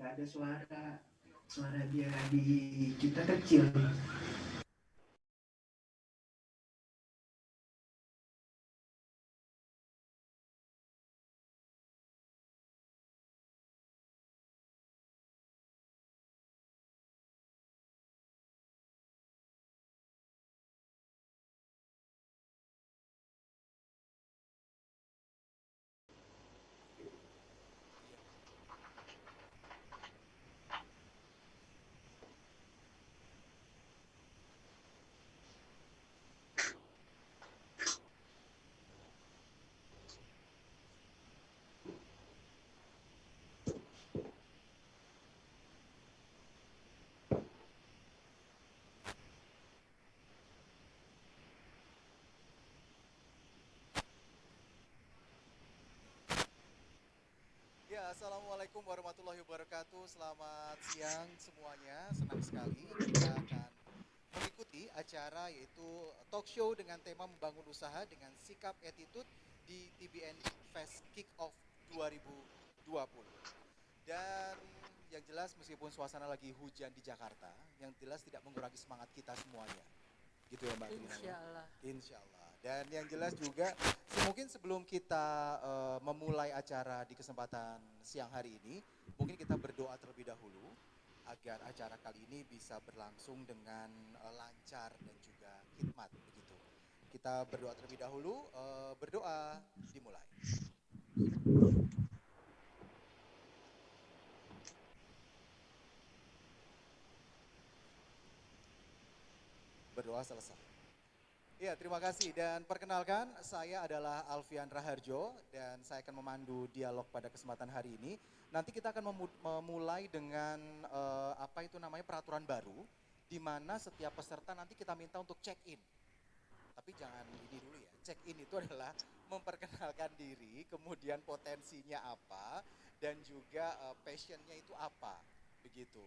nggak ada suara, suara dia di kita kecil. Ya, Assalamualaikum warahmatullahi wabarakatuh. Selamat siang semuanya. Senang sekali kita akan mengikuti acara yaitu talk show dengan tema membangun usaha dengan sikap attitude di TBN Fest Kick-Off 2020. Dan yang jelas meskipun suasana lagi hujan di Jakarta, yang jelas tidak mengurangi semangat kita semuanya. Gitu ya Mbak Trina ya. Insya Allah. Insya Allah. Dan yang jelas juga mungkin sebelum kita memulai acara di kesempatan siang hari ini, mungkin kita berdoa terlebih dahulu agar acara kali ini bisa berlangsung dengan lancar dan juga hikmat begitu. Kita berdoa terlebih dahulu, berdoa dimulai. Berdoa selesai. Ya, terima kasih dan perkenalkan saya adalah Alfian Raharjo dan saya akan memandu dialog pada kesempatan hari ini. Nanti kita akan memulai dengan apa itu namanya peraturan baru di mana setiap peserta nanti kita minta untuk check in. Tapi jangan ini dulu ya. Check in itu adalah memperkenalkan diri, kemudian potensinya apa dan juga passionnya itu apa. Begitu.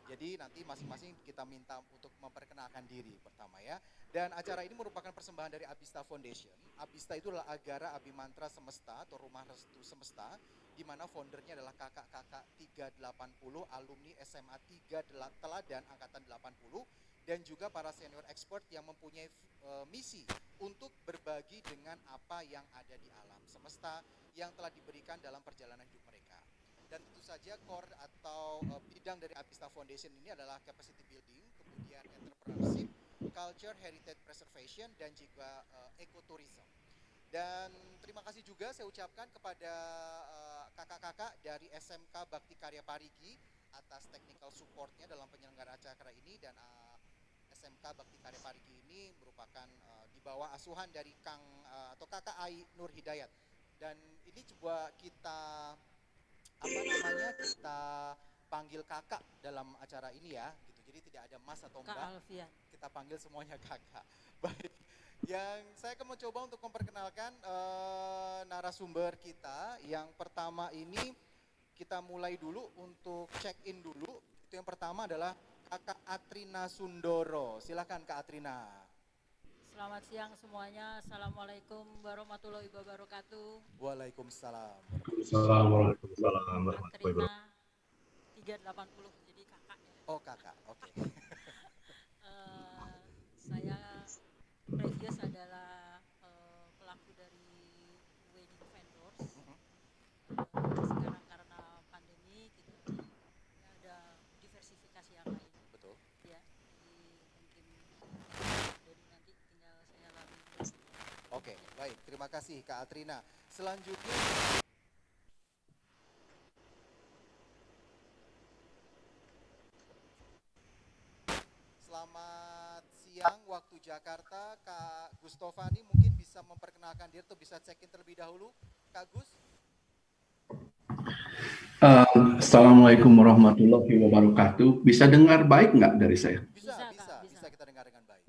Jadi nanti masing-masing kita minta untuk memperkenalkan diri pertama ya. Dan acara ini merupakan persembahan dari Abista Foundation. Abista itu adalah Agara Abimantra Semesta atau Rumah Restu Semesta, di mana foundernya adalah kakak-kakak 380 alumni SMA 3 Teladan Angkatan 80 dan juga para senior expert yang mempunyai misi untuk berbagi dengan apa yang ada di alam semesta yang telah diberikan dalam perjalanan hidup mereka. Dan tentu saja core atau bidang dari Abista Foundation ini adalah capacity building, kemudian entrepreneurship, culture, heritage preservation, dan juga ecotourism. Dan terima kasih juga saya ucapkan kepada kakak-kakak dari SMK Bakti Karya Parigi atas technical supportnya dalam penyelenggaraan acara ini dan SMK Bakti Karya Parigi ini merupakan di bawah asuhan dari Kang atau Kakak Ai Nur Hidayat. Dan ini coba kita kita panggil kakak dalam acara ini ya gitu. Jadi tidak ada mas atau mbak. Kak Alfian. Kita panggil semuanya kakak. Baik. Yang saya akan mencoba untuk memperkenalkan narasumber kita. Yang pertama ini kita mulai dulu untuk check in dulu. Itu yang pertama adalah Kakak Atrina Sundoro. Silakan Kak Atrina. Selamat siang semuanya. Assalamualaikum warahmatullahi wabarakatuh. Waalaikumsalam. Assalamualaikum warahmatullahi Atrina wabarakatuh. 380 jadi kakak ya. Oh kakak, oke. Saya previous adalah pelaku dari wedding vendors. Sekarang karena pandemi kita ada diversifikasi yang lain. Betul. Ya, jadi mungkin dari nanti tinggal saya lalui. Oke, baik. Terima kasih Kak Atrina. Selanjutnya selamat siang waktu Jakarta, Kak Gustovani mungkin bisa memperkenalkan diri atau bisa check-in terlebih dahulu, Kak Gus. Assalamualaikum warahmatullahi wabarakatuh. Bisa dengar baik nggak dari saya? Bisa kita dengar dengan baik.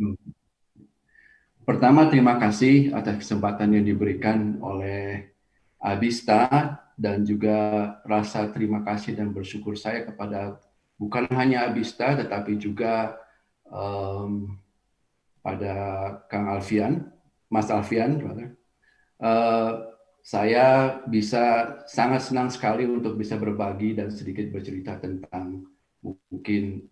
Pertama, terima kasih atas kesempatan yang diberikan oleh Abista dan juga rasa terima kasih dan bersyukur saya kepada bukan hanya Abista tetapi juga pada Kang Alfian, Mas Alfian, saya bisa sangat senang sekali untuk bisa berbagi dan sedikit bercerita tentang mungkin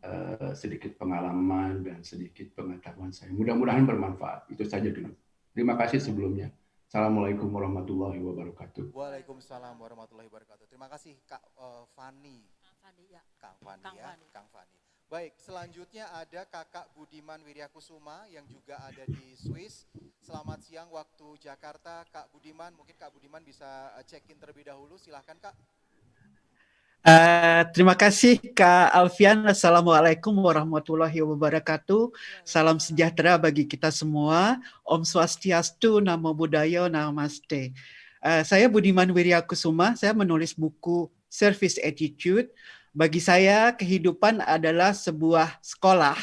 sedikit pengalaman dan sedikit pengetahuan saya. Mudah-mudahan bermanfaat. Itu saja dulu. Terima kasih sebelumnya. Assalamualaikum warahmatullahi wabarakatuh. Waalaikumsalam warahmatullahi wabarakatuh. Terima kasih Kak Fani. Fani, ya. Kang Fani Kang ya, Fani. Kang Fani. Baik, selanjutnya ada Kakak Budiman Wiryakusuma yang juga ada di Swiss. Selamat siang waktu Jakarta, Kak Budiman. Mungkin Kak Budiman bisa check-in terlebih dahulu. Silahkan Kak. Terima kasih Kak Alfian. Assalamualaikum warahmatullahi wabarakatuh. Salam sejahtera bagi kita semua. Om Swastiastu, Namo Buddhaya, Namaste. Saya Budiman Wiryakusuma. Saya menulis buku Service Attitude. Bagi saya, kehidupan adalah sebuah sekolah,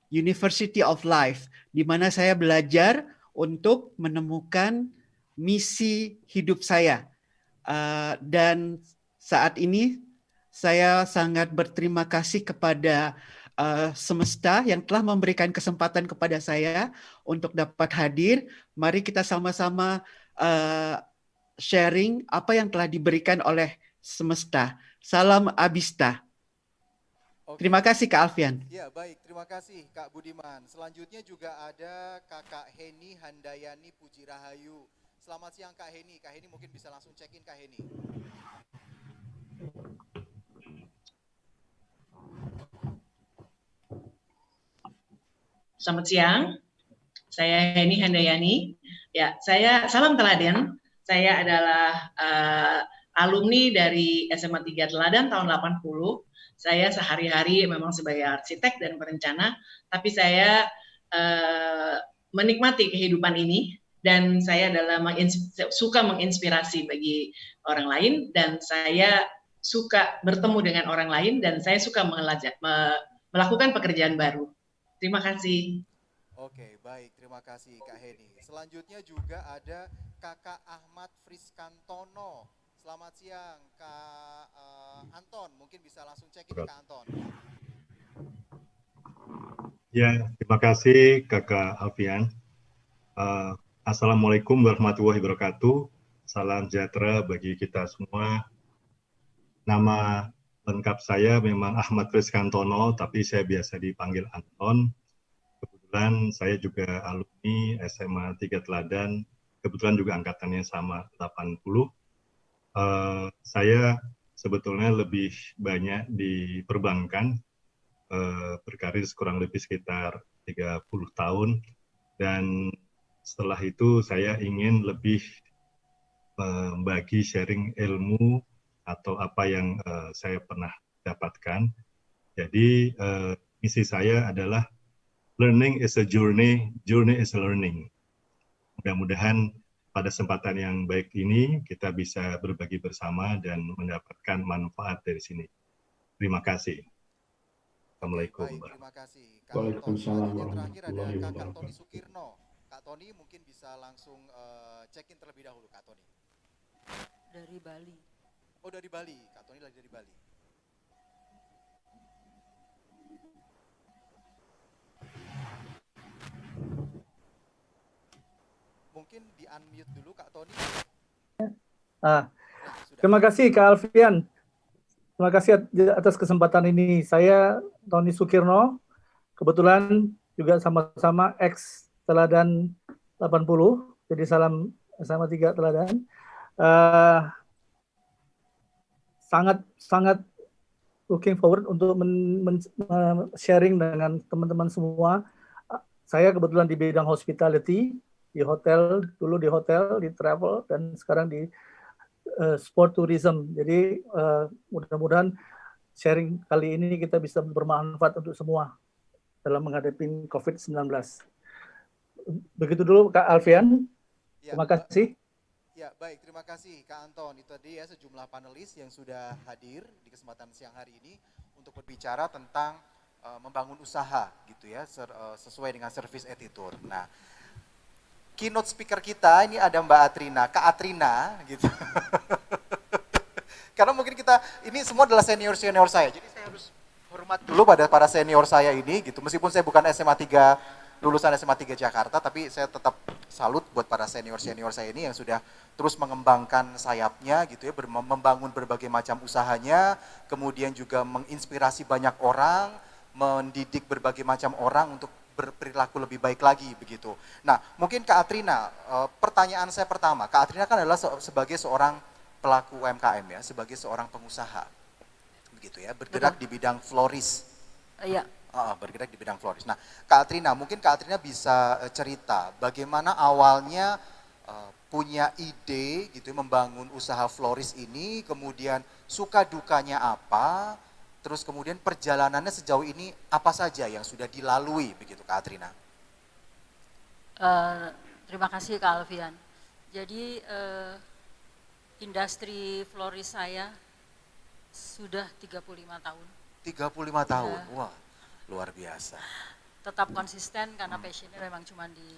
University of Life, di mana saya belajar untuk menemukan misi hidup saya. Dan saat ini saya sangat berterima kasih kepada semesta yang telah memberikan kesempatan kepada saya untuk dapat hadir. Mari kita sama-sama sharing apa yang telah diberikan oleh semesta. Salam Abista. Oke. Terima kasih Kak Alfian. Ya baik, terima kasih Kak Budiman. Selanjutnya juga ada Kakak Heni Handayani Puji Rahayu. Selamat siang Kak Heni. Kak Heni mungkin bisa langsung check-in Kak Heni. Selamat siang, saya Heni Handayani. Ya, saya salam teladan. Saya adalah alumni dari SMA 3 Teladan tahun 80. Saya sehari-hari memang sebagai arsitek dan perencana, tapi saya menikmati kehidupan ini dan saya adalah suka menginspirasi bagi orang lain dan saya suka bertemu dengan orang lain dan saya suka melakukan pekerjaan baru. Terima kasih. Oke, baik. Terima kasih Kak Heni. Selanjutnya juga ada Kakak Ahmad Friskantono. Selamat siang Kak Anton. Mungkin bisa langsung check-in Kak Anton. Ya, terima kasih Kakak Alfian. Assalamualaikum warahmatullahi wabarakatuh. Salam sejahtera bagi kita semua. Nama lengkap saya memang Ahmad Friskantono, tapi saya biasa dipanggil Anton. Kebetulan saya juga alumni SMA 3 Teladan, kebetulan juga angkatannya sama 80. Saya sebetulnya lebih banyak di perbankan, berkarir kurang lebih sekitar 30 tahun, dan setelah itu saya ingin lebih membagi sharing ilmu atau apa yang saya pernah dapatkan. Jadi misi saya adalah learning is a journey, journey is a learning. Mudah-mudahan pada kesempatan yang baik ini kita bisa berbagi bersama dan mendapatkan manfaat dari sini. Terima kasih. Assalamualaikum. Baik, terima kasih. Waalaikumsalam Terakhir ada warahmatullahi Kakak wabarakatuh. Tony Sukirno. Kak Tony mungkin bisa langsung check-in terlebih dahulu Kak Tony. Dari Bali. Oh dari Bali, Kak Tony lagi dari Bali. Mungkin di-unmute dulu Kak Tony. Nah, Sudah. terima kasih Kak Alfian. Terima kasih atas kesempatan ini. Saya Tony Sukirno, kebetulan juga sama-sama ex Teladan 80, jadi salam sama 3 Teladan. Sangat looking forward untuk sharing dengan teman-teman semua. Saya kebetulan di bidang hospitality, di hotel, dulu di hotel, di travel, dan sekarang di sport tourism. Jadi mudah-mudahan sharing kali ini kita bisa bermanfaat untuk semua dalam menghadapi COVID-19. Begitu dulu Kak Alfian. Ya, Terima kasih. Ya, baik. Terima kasih Kak Anton. Itu tadi ya sejumlah panelis yang sudah hadir di kesempatan siang hari ini untuk berbicara tentang membangun usaha gitu ya, sesuai dengan service attitude. Nah, keynote speaker kita ini ada Mbak Atrina, Kak Atrina gitu. Karena mungkin kita ini semua adalah senior-senior saya. Jadi saya harus hormat dulu pada para senior saya ini gitu. Meskipun saya bukan SMA 3 lulusan SMA 3 Jakarta, tapi saya tetap salut buat para senior-senior saya ini yang sudah terus mengembangkan sayapnya gitu ya, membangun berbagai macam usahanya, kemudian juga menginspirasi banyak orang, mendidik berbagai macam orang untuk berperilaku lebih baik lagi begitu. Nah, mungkin Kak Atrina, pertanyaan saya pertama, Kak Atrina kan adalah sebagai seorang pelaku UMKM ya, sebagai seorang pengusaha begitu ya, bergerak di bidang floris. Iya. Bergerak di bidang floris. Nah, Kak Atrina, mungkin Kak Atrina bisa cerita bagaimana awalnya punya ide gitu membangun usaha floris ini, kemudian suka dukanya apa, terus kemudian perjalanannya sejauh ini apa saja yang sudah dilalui begitu Kak Atrina? Terima kasih Kak Alfian. Jadi industri floris saya sudah 35 tahun. 35 tahun, wah luar biasa. Tetap konsisten karena passionnya memang cuma di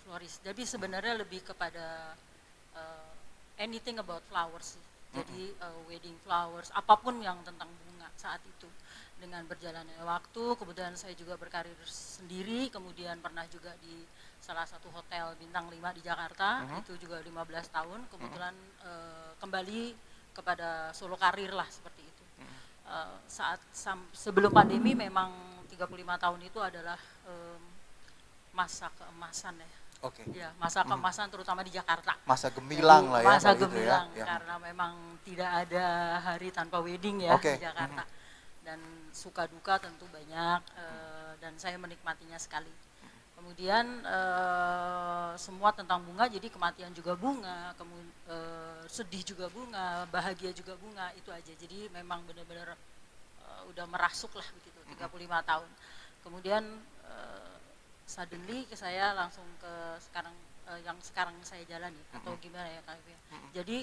floris. Jadi sebenarnya lebih kepada anything about flowers sih. Jadi wedding flowers, apapun yang tentang bunga saat itu. Dengan berjalannya waktu, kemudian saya juga berkarir sendiri, kemudian pernah juga di salah satu hotel bintang 5 di Jakarta, itu juga 15 tahun, kebetulan kembali kepada solo karir lah seperti itu. Sebelum pandemi memang 35 tahun itu adalah masa keemasan ya. Oke. Ya, masa keemasan terutama di Jakarta. Masa gemilang lah ya. Masa gemilang gitu ya. karena memang tidak ada hari tanpa wedding ya di Jakarta. Dan suka duka tentu banyak dan saya menikmatinya sekali. Kemudian semua tentang bunga, jadi kematian juga bunga, sedih juga bunga, bahagia juga bunga, itu aja. Jadi memang benar-benar udah merasuk lah begitu, 35 tahun. Kemudian suddenly saya langsung ke sekarang yang sekarang saya jalani atau gimana ya Kak Alfian. Jadi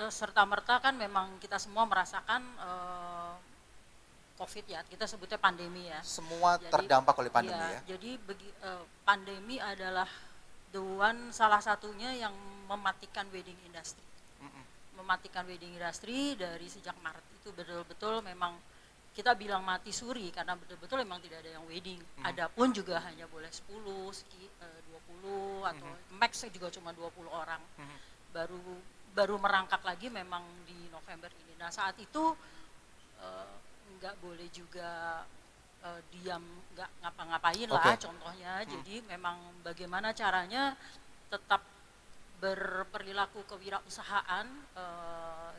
serta-merta kan memang kita semua merasakan COVID ya, kita sebutnya pandemi ya. Semua jadi, terdampak oleh pandemi ya. Jadi pandemi adalah salah satunya yang mematikan wedding industry. Mematikan wedding industry dari sejak Maret itu betul-betul memang kita bilang mati suri karena betul-betul memang tidak ada yang wedding. Adapun juga hanya boleh 10, 20 atau max juga cuma 20 orang. Baru merangkak lagi memang di November ini. Nah saat itu nggak boleh juga diam, nggak ngapa-ngapain lah contohnya. Jadi memang bagaimana caranya tetap berperilaku kewirausahaan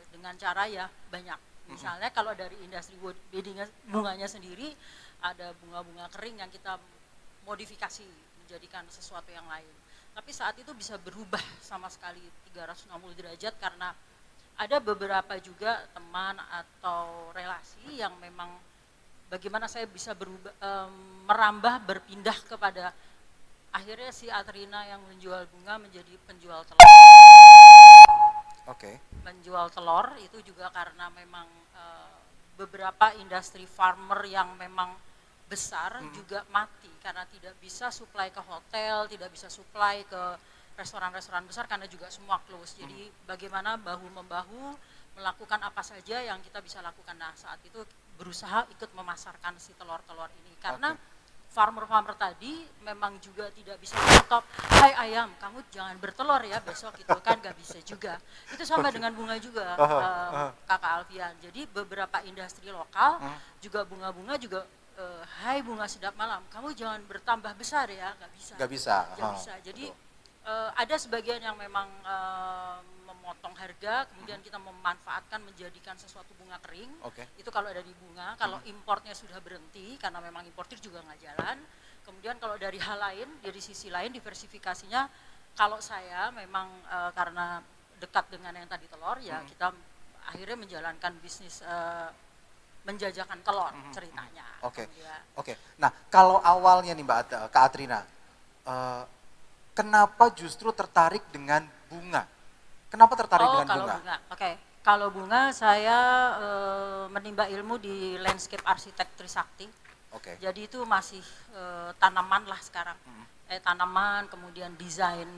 dengan cara ya banyak. Misalnya kalau dari industri wedding bunganya sendiri ada bunga-bunga kering yang kita modifikasi menjadikan sesuatu yang lain. Tapi saat itu bisa berubah sama sekali 360 derajat karena ada beberapa juga teman atau relasi yang memang bagaimana saya bisa berubah, merambah berpindah kepada akhirnya si Atrina yang menjual bunga menjadi penjual telur. Menjual telur itu juga karena memang beberapa industri farmer yang memang besar juga mati karena tidak bisa supply ke hotel, tidak bisa supply ke restoran-restoran besar karena juga semua close. Jadi bagaimana bahu-membahu melakukan apa saja yang kita bisa lakukan. Nah saat itu berusaha ikut memasarkan si telur-telur ini karena farmer-farmer tadi memang juga tidak bisa stop, hai ayam kamu jangan bertelur ya besok itu kan gak bisa juga. Itu sama dengan bunga juga Kakak Alfian. Jadi beberapa industri lokal juga bunga-bunga juga hai bunga sedap malam kamu jangan bertambah besar ya, gak bisa. Gak bisa. Jadi ada sebagian yang memang memotong harga, kemudian kita memanfaatkan menjadikan sesuatu bunga kering. Itu kalau ada di bunga, kalau importnya sudah berhenti karena memang importir juga nggak jalan. Kemudian kalau dari hal lain, dari sisi lain diversifikasinya, kalau saya memang karena dekat dengan yang tadi telur ya kita akhirnya menjalankan bisnis menjajakan telur ceritanya. Oke. Nah kalau awalnya nih Mbak Kak Atrina, kenapa justru tertarik dengan bunga? Kenapa tertarik dengan bunga? Kalau bunga saya menimba ilmu di landscape arsitek Trisakti. Jadi itu masih tanaman lah sekarang. Tanaman, kemudian desain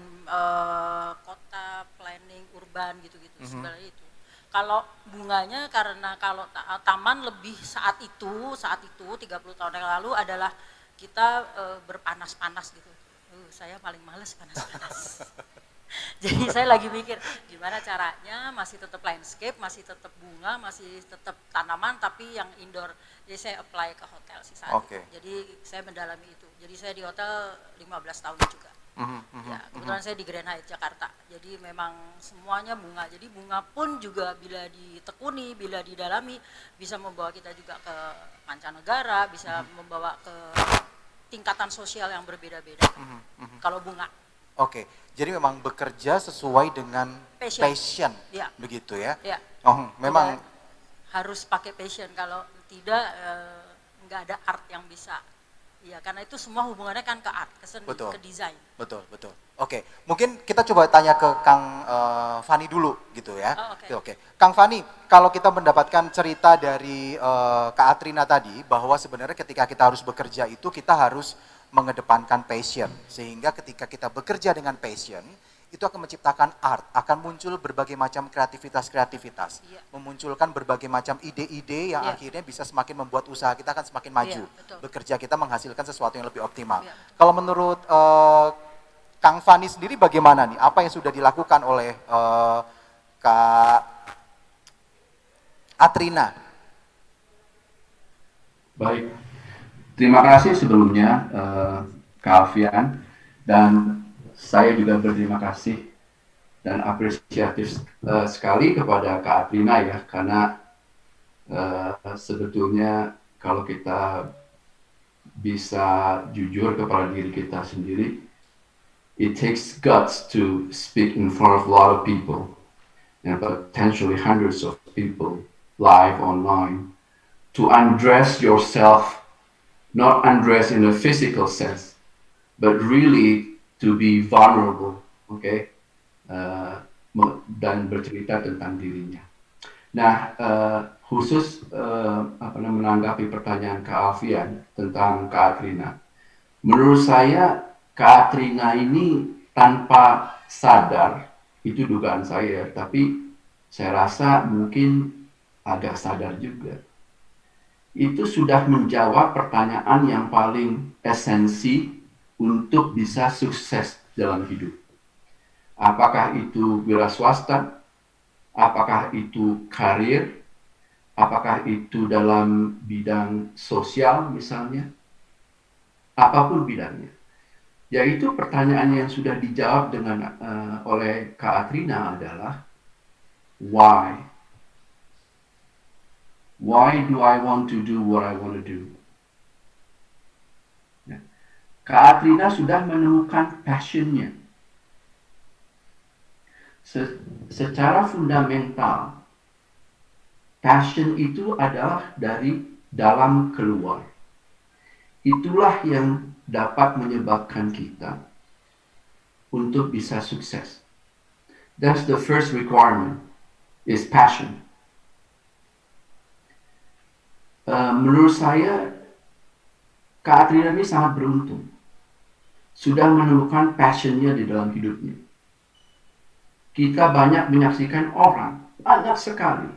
kota, planning, urban gitu-gitu sebenarnya itu. Kalau bunganya karena kalau taman lebih saat itu 30 tahun yang lalu adalah kita berpanas-panas gitu. Saya paling males panas-panas. Jadi saya lagi mikir gimana caranya masih tetap landscape, masih tetap bunga, masih tetap tanaman, tapi yang indoor. Jadi saya apply ke hotel sih saat itu. Jadi saya mendalami itu. Jadi saya di hotel 15 tahun juga. Ya, kebetulan saya di Grand Hyatt Jakarta. Jadi memang semuanya bunga. Jadi bunga pun juga bila ditekuni, bila didalami bisa membawa kita juga ke mancanegara, bisa membawa ke tingkatan sosial yang berbeda-beda. Kalau bunga. Oke, jadi memang bekerja sesuai dengan passion ya. Begitu ya? Ya. Oh, memang tidak harus pakai passion, kalau tidak nggak ada art yang bisa. Ya, karena itu semua hubungannya kan ke art, ke seni, ke desain. Betul. Oke, mungkin kita coba tanya ke Kang Fani dulu gitu ya. Oke. Kang Fani, kalau kita mendapatkan cerita dari Kak Atrina tadi bahwa sebenarnya ketika kita harus bekerja itu kita harus mengedepankan passion, sehingga ketika kita bekerja dengan passion itu akan menciptakan art, akan muncul berbagai macam kreativitas, memunculkan berbagai macam ide-ide yang akhirnya bisa semakin membuat usaha kita akan semakin maju, bekerja kita menghasilkan sesuatu yang lebih optimal. Kalau menurut Kang Fani sendiri bagaimana nih? Apa yang sudah dilakukan oleh Kak Atrina? Baik. Terima kasih sebelumnya Kak Alfian, dan saya juga berterima kasih dan apresiatif sekali kepada Kak Atrina ya, karena sebetulnya kalau kita bisa jujur kepada diri kita sendiri, it takes guts to speak in front of a lot of people and potentially hundreds of people live online, to undress yourself. Not undress in a physical sense, but really to be vulnerable, dan bercerita tentang dirinya. Nah, khusus menanggapi pertanyaan Kak Alfian tentang Kak Atrina. Menurut saya, Kak Atrina ini tanpa sadar, itu dugaan saya, tapi saya rasa mungkin agak sadar juga. Itu sudah menjawab pertanyaan yang paling esensi untuk bisa sukses dalam hidup. Apakah itu wira swasta, apakah itu karir, apakah itu dalam bidang sosial misalnya, apapun bidangnya. Yaitu pertanyaan yang sudah dijawab dengan oleh Kak Atrina adalah why? Why do I want to do what I want to do? Kak Atrina sudah menemukan passionnya. Secara fundamental, passion itu adalah dari dalam keluar. Itulah yang dapat menyebabkan kita untuk bisa sukses. That's the first requirement, is passion. Menurut saya, Kak Atrina ini sangat beruntung. Sudah menemukan passionnya di dalam hidupnya. Kita banyak menyaksikan orang, banyak sekali.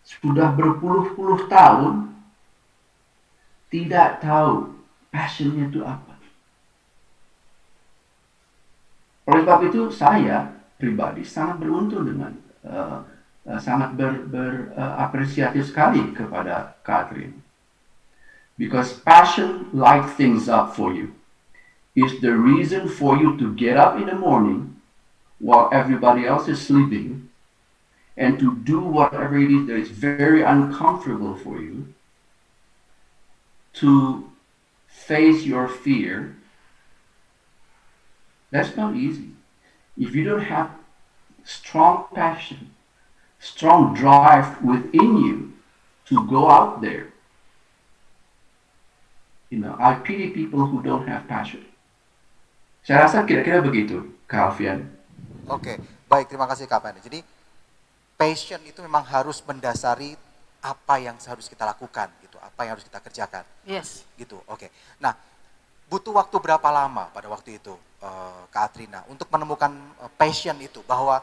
Sudah berpuluh-puluh tahun, tidak tahu passionnya itu apa. Oleh sebab itu, saya pribadi sangat beruntung dengan sangat berapresiatif sekali kepada Kak Atrina. Because passion lights things up for you. It's the reason for you to get up in the morning while everybody else is sleeping and to do whatever it is that is very uncomfortable for you, to face your fear. That's not easy. If you don't have strong passion, strong drive within you to go out there. I pity people who don't have passion. Saya rasa kira-kira begitu, Kak Alfian. Oke, baik, terima kasih Kak Fani. Jadi passion itu memang harus mendasari apa yang harus kita lakukan, gitu, apa yang harus kita kerjakan. Yes. Gitu, oke. Nah, butuh waktu berapa lama pada waktu itu, Kak Atrina, untuk menemukan passion itu, bahwa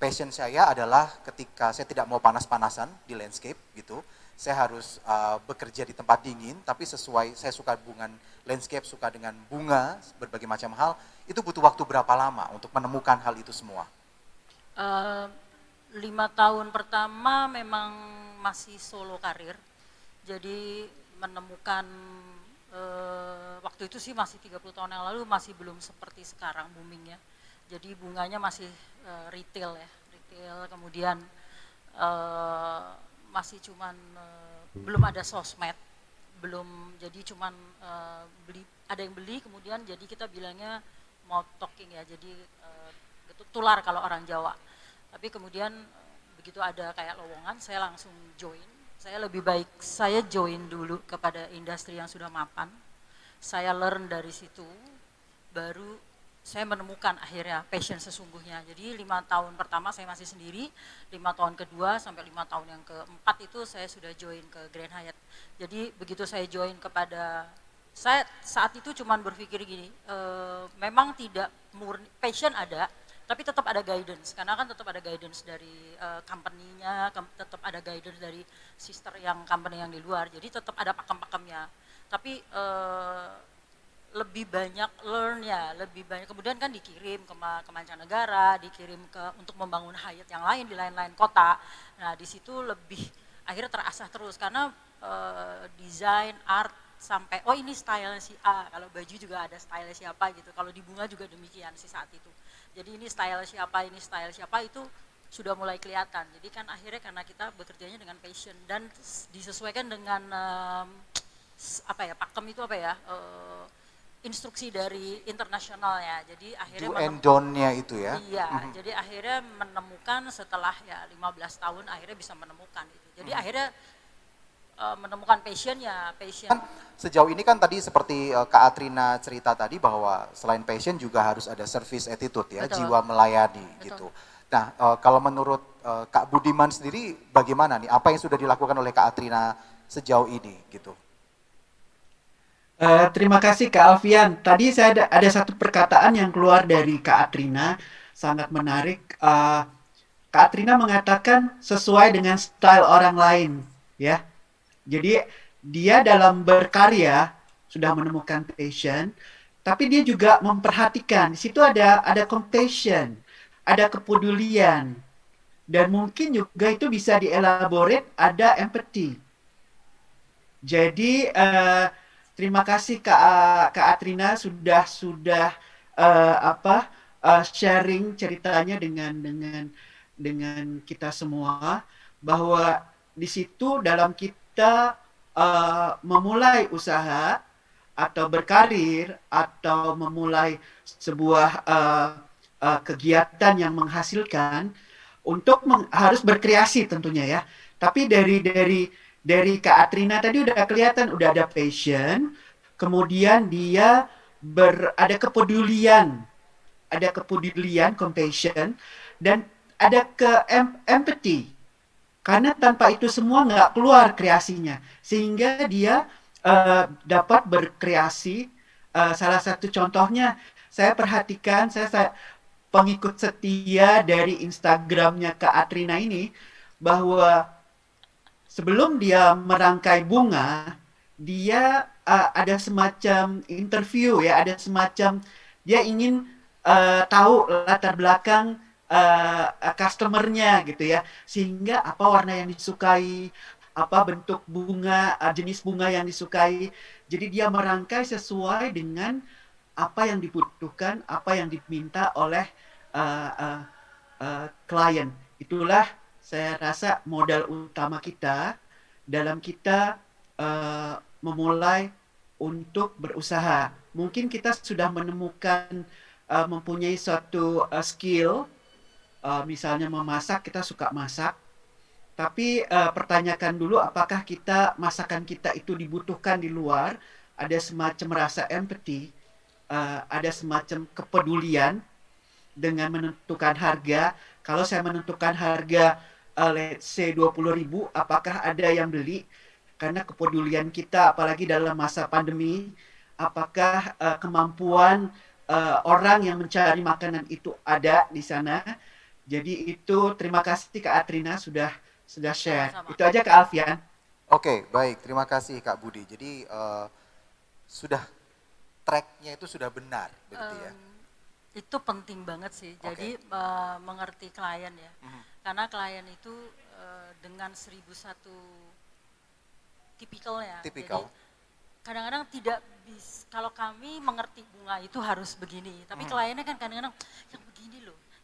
passion saya adalah ketika saya tidak mau panas-panasan di landscape gitu, saya harus bekerja di tempat dingin, tapi sesuai, saya suka landscape, suka dengan bunga, berbagai macam hal, itu butuh waktu berapa lama untuk menemukan hal itu semua? 5 tahun pertama memang masih solo karir, jadi menemukan waktu itu sih masih 30 tahun yang lalu masih belum seperti sekarang boomingnya. Jadi bunganya masih retail ya, retail, kemudian masih cuman belum ada sosmed, belum, jadi cuman ada yang beli, kemudian jadi kita bilangnya mouth talking ya, jadi tular kalau orang Jawa. Tapi kemudian begitu ada kayak lowongan, saya langsung join. Saya lebih baik saya join dulu kepada industri yang sudah mapan, saya learn dari situ, baru saya menemukan akhirnya passion sesungguhnya. Jadi 5 tahun pertama saya masih sendiri, 5 tahun kedua sampai 5 tahun yang keempat itu saya sudah join ke Grand Hyatt. Jadi begitu saya join kepada, saya saat itu cuman berpikir gini, memang tidak murni, passion ada, tapi tetap ada guidance, karena kan tetap ada guidance dari company-nya, tetap ada guidance dari sister yang company yang di luar, jadi tetap ada pakem-pakemnya. Tapi lebih banyak learn-nya, lebih banyak, kemudian kan dikirim ke mancanegara, dikirim untuk membangun Hyatt yang lain di lain-lain kota. Nah di situ lebih akhirnya terasah terus, karena desain, art, sampai oh ini style si A, kalau baju juga ada style siapa gitu, kalau di bunga juga demikian sih saat itu. Jadi ini style siapa, ini style siapa, itu sudah mulai kelihatan. Jadi kan akhirnya karena kita bekerjanya dengan passion dan disesuaikan dengan apa ya, pakem itu apa ya, instruksi dari internasional ya. Jadi akhirnya do and don't-nya itu ya. Iya, jadi akhirnya menemukan setelah ya 15 tahun akhirnya bisa menemukan itu. Jadi akhirnya menemukan passionnya, passion. Sejauh ini kan tadi seperti Kak Atrina cerita tadi bahwa selain passion juga harus ada service attitude ya, betul, jiwa melayani, betul, gitu. Nah, kalau menurut Kak Budiman sendiri bagaimana nih? Apa yang sudah dilakukan oleh Kak Atrina sejauh ini gitu? Terima kasih Kak Alfian. Tadi saya ada satu perkataan yang keluar dari Kak Atrina, sangat menarik. Kak Atrina mengatakan sesuai dengan style orang lain, ya. Jadi dia dalam berkarya sudah menemukan passion, tapi dia juga memperhatikan. Di situ ada compassion, ada kepedulian, dan mungkin juga itu bisa dielaborate, ada empathy. Jadi terima kasih Kak Atrina sudah sharing ceritanya dengan kita semua, bahwa di situ dalam kita memulai usaha atau berkarir atau memulai sebuah kegiatan yang menghasilkan, harus berkreasi tentunya ya. Tapi dari Kak Atrina tadi udah kelihatan, udah ada passion, kemudian dia ada kepedulian, compassion, dan ada empathy. Karena tanpa itu semua nggak keluar kreasinya, sehingga dia dapat berkreasi. Salah satu contohnya, saya perhatikan, saya pengikut setia dari Instagramnya Kak Atrina ini, bahwa sebelum dia merangkai bunga, dia ada semacam interview ya, ada semacam dia ingin tahu latar belakang customernya gitu ya, sehingga apa warna yang disukai, apa bentuk bunga, jenis bunga yang disukai. Jadi dia merangkai sesuai dengan apa yang dibutuhkan, apa yang diminta oleh klien. Itulah saya rasa modal utama kita dalam kita memulai untuk berusaha. Mungkin kita sudah menemukan, mempunyai suatu skill, misalnya memasak, kita suka masak, tapi pertanyakan dulu apakah masakan kita itu dibutuhkan di luar, ada semacam rasa empathy, ada semacam kepedulian dengan menentukan harga. Kalau saya menentukan harga let's say 20.000, apakah ada yang beli? Karena kepedulian kita, apalagi dalam masa pandemi, apakah kemampuan orang yang mencari makanan itu ada di sana. Jadi itu terima kasih Kak Atrina sudah share. Sama-sama. Itu aja Kak Alfian. Oke, baik. Terima kasih Kak Budi. Jadi sudah tracknya itu sudah benar, begitu ya? Itu penting banget sih. Jadi mengerti klien ya. Karena klien itu dengan 1001 tipikalnya. Tipikal. Jadi kadang-kadang tidak bisa, kalau kami mengerti bunga itu harus begini, tapi kliennya kan kadang-kadang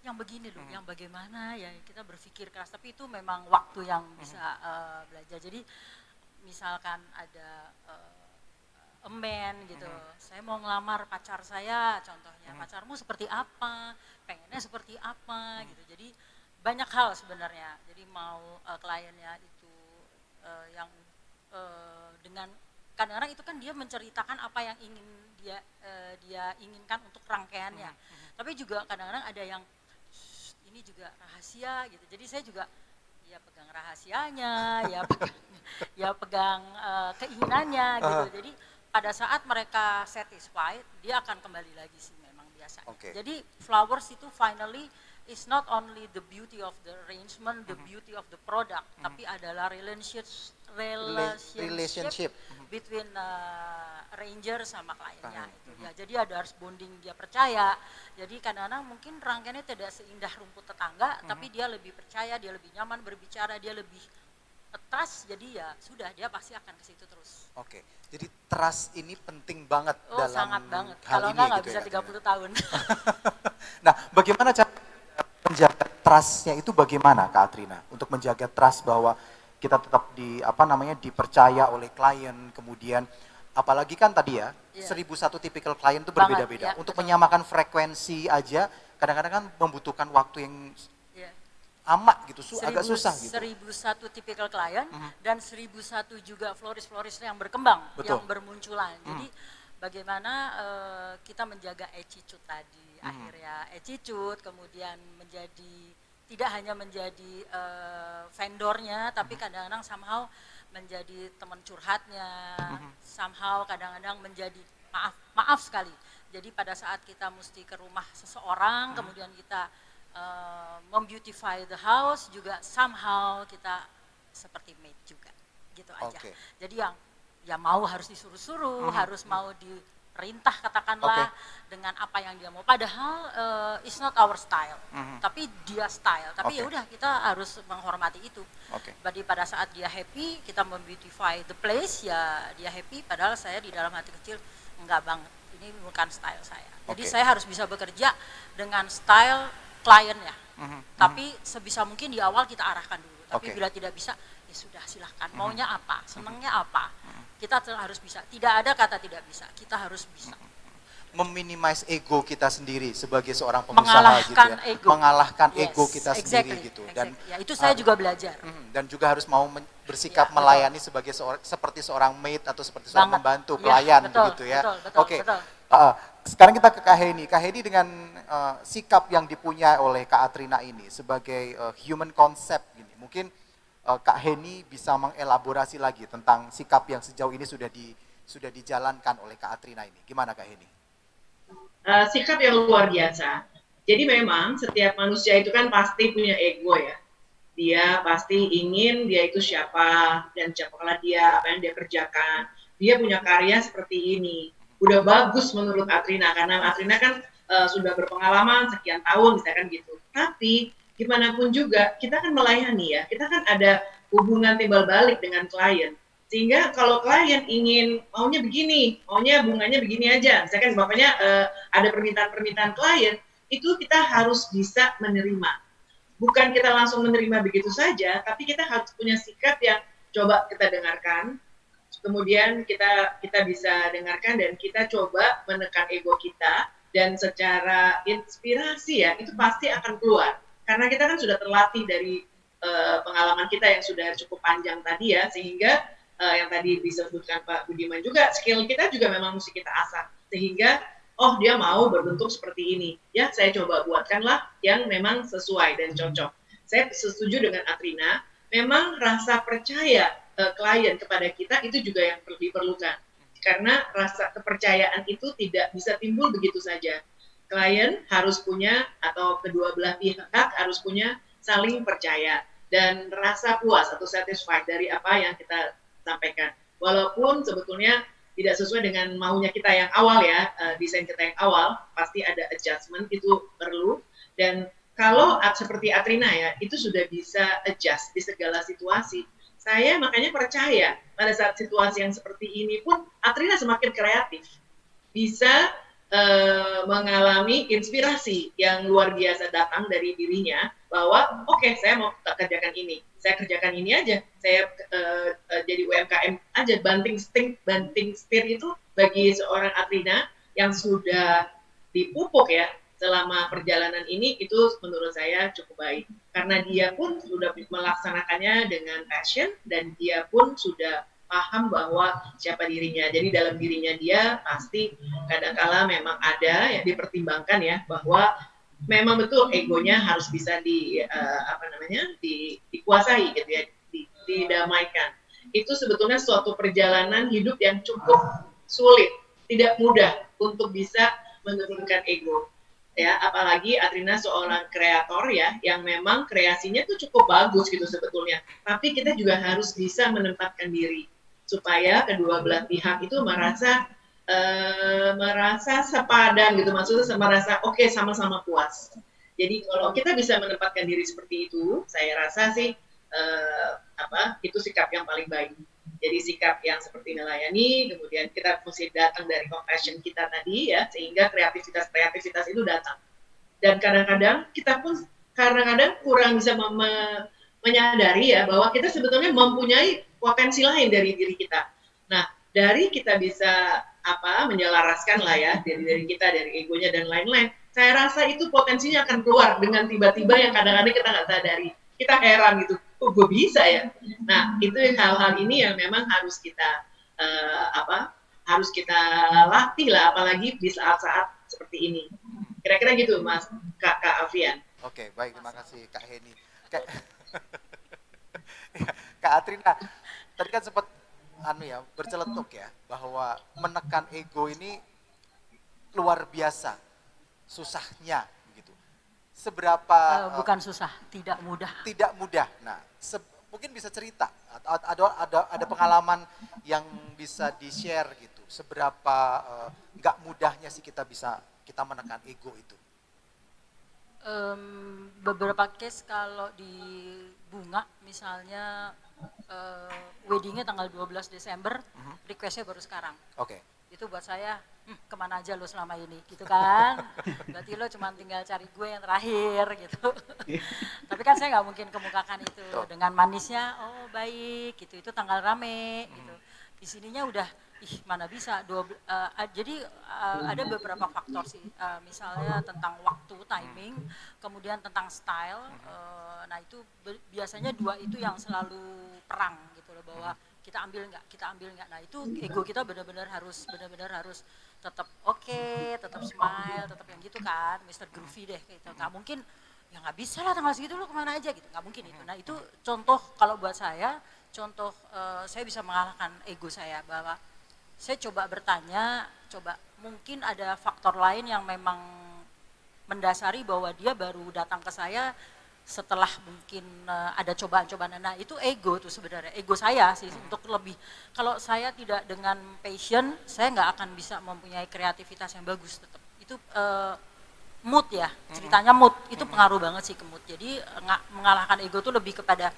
yang begini loh, yang bagaimana ya, kita berpikir keras, tapi itu memang waktu yang bisa belajar. Jadi misalkan ada emen gitu, saya mau ngelamar pacar saya, contohnya pacarmu seperti apa, pengennya seperti apa gitu. Jadi banyak hal sebenarnya. Jadi mau kliennya itu yang dengan kadang-kadang itu kan dia menceritakan apa yang ingin dia inginkan untuk rangkaiannya. Tapi juga kadang-kadang ada yang ini juga rahasia gitu. Jadi saya juga ya pegang rahasianya, ya pegang keinginannya gitu. Jadi pada saat mereka satisfied, dia akan kembali lagi sih memang biasanya. Jadi flowers itu finally is not only the beauty of the arrangement, the beauty of the product, tapi adalah relationship between arranger sama kliennya itu ya. Jadi ada harus bonding, dia percaya. Jadi kadang-kadang mungkin rangkaiannya tidak seindah rumput tetangga, tapi dia lebih percaya, dia lebih nyaman berbicara, dia lebih trust. Jadi ya sudah, dia pasti akan ke situ terus. Oke. Jadi trust ini penting banget dalam sangat banget. hal Kalau ini enggak gitu bisa ya, 30 tahun. Nah, bagaimana cara menjaga trust-nya itu, bagaimana Kak Atrina untuk menjaga trust bahwa kita tetap dipercaya oleh klien, kemudian apalagi kan tadi ya 1001 tipikal klien itu berbeda-beda. Untuk menyamakan frekuensi aja kadang-kadang kan membutuhkan waktu yang amat gitu, agak susah gitu. 1001 tipikal klien dan 1001 juga floris-floris yang berkembang, yang bermunculan. Jadi bagaimana kita menjaga attitude tadi, akhirnya attitude, kemudian tidak hanya menjadi vendornya, tapi kadang-kadang somehow menjadi teman curhatnya, somehow kadang-kadang menjadi maaf sekali. Jadi pada saat kita mesti ke rumah seseorang, kemudian kita membeautify the house, juga somehow kita seperti maid juga, gitu aja. Jadi yang ya mau harus disuruh-suruh, harus mau diperintah katakanlah dengan apa yang dia mau. Padahal it's not our style, tapi dia style. Tapi ya udah, kita harus menghormati itu. Jadi pada saat dia happy, kita membeautify the place, ya dia happy. Padahal saya di dalam hati kecil enggak banget, ini bukan style saya. Jadi saya harus bisa bekerja dengan style kliennya. Tapi sebisa mungkin di awal kita arahkan dulu. Tapi bila tidak bisa, ya sudah silahkan. Maunya apa, senangnya apa. Kita harus bisa. Tidak ada kata tidak bisa. Kita harus bisa. Meminimize ego kita sendiri sebagai seorang pengusaha gitu ya. Mengalahkan ego kita sendiri gitu. Dan ya, itu saya juga belajar. Dan juga harus mau bersikap melayani sebagai seperti seorang maid atau seperti seorang membantu pelayan begitu ya. Oke. Sekarang kita ke Kak Heni. Kak Heni dengan sikap yang dipunyai oleh Kak Atrina ini sebagai human concept gini, mungkin Kak Heni bisa mengelaborasi lagi tentang sikap yang sejauh ini sudah dijalankan oleh Kak Atrina ini. Gimana Kak Heni? Sikap yang luar biasa. Jadi memang setiap manusia itu kan pasti punya ego ya. Dia pasti ingin dia itu siapa, dan siapalah dia, apa yang dia kerjakan. Dia punya karya seperti ini. Udah bagus menurut Atrina, karena Atrina kan sudah berpengalaman sekian tahun misalkan gitu. Tapi gimana pun juga kita kan melayani ya, kita kan ada hubungan timbal balik dengan klien. Sehingga kalau klien ingin maunya begini, maunya bunganya begini aja, misalkan bapaknya ada permintaan-permintaan klien, itu kita harus bisa menerima. Bukan kita langsung menerima begitu saja, tapi kita harus punya sikap yang coba kita dengarkan. Kemudian kita bisa dengarkan dan kita coba menekan ego kita, dan secara inspirasi ya itu pasti akan keluar karena kita kan sudah terlatih dari pengalaman kita yang sudah cukup panjang tadi ya, sehingga yang tadi disebutkan Pak Budiman juga, skill kita juga memang mesti kita asah sehingga oh dia mau berbentuk seperti ini ya, saya coba buatkanlah yang memang sesuai dan cocok. Saya setuju dengan Atrina, memang rasa percaya klien kepada kita itu juga yang diperlukan. Karena rasa kepercayaan itu tidak bisa timbul begitu saja. Klien harus punya, atau kedua belah pihak harus punya saling percaya dan rasa puas atau satisfied dari apa yang kita sampaikan. Walaupun sebetulnya tidak sesuai dengan maunya kita yang awal ya, desain kita yang awal, pasti ada adjustment, itu perlu. Dan kalau seperti Atrina ya, itu sudah bisa adjust di segala situasi. Saya makanya percaya pada saat situasi yang seperti ini pun Atrina semakin kreatif, bisa mengalami inspirasi yang luar biasa datang dari dirinya, bahwa oke, saya mau kerjakan ini, saya kerjakan ini aja, saya jadi UMKM aja, banting setir itu bagi seorang Atrina yang sudah dipupuk ya selama perjalanan ini, itu menurut saya cukup baik, karena dia pun sudah melaksanakannya dengan passion, dan dia pun sudah paham bahwa siapa dirinya. Jadi dalam dirinya dia pasti kadangkala memang ada yang dipertimbangkan ya, bahwa memang betul egonya harus bisa dikuasai gitu ya, didamaikan. Itu sebetulnya suatu perjalanan hidup yang cukup sulit, tidak mudah untuk bisa menurunkan ego. Ya, apalagi Atrina seorang kreator ya, yang memang kreasinya tuh cukup bagus gitu sebetulnya. Tapi kita juga harus bisa menempatkan diri supaya kedua belah pihak itu merasa sepadan gitu, maksudnya merasa oke, sama-sama puas. Jadi kalau kita bisa menempatkan diri seperti itu, saya rasa sih itu sikap yang paling baik. Jadi sikap yang seperti melayani, kemudian kita mesti datang dari compassion kita tadi ya, sehingga kreativitas itu datang. Dan kadang-kadang kita pun kurang bisa menyadari ya, bahwa kita sebetulnya mempunyai potensi lain dari diri kita. Nah, dari kita bisa menyelaraskan lah ya, dari kita, dari egonya dan lain-lain, saya rasa itu potensinya akan keluar dengan tiba-tiba yang kadang-kadang kita nggak sadari. Kita heran gitu, kok gue bisa ya? Nah, itu hal-hal ini yang memang harus kita latih lah, apalagi di saat-saat seperti ini. Kira-kira gitu, Mas, Kak Alfian. Oke, baik, terima kasih Kak Heni. Kak Atrina, tadi kan sempat berceletuk ya, bahwa menekan ego ini luar biasa susahnya begitu. Seberapa bukan susah, tidak mudah. Tidak mudah. Nah, mungkin bisa cerita ada pengalaman yang bisa di-share gitu. Seberapa nggak mudahnya sih kita menekan ego itu? Beberapa case kalau di Bunga misalnya weddingnya tanggal 12 Desember, requestnya baru sekarang. Oke. Itu buat saya, kemana aja lo selama ini gitu kan. Berarti lo cuma tinggal cari gue yang terakhir gitu. Tapi kan saya nggak mungkin kemukakan itu dengan manisnya, oh baik gitu, itu tanggal rame gitu. Di sininya udah, mana bisa, jadi ada beberapa faktor sih, misalnya tentang waktu, timing, kemudian tentang style, nah itu biasanya dua itu yang selalu perang gitu loh, bahwa kita ambil nggak, nah itu ego kita benar-benar harus tetap oke, tetap smile, tetap yang gitu kan, Mr. Groovy deh gitu, nggak mungkin, ya nggak bisa lah tanggal segitu lo kemana aja gitu, nggak mungkin itu. Nah itu contoh kalau buat saya, saya bisa mengalahkan ego saya, bahwa saya coba bertanya, mungkin ada faktor lain yang memang mendasari bahwa dia baru datang ke saya setelah mungkin ada cobaan-cobaan. Nah itu ego tuh sebenarnya, ego saya sih untuk lebih, kalau saya tidak dengan passion, saya nggak akan bisa mempunyai kreativitas yang bagus tetap. Itu mood ya, ceritanya mood, itu pengaruh banget sih ke mood. Jadi mengalahkan ego tuh lebih kepada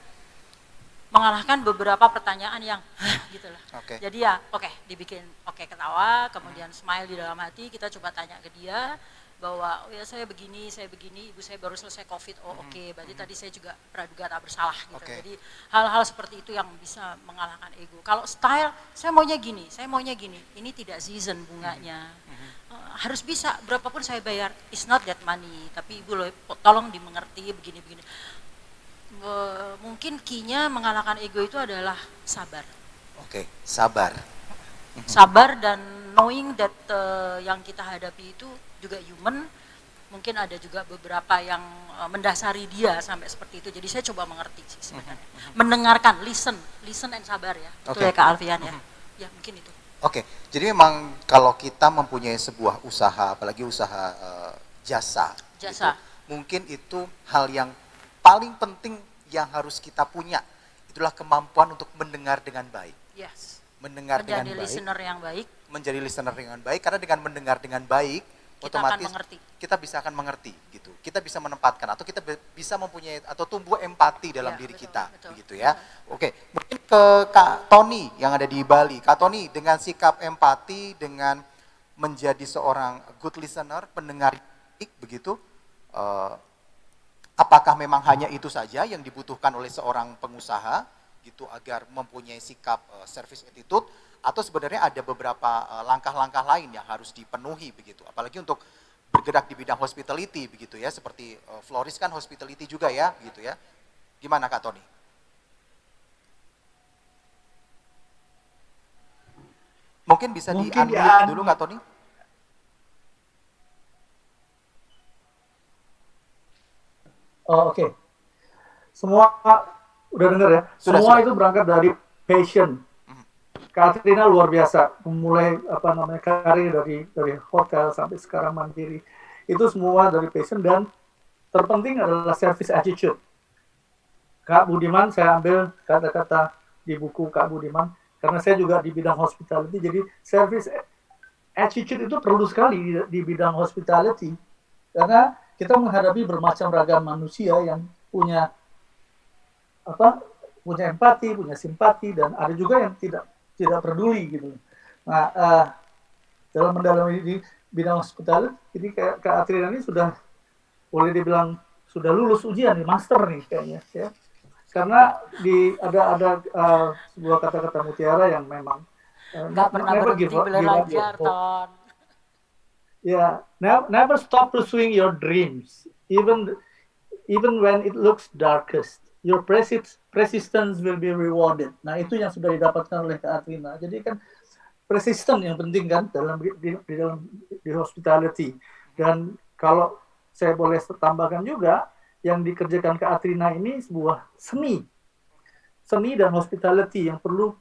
mengalahkan beberapa pertanyaan yang gitu loh. Okay. Jadi ya dibikin ketawa, kemudian smile di dalam hati, kita coba tanya ke dia bahwa oh ya saya begini, ibu saya baru selesai COVID, berarti tadi saya juga praduga tak bersalah gitu. Jadi hal-hal seperti itu yang bisa mengalahkan ego. Kalau style, saya maunya gini, ini tidak season bunganya. Harus bisa, berapapun saya bayar, it's not that money, tapi ibu tolong dimengerti begini-begini. Mungkin key-nya mengalahkan ego itu adalah sabar. Sabar. Sabar dan knowing that yang kita hadapi itu juga human. Mungkin ada juga beberapa yang mendasari dia sampai seperti itu. Jadi saya coba mengerti sih sebenarnya. Mendengarkan, listen and sabar ya. Betul ya Kak Alfian ya. Ya mungkin itu. Jadi memang kalau kita mempunyai sebuah usaha, apalagi usaha jasa. Gitu, mungkin itu hal yang paling penting yang harus kita punya, itulah kemampuan untuk mendengar dengan baik. Yes. Mendengar Menjadi dengan baik. listener yang baik. Menjadi listener dengan baik, karena dengan mendengar dengan baik, Kita otomatis akan mengerti. kita bisa akan mengerti gitu. Kita bisa menempatkan atau kita bisa mempunyai atau tumbuh empati dalam Ya, diri betul, kita, betul, begitu ya. betul. Oke, mungkin ke Kak Tony yang ada di Bali. Kak Tony, dengan sikap empati, dengan menjadi seorang good listener, pendengar baik begitu, apakah memang hanya itu saja yang dibutuhkan oleh seorang pengusaha gitu agar mempunyai sikap service attitude, atau sebenarnya ada beberapa langkah-langkah lain yang harus dipenuhi begitu, apalagi untuk bergerak di bidang hospitality begitu ya, seperti Floris kan hospitality juga ya gitu ya. Gimana Kak Tony? Mungkin bisa di-unmute dulu Kak Tony. Oh, oke. Semua udah dengar ya? Semua itu berangkat dari passion. Katrina luar biasa, memulai karir dari hotel sampai sekarang mandiri. Itu semua dari passion, dan terpenting adalah service attitude. Kak Budiman, saya ambil kata-kata di buku Kak Budiman, karena saya juga di bidang hospitality, jadi service attitude itu perlu sekali di bidang hospitality, karena kita menghadapi bermacam ragam manusia yang punya empati, punya simpati, dan ada juga yang tidak peduli gitu. Nah, dalam mendalami di bidang hospitality, jadi Kak Atrina ini sudah boleh dibilang sudah lulus ujian nih, master nih kayaknya ya. Karena ada sebuah kata-kata mutiara yang memang nggak pernah berhenti belajar, Ton. Yeah, never stop pursuing your dreams, even when it looks darkest. Your persistence will be rewarded. Nah, itu yang sudah didapatkan oleh Kak Atrina. Jadi kan persisten yang penting kan di hospitality. Dan kalau saya boleh tambahkan juga, yang dikerjakan Kak Atrina ini sebuah seni dan hospitality yang perlu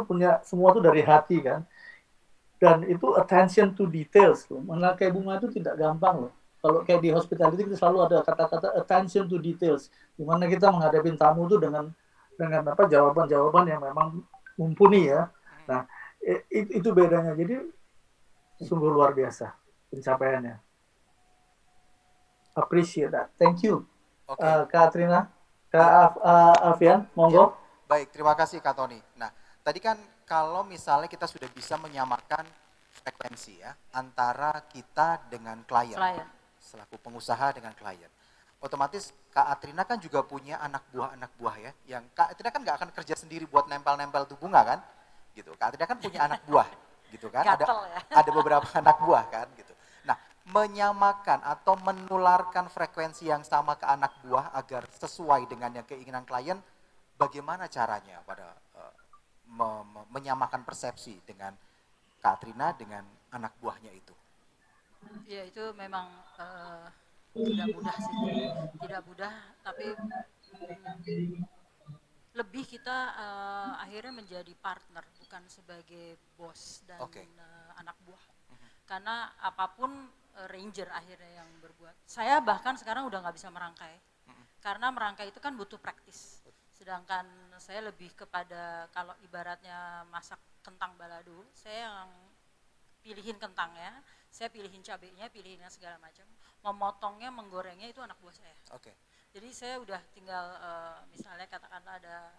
punya semua itu dari hati kan. Dan itu attention to details loh. Menangkai bunga itu tidak gampang loh. Kalau kayak di hospitality kita selalu ada kata-kata attention to details, di mana kita menghadapi tamu itu dengan jawaban-jawaban yang memang mumpuni ya. Nah, itu bedanya. Jadi sungguh luar biasa pencapaiannya. Appreciate that. Thank you. Kak Atrina, Kak Alfian, monggo. Ya. Baik, terima kasih Kak Tony. Nah, tadi kan kalau misalnya kita sudah bisa menyamakan frekuensi ya antara kita dengan klien. Selaku pengusaha dengan klien, otomatis Kak Atrina kan juga punya anak buah ya, yang Kak Atrina kan nggak akan kerja sendiri buat nempel-nempel tuh bunga kan, gitu. Kak Atrina kan punya anak buah, gitu kan, ada beberapa anak buah kan, gitu. Nah, menyamakan atau menularkan frekuensi yang sama ke anak buah agar sesuai dengan yang keinginan klien, bagaimana caranya pada menyamakan persepsi dengan Kak Atrina dengan anak buahnya itu? Ya itu memang tidak mudah sih, tidak mudah, tapi lebih kita akhirnya menjadi partner bukan sebagai bos dan anak buah. Karena apapun ranger akhirnya yang berbuat. Saya bahkan sekarang udah nggak bisa merangkai, karena merangkai itu kan butuh praktis. Sedangkan saya lebih kepada kalau ibaratnya masak kentang balado, saya yang pilihin kentangnya, saya pilihin cabenya, pilihin segala macam, memotongnya, menggorengnya itu anak buah saya. Jadi saya udah tinggal misalnya katakanlah ada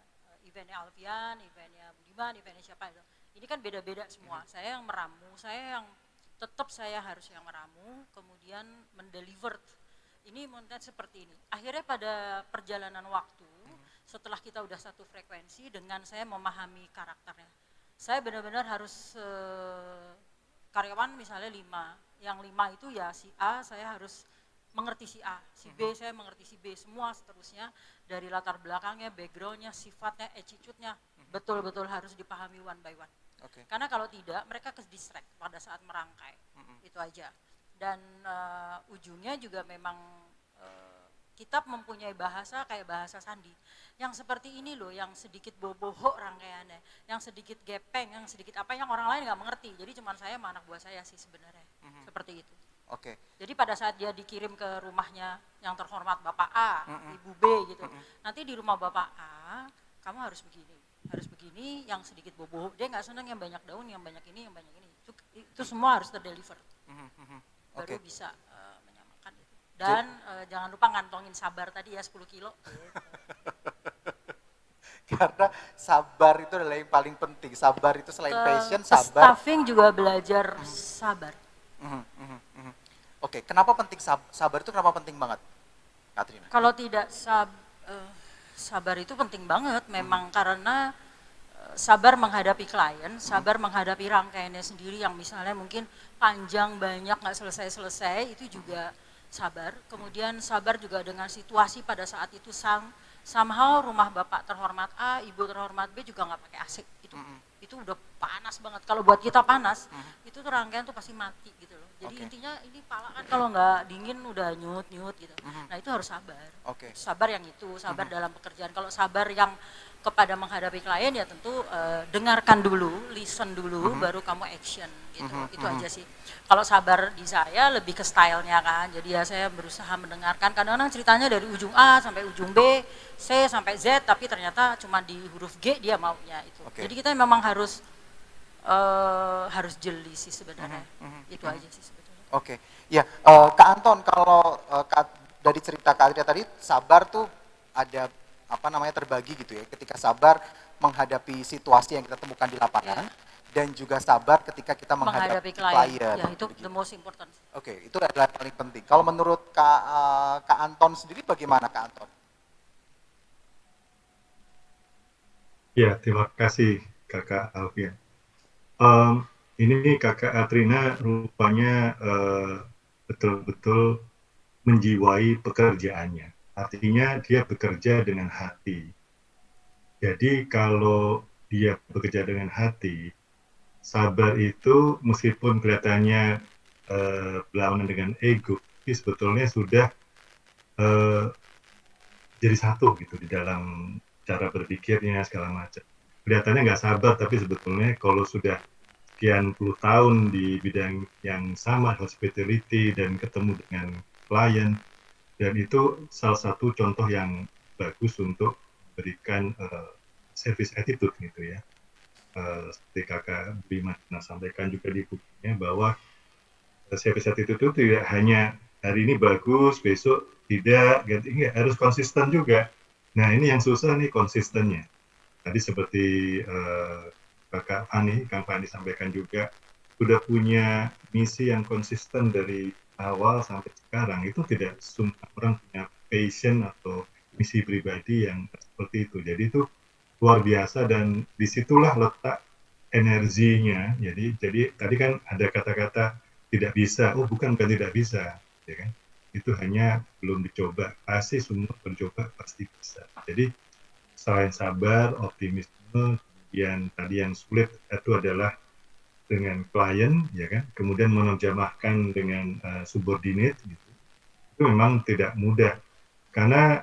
eventnya Alfian, eventnya Budiman, eventnya siapa itu. Ini kan beda-beda semua. Saya yang meramu, saya harus yang meramu, kemudian mendeliver. Ini menurut seperti ini. Akhirnya pada perjalanan waktu, setelah kita udah satu frekuensi, dengan saya memahami karakternya, saya benar-benar harus karyawan misalnya 5, yang 5 itu ya si A, saya harus mengerti si A, si B saya mengerti si B, semua seterusnya dari latar belakangnya, backgroundnya, sifatnya, attitude-nya, betul-betul harus dipahami one by one. Karena kalau tidak mereka ke-distract pada saat merangkai, itu aja. Dan ujungnya juga memang kita mempunyai bahasa kayak bahasa sandi, yang seperti ini loh, yang sedikit bohong rangkaiannya, yang sedikit gepeng, yang sedikit apa yang orang lain nggak mengerti. Jadi cuma saya sama anak buah saya sih sebenarnya, seperti itu. Jadi pada saat dia dikirim ke rumahnya yang terhormat Bapak A, Ibu B gitu, nanti di rumah Bapak A kamu harus begini, harus begini, yang sedikit bobo, dia nggak senang yang banyak daun, yang banyak ini, itu semua harus terdeliver, baru bisa menyamakan itu. Dan jangan lupa ngantongin sabar tadi ya 10 kilo. Karena sabar itu adalah yang paling penting. Sabar itu selain passion, sabar. Staffing juga belajar sabar. Oke, kenapa penting sabar itu kenapa penting banget, Katrina? Kalau tidak sabar itu penting banget, memang karena sabar menghadapi klien, sabar menghadapi rangkaiannya sendiri yang misalnya mungkin panjang banyak nggak selesai-selesai, itu juga sabar. Kemudian sabar juga dengan situasi pada saat itu somehow rumah bapak terhormat A, ibu terhormat B juga nggak pakai AC itu udah panas banget. Kalau buat kita panas, itu tuh rangkaian tuh pasti mati gitu loh. Jadi intinya ini pala kan kalau nggak dingin udah nyut gitu. Nah itu harus sabar. Sabar yang itu, sabar dalam pekerjaan. Kalau sabar yang kepada menghadapi klien ya tentu dengarkan dulu, listen dulu, baru kamu action gitu. Itu aja sih. Kalau sabar di saya lebih ke stylenya kan. Jadi ya saya berusaha mendengarkan. Kadang-kadang ceritanya dari ujung A sampai ujung B, C sampai Z, tapi ternyata cuma di huruf G dia maunya itu. Jadi kita memang harus jeli sih sebenarnya. Itu aja sih sebetulnya. Ya Kak Anton, kalau dari cerita Kak Adria tadi, sabar tuh ada terbagi gitu ya, ketika sabar menghadapi situasi yang kita temukan di lapangan, dan juga sabar ketika kita menghadapi klien. Ya itu the most important. Itu adalah paling penting. Kalau menurut Kak Anton sendiri bagaimana Kak Anton? Ya, terima kasih Kakak Alfian. Ini Kakak Katrina rupanya betul-betul menjiwai pekerjaannya. Artinya dia bekerja dengan hati. Jadi kalau dia bekerja dengan hati, sabar itu meskipun kelihatannya berlawanan dengan ego, tapi sebetulnya sudah jadi satu gitu di dalam cara berpikirnya segala macam. Kelihatannya nggak sabar, tapi sebetulnya kalau sudah sekian puluh tahun di bidang yang sama, hospitality, dan ketemu dengan klien, dan itu salah satu contoh yang bagus untuk memberikan service attitude gitu ya. Seperti Kakak Bima sampaikan juga di bukunya bahwa service attitude itu tidak hanya hari ini bagus, besok tidak, enggak, harus konsisten juga. Nah ini yang susah nih konsistennya. Tadi seperti Kang Fani sampaikan juga, sudah punya misi yang konsisten dari awal sampai sekarang, itu tidak semua orang punya passion atau misi pribadi yang seperti itu. Jadi itu luar biasa dan disitulah letak energinya. Jadi tadi kan ada kata-kata tidak bisa, bukan tidak bisa, ya kan? Itu hanya belum dicoba. Pasti semua mencoba pasti bisa. Jadi selain sabar, optimisme, kemudian tadi yang sulit itu adalah dengan klien, ya kan, kemudian menerjemahkan dengan subordinate, gitu. Itu memang tidak mudah, karena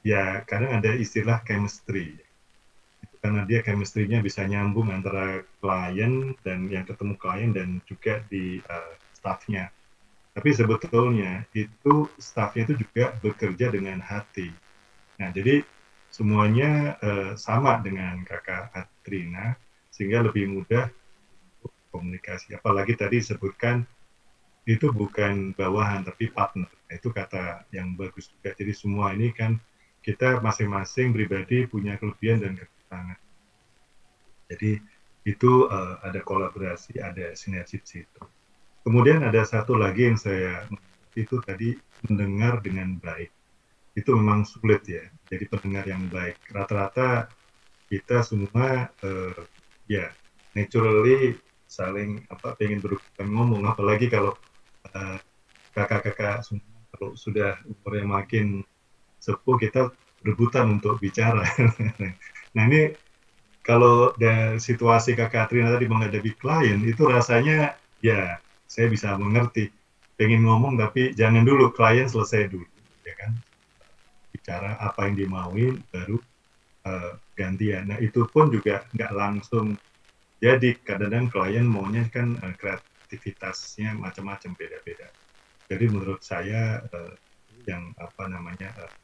ya kadang ada istilah chemistry, itu karena dia chemistry-nya bisa nyambung antara klien dan yang ketemu klien dan juga di staff-nya. Tapi sebetulnya itu staff-nya itu juga bekerja dengan hati. Nah, jadi semuanya sama dengan Kakak Katrina, sehingga lebih mudah komunikasi. Apalagi tadi sebutkan itu bukan bawahan tapi partner. Itu kata yang bagus juga. Jadi semua ini kan kita masing-masing pribadi punya kelebihan dan kekurangan. Jadi itu ada kolaborasi, ada sinergi di situ. Kemudian ada satu lagi yang saya itu tadi mendengar dengan baik. Itu memang sulit ya. Jadi pendengar yang baik. Rata-rata kita semua ya naturally saling pengen berhubungan ngomong, apalagi kalau kakak-kakak semua kalau sudah umurnya makin sepuh kita berebutan untuk bicara. Nah ini kalau dari situasi Kakak Katrina tadi menghadapi klien itu rasanya ya saya bisa mengerti, pengen ngomong tapi jangan dulu, klien selesai dulu, ya kan, bicara apa yang dimauin baru gantian. Nah itu pun juga nggak langsung. Jadi kadang-kadang klien maunya kan kreativitasnya macam-macam, beda-beda. Jadi menurut saya yang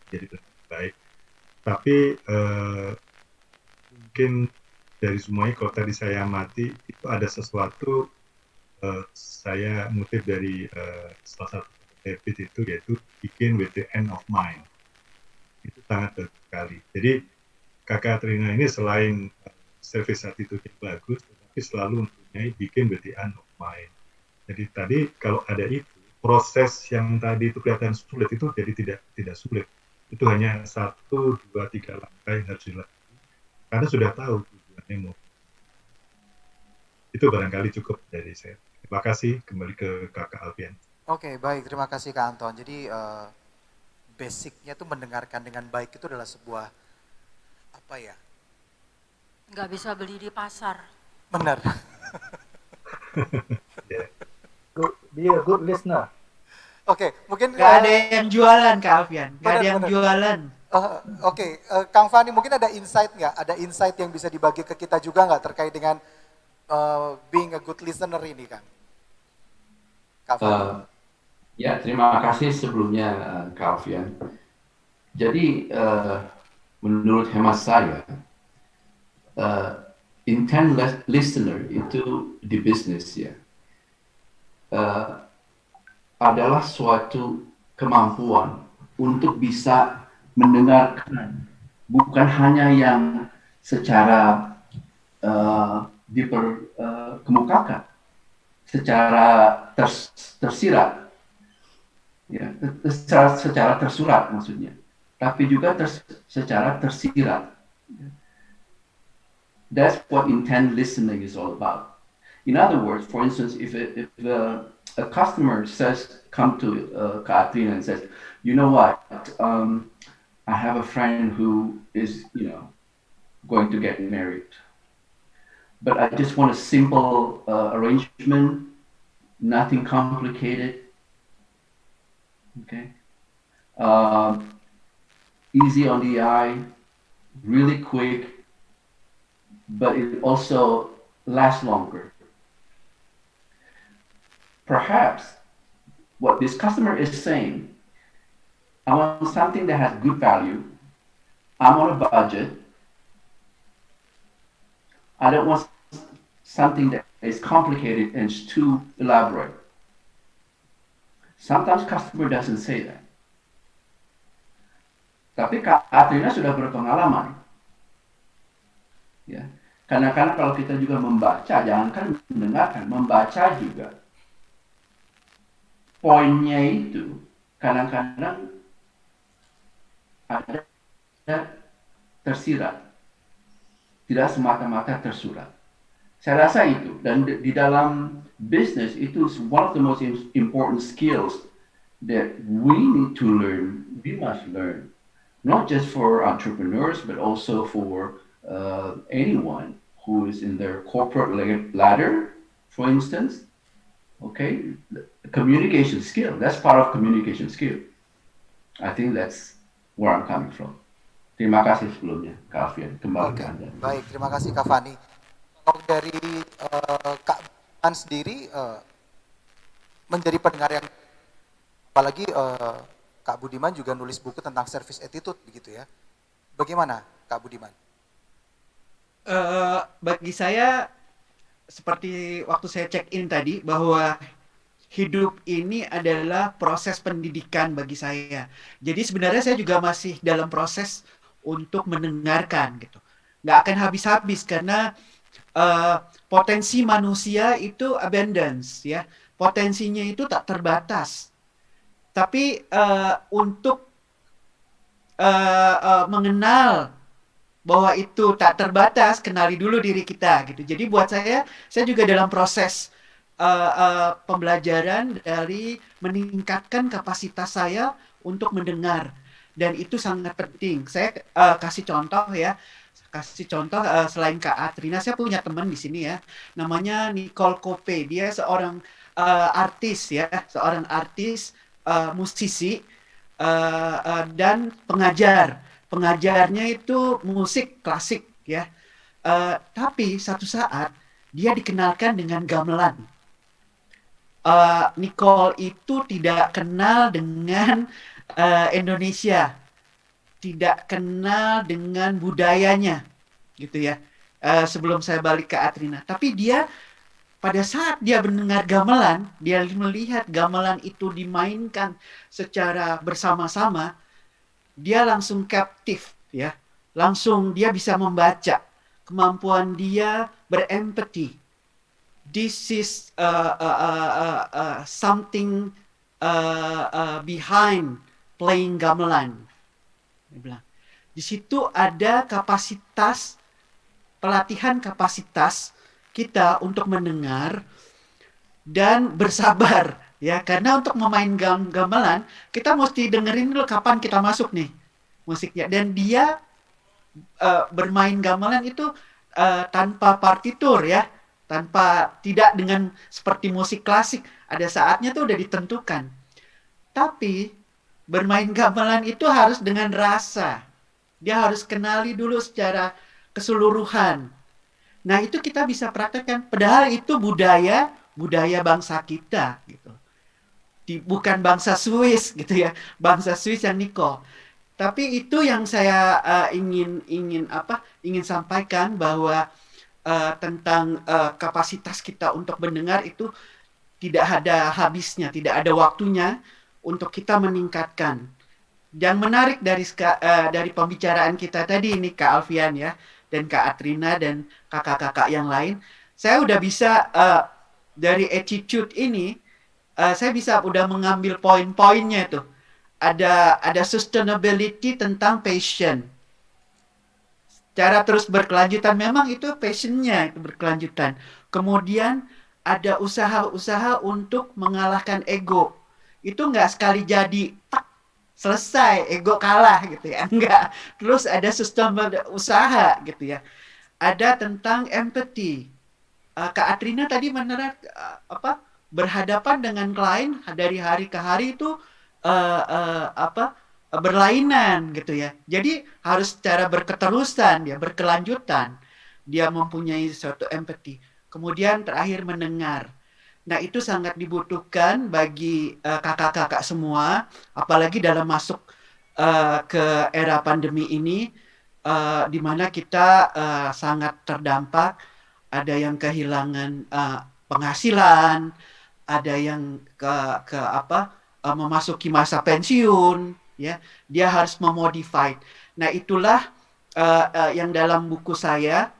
jadi baik. Tapi mungkin dari semuanya kalau tadi saya amati itu ada sesuatu saya ngutip dari salah satu David itu yaitu begin with the end of mind. Itu sangat bagus sekali. Jadi Kakak Atrina ini selain service attitude yang bagus, tetapi selalu mempunyai begin with the end of mind. Jadi tadi kalau ada itu, proses yang tadi itu kelihatan sulit itu jadi tidak sulit. Itu hanya 1, 2, 3 langkah yang harus dilakukan. Karena sudah tahu tujuannya mau. Itu barangkali cukup dari saya. Terima kasih, kembali ke Kakak Alfian. Oke, baik. Terima kasih Kak Anton. Jadi basicnya tuh mendengarkan dengan baik itu adalah sebuah apa ya? Nggak bisa beli di pasar. Benar. Be a good listener. Oke, mungkin Nggak ada yang jualan Kak Alfian, nggak ada yang jualan. Oke, Kang Fani mungkin ada insight nggak? Ada insight yang bisa dibagi ke kita juga nggak terkait dengan being a good listener ini, Kang? Kak Fani. Ya, terima kasih sebelumnya Kak Alfian. Jadi menurut hemat saya, intent listener itu di bisnis ya adalah suatu kemampuan untuk bisa mendengarkan bukan hanya yang secara dikemukakan, secara tersirat, ya, secara tersurat maksudnya, tapi juga secara tersirat. That's what intent listening is all about. In other words, for instance, if a customer come to Kak Atrina and says, you know what, I have a friend who is, going to get married, but I just want a simple arrangement, nothing complicated, okay, easy on the eye, really quick, but it also lasts longer. Perhaps what this customer is saying, I want something that has good value. I'm on a budget. I don't want something that is complicated and is too elaborate. Sometimes customer doesn't say that. Tapi Kak Atrina sudah berpengalaman. Ya, kadang-kadang kalau kita juga membaca, jangankan mendengarkan, membaca juga. Poinnya itu kadang-kadang ada tersirat, tidak semata-mata tersurat. Saya rasa itu, dan di dalam bisnis itu one of the most important skills that we need to learn, we must learn, not just for entrepreneurs but also for anyone who is in their corporate ladder, for instance. Okay, communication skill, that's part of communication skill. I think that's where I'm coming from. Terima kasih sebelumnya, Kak Alfian. Kembali ke Anda. Baik, terima kasih Kak Fani. Kalau dari Kak Budiman sendiri menjadi pendengar yang, apalagi Kak Budiman juga nulis buku tentang service attitude begitu ya. Bagaimana Kak Budiman? Bagi saya, seperti waktu saya check in tadi, bahwa hidup ini adalah proses pendidikan bagi saya. Jadi sebenarnya saya juga masih dalam proses untuk mendengarkan gitu. Nggak akan habis-habis karena potensi manusia itu abundance ya. Potensinya itu tak terbatas. Tapi untuk mengenal bahwa itu tak terbatas, kenali dulu diri kita gitu. Jadi buat saya juga dalam proses pembelajaran dari meningkatkan kapasitas saya untuk mendengar, dan itu sangat penting. Saya kasih contoh selain Kak Atrina, saya punya teman di sini ya, namanya Nicole Kope. Dia seorang artis ya, musisi dan pengajar. Pengajarnya itu musik klasik ya, tapi satu saat dia dikenalkan dengan gamelan. Nicole itu tidak kenal dengan Indonesia, tidak kenal dengan budayanya, gitu ya. Sebelum saya balik ke Atrina. Tapi dia pada saat dia mendengar gamelan, dia melihat gamelan itu dimainkan secara bersama-sama, dia langsung captive ya. Langsung dia bisa membaca. Kemampuan dia berempati. This is something behind playing gamelan. Dia bilang. Di situ ada kapasitas, pelatihan kapasitas kita untuk mendengar dan bersabar ya, karena untuk memain gamelan kita mesti dengerin dulu kapan kita masuk nih musiknya, dan dia bermain gamelan itu tanpa partitur ya, tidak dengan seperti musik klasik, ada saatnya tuh udah ditentukan. Tapi bermain gamelan itu harus dengan rasa, dia harus kenali dulu secara keseluruhan. Nah itu kita bisa praktekkan, padahal itu budaya bangsa kita gitu. Bukan bangsa Swiss gitu ya, bangsa Swiss yang Niko. Tapi itu yang saya ingin sampaikan, bahwa tentang kapasitas kita untuk mendengar itu tidak ada habisnya, tidak ada waktunya untuk kita meningkatkan. Yang menarik dari pembicaraan kita tadi ini Kak Alfian ya, dan Kak Atrina dan kakak-kakak yang lain, saya udah bisa dari attitude ini, saya bisa udah mengambil poin-poinnya itu. Ada sustainability tentang passion. Cara terus berkelanjutan, memang itu passionnya itu berkelanjutan. Kemudian ada usaha-usaha untuk mengalahkan ego. Itu nggak sekali jadi, tak, selesai, ego kalah gitu ya. Enggak. Terus ada sustainable usaha gitu ya. Ada tentang empathy. Kak Atrina tadi berhadapan dengan klien dari hari ke hari itu berlainan gitu ya. Jadi harus secara berketerusan ya, berkelanjutan. Dia mempunyai suatu empathy. Kemudian terakhir mendengar. Nah itu sangat dibutuhkan bagi kakak-kakak semua, apalagi dalam masuk ke era pandemi ini, di mana kita sangat terdampak. Ada yang kehilangan penghasilan, ada yang memasuki masa pensiun, ya, dia harus memodify. Nah itulah yang dalam buku saya.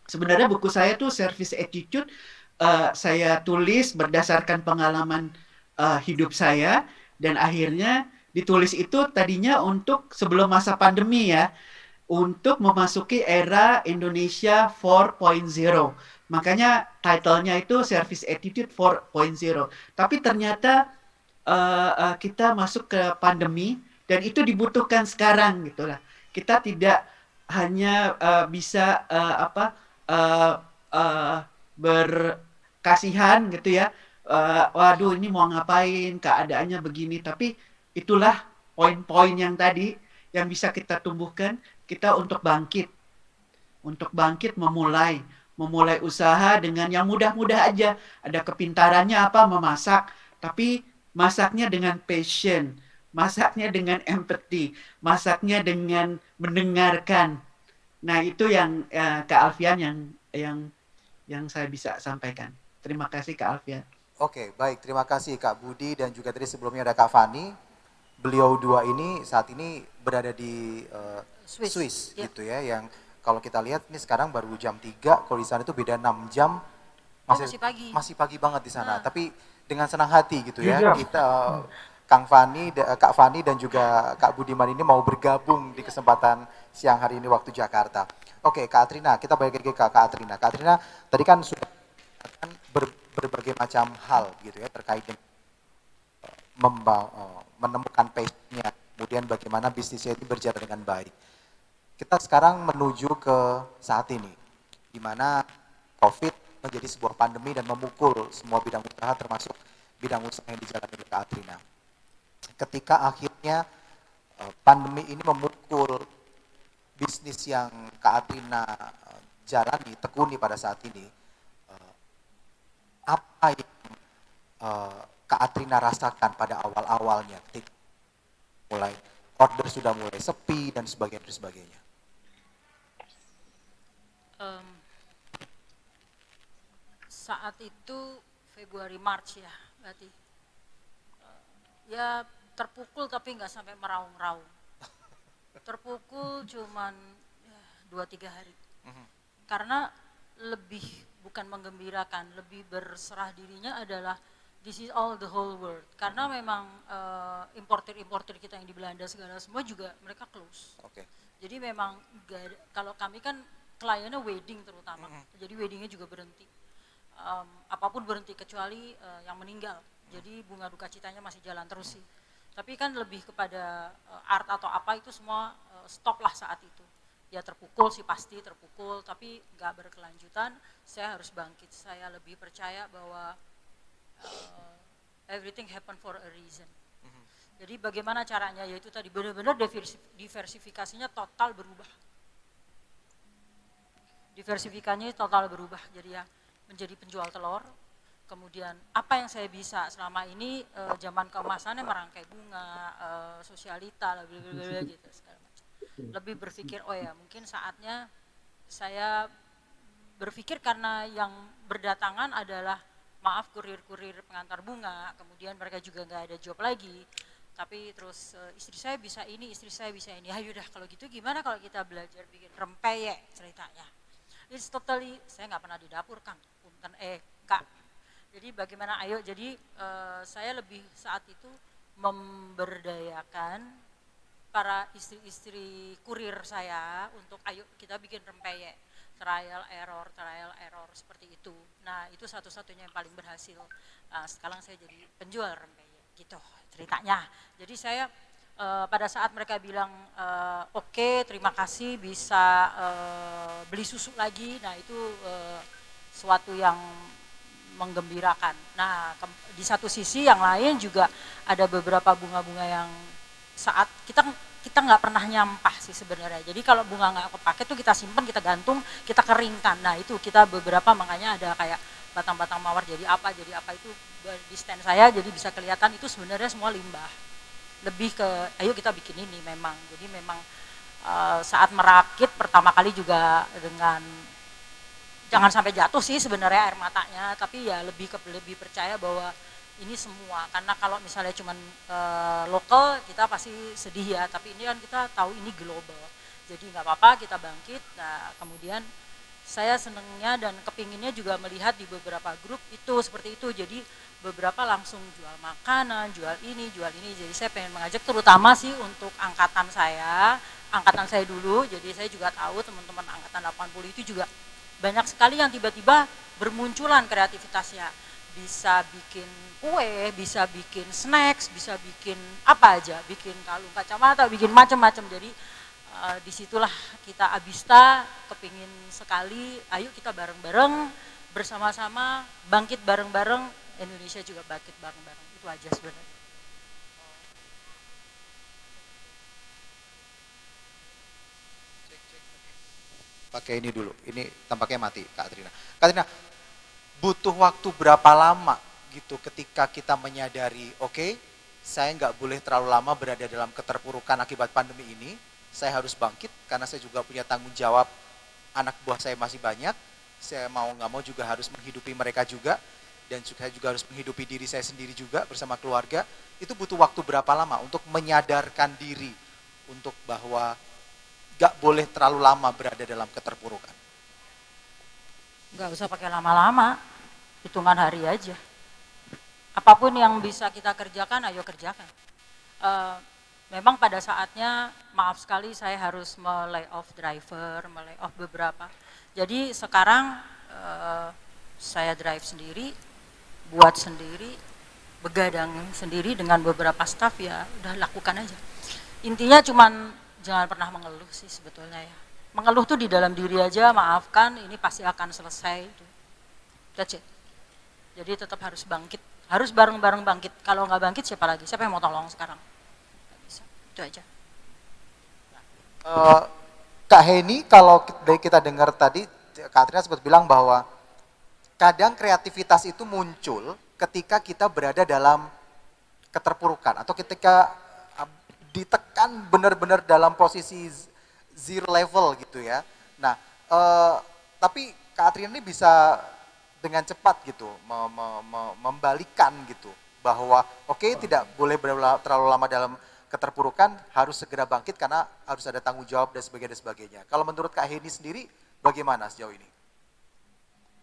Sebenarnya buku saya tuh Service Attitude, saya tulis berdasarkan pengalaman hidup saya, dan akhirnya ditulis itu tadinya untuk sebelum masa pandemi ya, untuk memasuki era Indonesia 4.0. Makanya title-nya itu Service Attitude 4.0. Tapi ternyata kita masuk ke pandemi, dan itu dibutuhkan sekarang gitulah. Kita tidak hanya bisa berkasihan gitu ya. Waduh ini mau ngapain, keadaannya begini. Tapi itulah poin-poin yang tadi yang bisa kita tumbuhkan kita untuk bangkit memulai usaha dengan yang mudah-mudah aja. Ada kepintarannya apa, memasak, tapi masaknya dengan passion, masaknya dengan empathy, masaknya dengan mendengarkan. Nah itu yang Kak Alfian yang saya bisa sampaikan. Terima kasih Kak Alfian. Oke, baik, terima kasih Kak Budi, dan juga tadi sebelumnya ada Kak Fani. Beliau dua ini saat ini berada di Swiss ya. gitu ya, yang kalau kita lihat ini sekarang baru jam 3, kalau di sana itu beda 6 jam. Masih pagi banget di sana, tapi dengan senang hati gitu ya. Kita Kak Fani dan juga Kak Budiman ini mau bergabung di kesempatan siang hari ini waktu Jakarta. Oke, Kak Atrina, kita balik lagi ke Kak Atrina. Kak Atrina tadi kan sudah berbagai macam hal gitu ya terkait dengan menemukan passion-nya, kemudian bagaimana bisnisnya itu berjalan dengan baik. Kita sekarang menuju ke saat ini, di mana COVID menjadi sebuah pandemi dan memukul semua bidang usaha, termasuk bidang usaha yang dijalani oleh Kak Atrina. Ketika akhirnya pandemi ini memukul bisnis yang Kak Atrina jalani, tekuni pada saat ini, apa yang Kak Atrina rasakan pada awal-awalnya ketika mulai order sudah mulai sepi dan sebagainya. saat itu Februari Maret ya berarti. Ya terpukul tapi nggak sampai meraung-raung. Terpukul cuman 2-3 hari. Karena lebih bukan menggembirakan, lebih berserah dirinya adalah this is all the whole world. Karena memang importer kita yang di Belanda segala semua juga mereka close. Oke. Jadi memang kalau kami kan kliennya wedding terutama, jadi weddingnya juga berhenti. Apapun berhenti kecuali yang meninggal. Jadi bunga duka citanya masih jalan terus sih. Tapi kan lebih kepada art atau apa itu semua stop lah saat itu. Ya terpukul sih pasti terpukul, tapi nggak berkelanjutan. Saya harus bangkit. Saya lebih percaya bahwa everything happen for a reason. Jadi bagaimana caranya? Yaitu tadi benar-benar diversifikasinya total berubah. Diversifikasinya total berubah. Jadi ya menjadi penjual telur. Kemudian apa yang saya bisa selama ini zaman keemasannya merangkai bunga, sosialita, blablabla gitu segala macam. Lebih berpikir oh ya mungkin saatnya saya berpikir karena yang berdatangan adalah maaf kurir-kurir pengantar bunga, kemudian mereka juga nggak ada job lagi. Tapi terus istri saya bisa ini, istri saya bisa ini. Ayo udah kalau gitu gimana kalau kita belajar bikin rempeyek ceritanya. It's totally, saya nggak pernah di dapur Kang, punten Kak. Jadi bagaimana ayo, jadi saya lebih saat itu memberdayakan para istri-istri kurir saya untuk ayo kita bikin rempeyek, trial error seperti itu. Nah itu satu-satunya yang paling berhasil. Sekarang saya jadi penjual rempeyek gitu ceritanya. Jadi saya pada saat mereka bilang oke, terima kasih bisa beli susu lagi, nah itu suatu yang menggembirakan. Nah, di satu sisi yang lain juga ada beberapa bunga-bunga yang saat kita nggak pernah nyampah sih sebenarnya. Jadi kalau bunga nggak kepake tuh kita simpan, kita gantung, kita keringkan. Nah itu kita beberapa makanya ada kayak batang-batang mawar jadi apa itu di stand saya jadi bisa kelihatan itu sebenarnya semua limbah. Lebih ke ayo kita bikin ini memang. Jadi memang saat merakit pertama kali juga dengan jangan sampai jatuh sih sebenarnya air matanya, tapi ya lebih percaya bahwa ini semua, karena kalau misalnya cuman lokal kita pasti sedih ya, tapi ini kan kita tahu ini global, jadi nggak apa-apa kita bangkit. Nah kemudian saya senengnya dan kepinginnya juga melihat di beberapa grup itu seperti itu, jadi beberapa langsung jual makanan, jual ini, jadi saya pengen mengajak terutama sih untuk angkatan saya dulu, jadi saya juga tahu teman-teman angkatan 80 itu juga banyak sekali yang tiba-tiba bermunculan kreativitasnya, bisa bikin kue, bisa bikin snacks, bisa bikin apa aja, bikin kalung kacamata, bikin macam-macam. Jadi disitulah kita Abista kepingin sekali, ayo kita bareng-bareng bersama-sama bangkit bareng-bareng, Indonesia juga bangkit bareng-bareng. Itu aja sebenarnya. Pakai ini dulu, ini tampaknya mati Kak Trina. Kak Trina, butuh waktu berapa lama gitu ketika kita menyadari, oke, saya nggak boleh terlalu lama berada dalam keterpurukan akibat pandemi ini, saya harus bangkit karena saya juga punya tanggung jawab, anak buah saya masih banyak, saya mau nggak mau juga harus menghidupi mereka juga, dan saya juga harus menghidupi diri saya sendiri juga bersama keluarga. Itu butuh waktu berapa lama untuk menyadarkan diri untuk bahwa gak boleh terlalu lama berada dalam keterpurukan? Gak usah pakai lama-lama, hitungan hari aja. Apapun yang bisa kita kerjakan, ayo kerjakan. Memang pada saatnya, maaf sekali saya harus melay off driver, melay off beberapa. Jadi sekarang saya drive sendiri, buat sendiri, begadang sendiri dengan beberapa staff, ya udah lakukan aja. Intinya cuman jangan pernah mengeluh sih sebetulnya ya. Mengeluh tuh di dalam diri aja, maafkan, ini pasti akan selesai. That's it. Jadi tetap harus bangkit, harus bareng-bareng bangkit. Kalau nggak bangkit siapa lagi? Siapa yang mau tolong sekarang? Nggak bisa. Itu aja. Kak Heni, kalau kita dengar tadi, Kak Trina sempat bilang bahwa kadang kreativitas itu muncul ketika kita berada dalam keterpurukan atau ketika ditekan benar-benar dalam posisi zero level gitu ya. Nah, tapi Kak Trina ini bisa dengan cepat gitu membalikkan gitu bahwa tidak boleh terlalu lama dalam keterpurukan, harus segera bangkit karena harus ada tanggung jawab dan sebagainya. Kalau menurut Kak Heni sendiri bagaimana sejauh ini?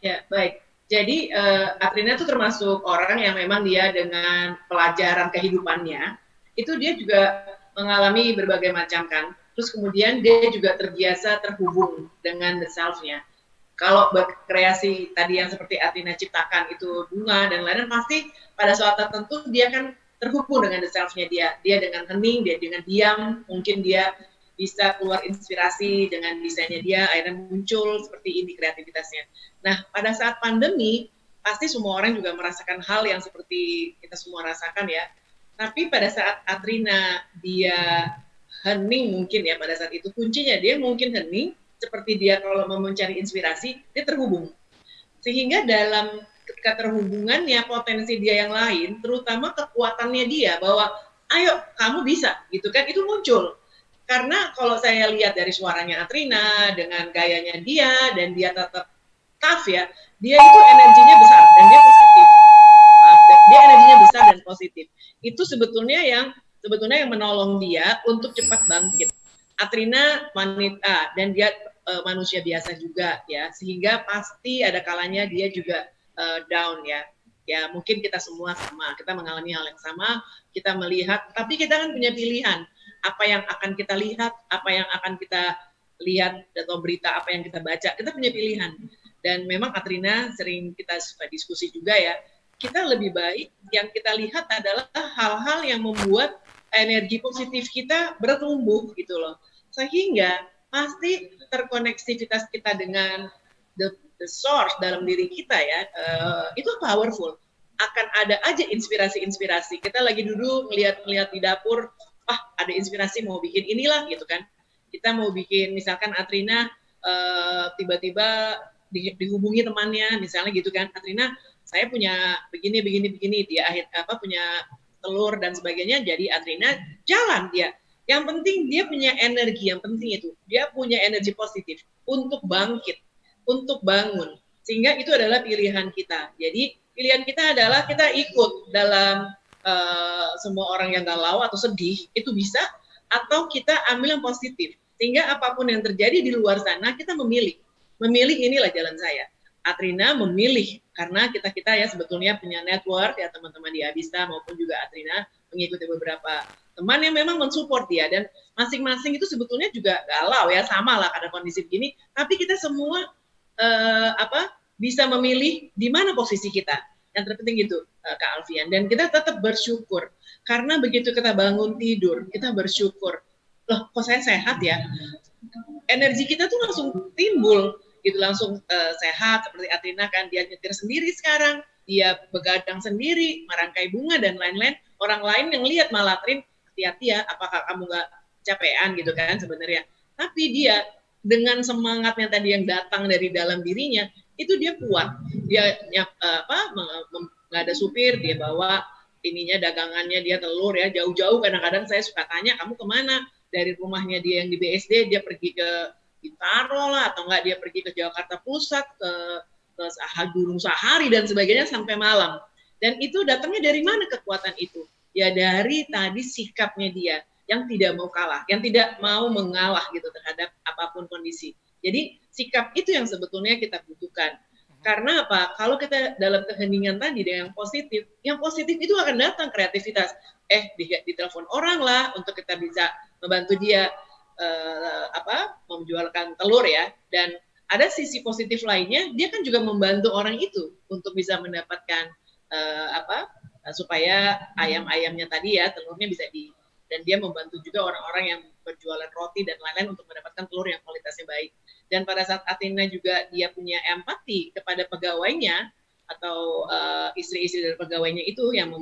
Ya, baik. Jadi Atrina itu termasuk orang yang memang dia dengan pelajaran kehidupannya, itu dia juga mengalami berbagai macam kan. Terus kemudian dia juga terbiasa terhubung dengan the self-nya. Kalau berkreasi tadi yang seperti Atrina ciptakan itu bunga dan lain-lain, pasti pada saat tertentu dia kan terhubung dengan the self-nya dia. Dia dengan hening, dia dengan diam, mungkin dia bisa keluar inspirasi dengan desainnya dia, akhirnya muncul seperti ini kreativitasnya. Nah, pada saat pandemi, pasti semua orang juga merasakan hal yang seperti kita semua rasakan ya. Tapi pada saat Atrina, dia hening mungkin ya pada saat itu, kuncinya dia mungkin hening, seperti dia kalau mau mencari inspirasi, dia terhubung. Sehingga dalam ketika terhubungannya, potensi dia yang lain, terutama kekuatannya dia, bahwa ayo kamu bisa, gitu kan, itu muncul. Karena kalau saya lihat dari suaranya Atrina, dengan gayanya dia, dan dia tetap tough ya, dia itu energinya besar, dan dia positif. Dia energinya besar dan positif. Itu sebetulnya yang menolong dia untuk cepat bangkit. Atrina wanita, dan dia manusia biasa juga ya, sehingga pasti ada kalanya dia juga down ya. Ya mungkin kita semua sama, kita mengalami hal yang sama, kita melihat, tapi kita kan punya pilihan. Apa yang akan kita lihat, apa yang akan kita lihat atau berita apa yang kita baca, kita punya pilihan. Dan memang Atrina sering kita diskusi juga ya, kita lebih baik yang kita lihat adalah hal-hal yang membuat energi positif kita bertumbuh gitu loh. Sehingga pasti terkoneksivitas kita dengan the source dalam diri kita ya, itu powerful. Akan ada aja inspirasi-inspirasi. Kita lagi duduk ngeliat di dapur, ada inspirasi mau bikin inilah gitu kan. Kita mau bikin misalkan Atrina tiba-tiba dihubungi temannya misalnya gitu kan, Atrina saya punya begini dia punya telur dan sebagainya, jadi Atrina jalan dia. Yang penting dia punya energi, yang penting itu dia punya energi positif untuk bangkit, untuk bangun. Sehingga itu adalah pilihan kita. Jadi pilihan kita adalah kita ikut dalam semua orang yang galau atau sedih, itu bisa, atau kita ambil yang positif. Sehingga apapun yang terjadi di luar sana, kita memilih inilah jalan saya. Atrina memilih, karena kita ya sebetulnya punya network ya, teman-teman di Abista maupun juga Atrina mengikuti beberapa teman yang memang mensupport dia, dan masing-masing itu sebetulnya juga galau ya, sama lah ada kondisi begini, tapi kita semua bisa memilih di mana posisi kita. Yang terpenting itu Kak Alfian, dan kita tetap bersyukur karena begitu kita bangun tidur kita bersyukur, loh kok saya sehat ya, energi kita tuh langsung timbul gitu, langsung sehat. Seperti Atrina kan, dia nyetir sendiri sekarang, dia begadang sendiri, merangkai bunga dan lain-lain. Orang lain yang lihat malah, Trin, hati-hati ya, apakah kamu nggak capean gitu kan sebenarnya. Tapi dia dengan semangatnya tadi yang datang dari dalam dirinya, itu dia kuat. Dia nggak ada supir, dia bawa ininya dagangannya, dia telur ya, jauh-jauh. Kadang-kadang saya suka tanya, kamu kemana? Dari rumahnya dia yang di BSD, dia pergi ke Bintaro lah, atau enggak dia pergi ke Jakarta Pusat, ke Gunung Sahari dan sebagainya sampai malam. Dan itu datangnya dari mana kekuatan itu? Ya dari tadi sikapnya dia yang tidak mau kalah, yang tidak mau mengalah gitu terhadap apapun kondisi. Jadi sikap itu yang sebetulnya kita butuhkan. Karena apa? Kalau kita dalam keheningan tadi dengan yang positif itu akan datang kreativitas. Di telepon orang lah untuk kita bisa membantu dia menjualkan telur ya, dan ada sisi positif lainnya, dia kan juga membantu orang itu untuk bisa mendapatkan supaya ayam-ayamnya tadi ya, telurnya bisa dan dia membantu juga orang-orang yang berjualan roti dan lain-lain untuk mendapatkan telur yang kualitasnya baik. Dan pada saat Athena juga dia punya empati kepada pegawainya atau istri-istri dari pegawainya itu yang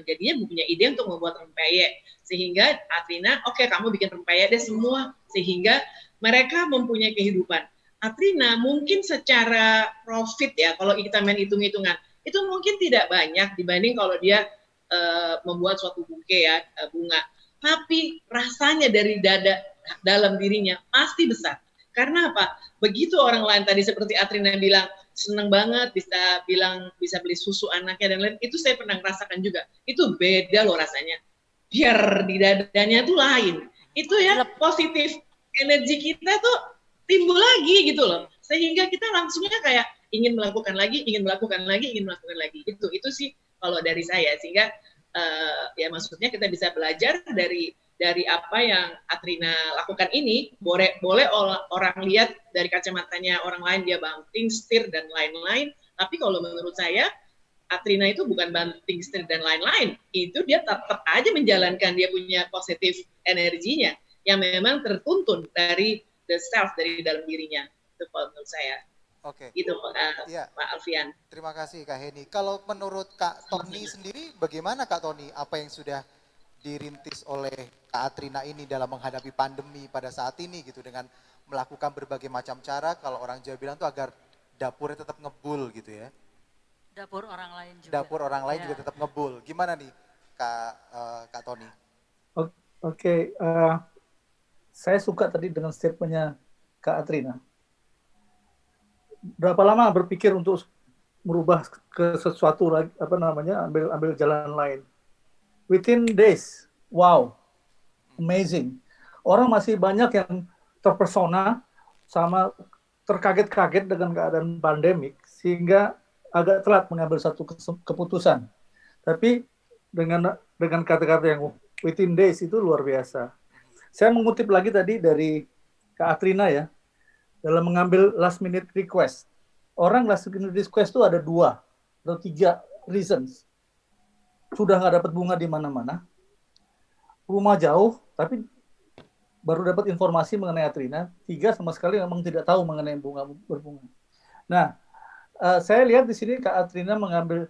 jadinya punya ide untuk membuat rempeyek, sehingga Athena kamu bikin rempeyek deh semua, sehingga mereka mempunyai kehidupan. Athena mungkin secara profit ya, kalau kita main hitung-hitungan itu mungkin tidak banyak dibanding kalau dia membuat suatu buke ya, bunga, tapi rasanya dari dalam dirinya pasti besar. Karena apa? Begitu orang lain tadi seperti Athena bilang, seneng banget bisa beli susu anaknya dan lain. Itu saya pernah merasakan juga. Itu beda loh rasanya. Biar di dadanya tuh lain. Itu ya positif energi kita tuh timbul lagi gitu loh. Sehingga kita langsungnya kayak ingin melakukan lagi. Itu sih kalau dari saya. Sehingga ya maksudnya kita bisa belajar dari apa yang Atrina lakukan ini. Boleh orang lihat dari kacamatanya orang lain, dia banting setir dan lain-lain, tapi kalau menurut saya Atrina itu bukan banting setir dan lain-lain, itu dia tetap aja menjalankan dia punya positif energinya yang memang tertuntun dari the self, dari dalam dirinya. Itu kalau menurut saya. Oke. Gitu Pak Alfian. Terima kasih Kak Heni. Kalau menurut Kak Tony sendiri, bagaimana Kak Tony? Apa yang sudah dirintis oleh Kak Atrina ini dalam menghadapi pandemi pada saat ini gitu, dengan melakukan berbagai macam cara, kalau orang Jawa bilang tuh agar dapurnya tetap ngebul gitu ya. Dapur orang lain juga. Dapur orang lain juga tetap ngebul. Gimana nih Kak Tony? Oke. Saya suka tadi dengan statementnya Kak Atrina. Berapa lama berpikir untuk merubah ke sesuatu lagi, ambil jalan lain? Within days, wow, amazing. Orang masih banyak yang terpesona sama terkaget-kaget dengan keadaan pandemik sehingga agak telat mengambil satu keputusan. Tapi dengan kata-kata yang within days itu luar biasa. Saya mengutip lagi tadi dari Kak Atrina ya, dalam mengambil last minute request. Orang last minute request itu ada 2 atau 3 reasons. Sudah nggak dapat bunga di mana-mana, rumah jauh, tapi baru dapat informasi mengenai Atrina. 3 sama sekali memang tidak tahu mengenai berbunga. Nah, saya lihat di sini Kak Atrina mengambil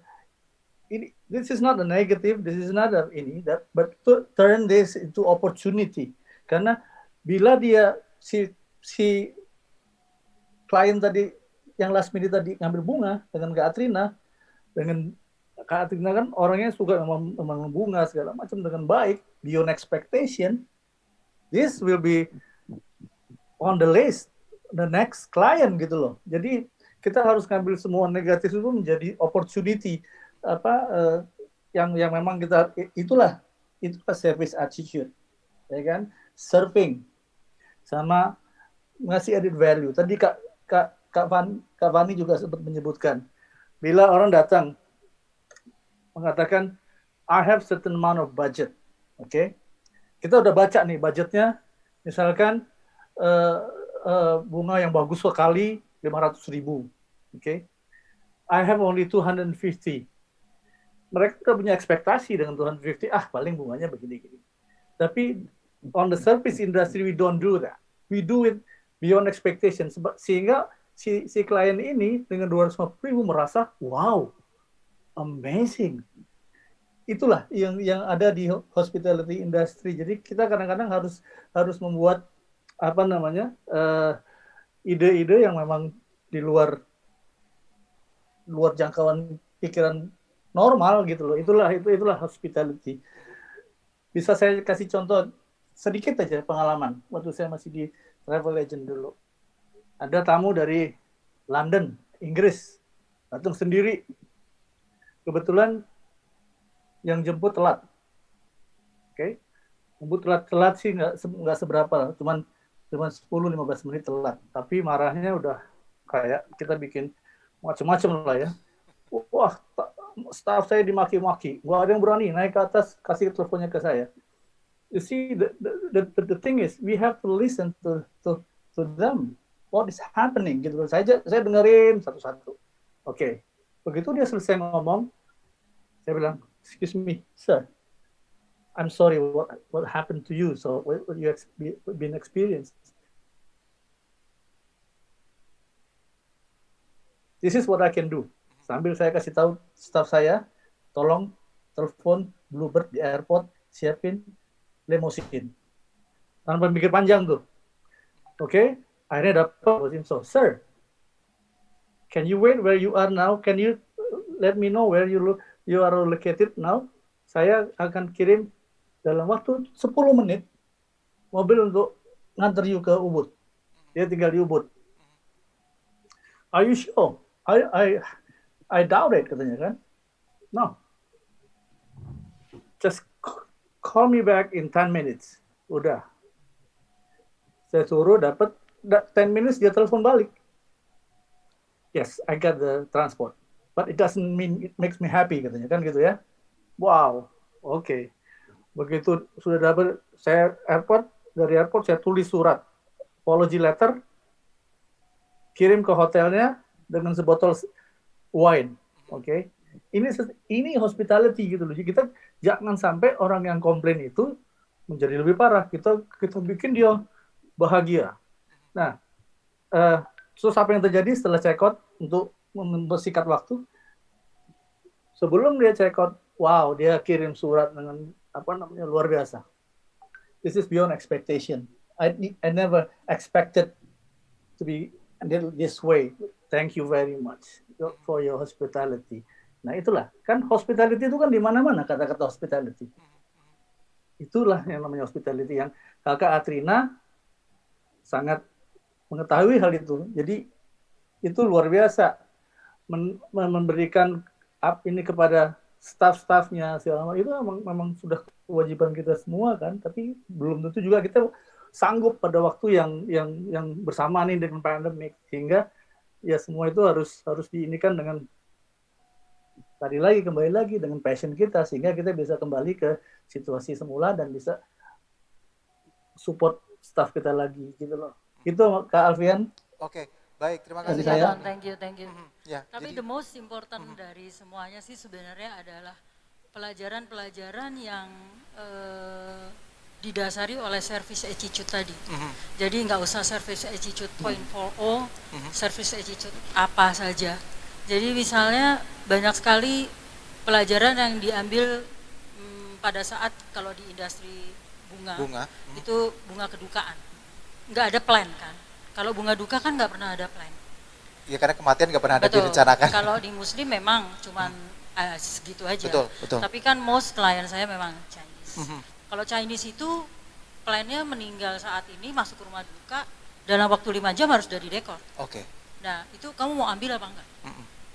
ini. This is not a negative, this is not a but to turn this into opportunity. Karena bila dia si klien tadi yang last minute tadi ngambil bunga dengan Kak Atrina, dengan Kak Atrina kan orangnya suka memang bunga segala macam dengan baik, beyond expectation. This will be on the list, the next client gitu loh. Jadi kita harus ngambil semua negatif itu menjadi opportunity yang memang kita itulah service attitude, ya kan? Serving sama ngasih added value. Tadi Kak Fani juga sempat menyebutkan, bila orang datang mengatakan I have certain amount of budget, oke? Kita udah baca nih budgetnya, misalkan bunga yang bagus sekali 500.000, oke? I have only 250. Mereka punya ekspektasi dengan 250, paling bunganya begini-gini. Tapi on the service industry we don't do that. We do it beyond expectation, sehingga si klien ini dengan 250.000 merasa wow, amazing. Itulah yang ada di hospitality industry. Jadi kita kadang-kadang harus membuat ide-ide yang memang di luar jangkauan pikiran normal gitu loh. Itulah hospitality. Bisa saya kasih contoh sedikit aja pengalaman waktu saya masih di travel agent dulu. Ada tamu dari London, Inggris, datang sendiri. Kebetulan yang jemput telat. Oke. Jemput telat sih nggak seberapa, cuman 10-15 menit telat. Tapi marahnya udah kayak kita bikin macam-macam lah ya. Wah, staff saya dimaki-maki. Nggak ada yang berani naik ke atas kasih teleponnya ke saya. You see, the thing is, we have to listen to them. What is happening? Gitu. Saya dengerin satu-satu. Oke. Begitu dia selesai ngomong, saya bilang, excuse me, sir. I'm sorry what happened to you. So what you been experienced. This is what I can do. Sambil saya kasih tahu staff saya, tolong telepon Bluebird di airport, siapin limousine. Tanpa mikir panjang tuh. Oke, akhirnya dapat. So, sir, can you wait where you are now? Can you let me know where you are located now? Saya akan kirim dalam waktu 10 menit mobil untuk nganter you ke Ubud. Dia tinggal di Ubud. Are you sure? I doubt it, katanya kan. No, just call me back in 10 minutes. Udah. Saya suruh dapat 10 minutes dia telepon balik. Yes, I got the transport. But it doesn't mean it makes me happy, katanya kan gitu ya. Wow, oke. Begitu sudah dapat, dari airport saya tulis surat apology letter, kirim ke hotelnya dengan sebotol wine. Oke. Ini hospitality gitu loh. Kita jangan sampai orang yang komplain itu menjadi lebih parah. Kita bikin dia bahagia. Nah, terus apa yang terjadi setelah check out untuk mempersingkat waktu? Sebelum dia check out, wow, dia kirim surat dengan luar biasa. This is beyond expectation. I never expected to be this way. Thank you very much for your hospitality. Nah itulah, kan hospitality itu kan di mana-mana kata-kata hospitality. Itulah yang namanya hospitality, yang Kakak Atrina sangat mengetahui hal itu. Jadi itu luar biasa memberikan ini kepada staff-staffnya segala macam. Itu memang sudah kewajiban kita semua kan, tapi belum tentu juga kita sanggup pada waktu yang bersamaan ini dengan pandemik, sehingga ya semua itu harus diinikan dengan kembali lagi dengan passion kita, sehingga kita bisa kembali ke situasi semula dan bisa support staff kita lagi gitu loh. Itu Kak Alfian. Oke, baik, terima kasih. Thank you. Ya, tapi the most important dari semuanya sih sebenarnya adalah pelajaran-pelajaran yang didasari oleh service attitude tadi. Jadi nggak usah service attitude 0.40, service attitude apa saja. Jadi misalnya banyak sekali pelajaran yang diambil pada saat kalau di industri bunga. Itu bunga kedukaan. Nggak ada plan kan. Kalau bunga duka kan nggak pernah ada plan. Ya karena kematian nggak pernah ada Betul. direncanakan. Kalau di muslim memang cuman segitu aja. Betul. Tapi kan most klien saya memang Chinese. Kalau Chinese itu plannya meninggal saat ini, masuk rumah duka, dalam waktu 5 jam harus sudah didekor. Oke. Nah itu kamu mau ambil apa enggak?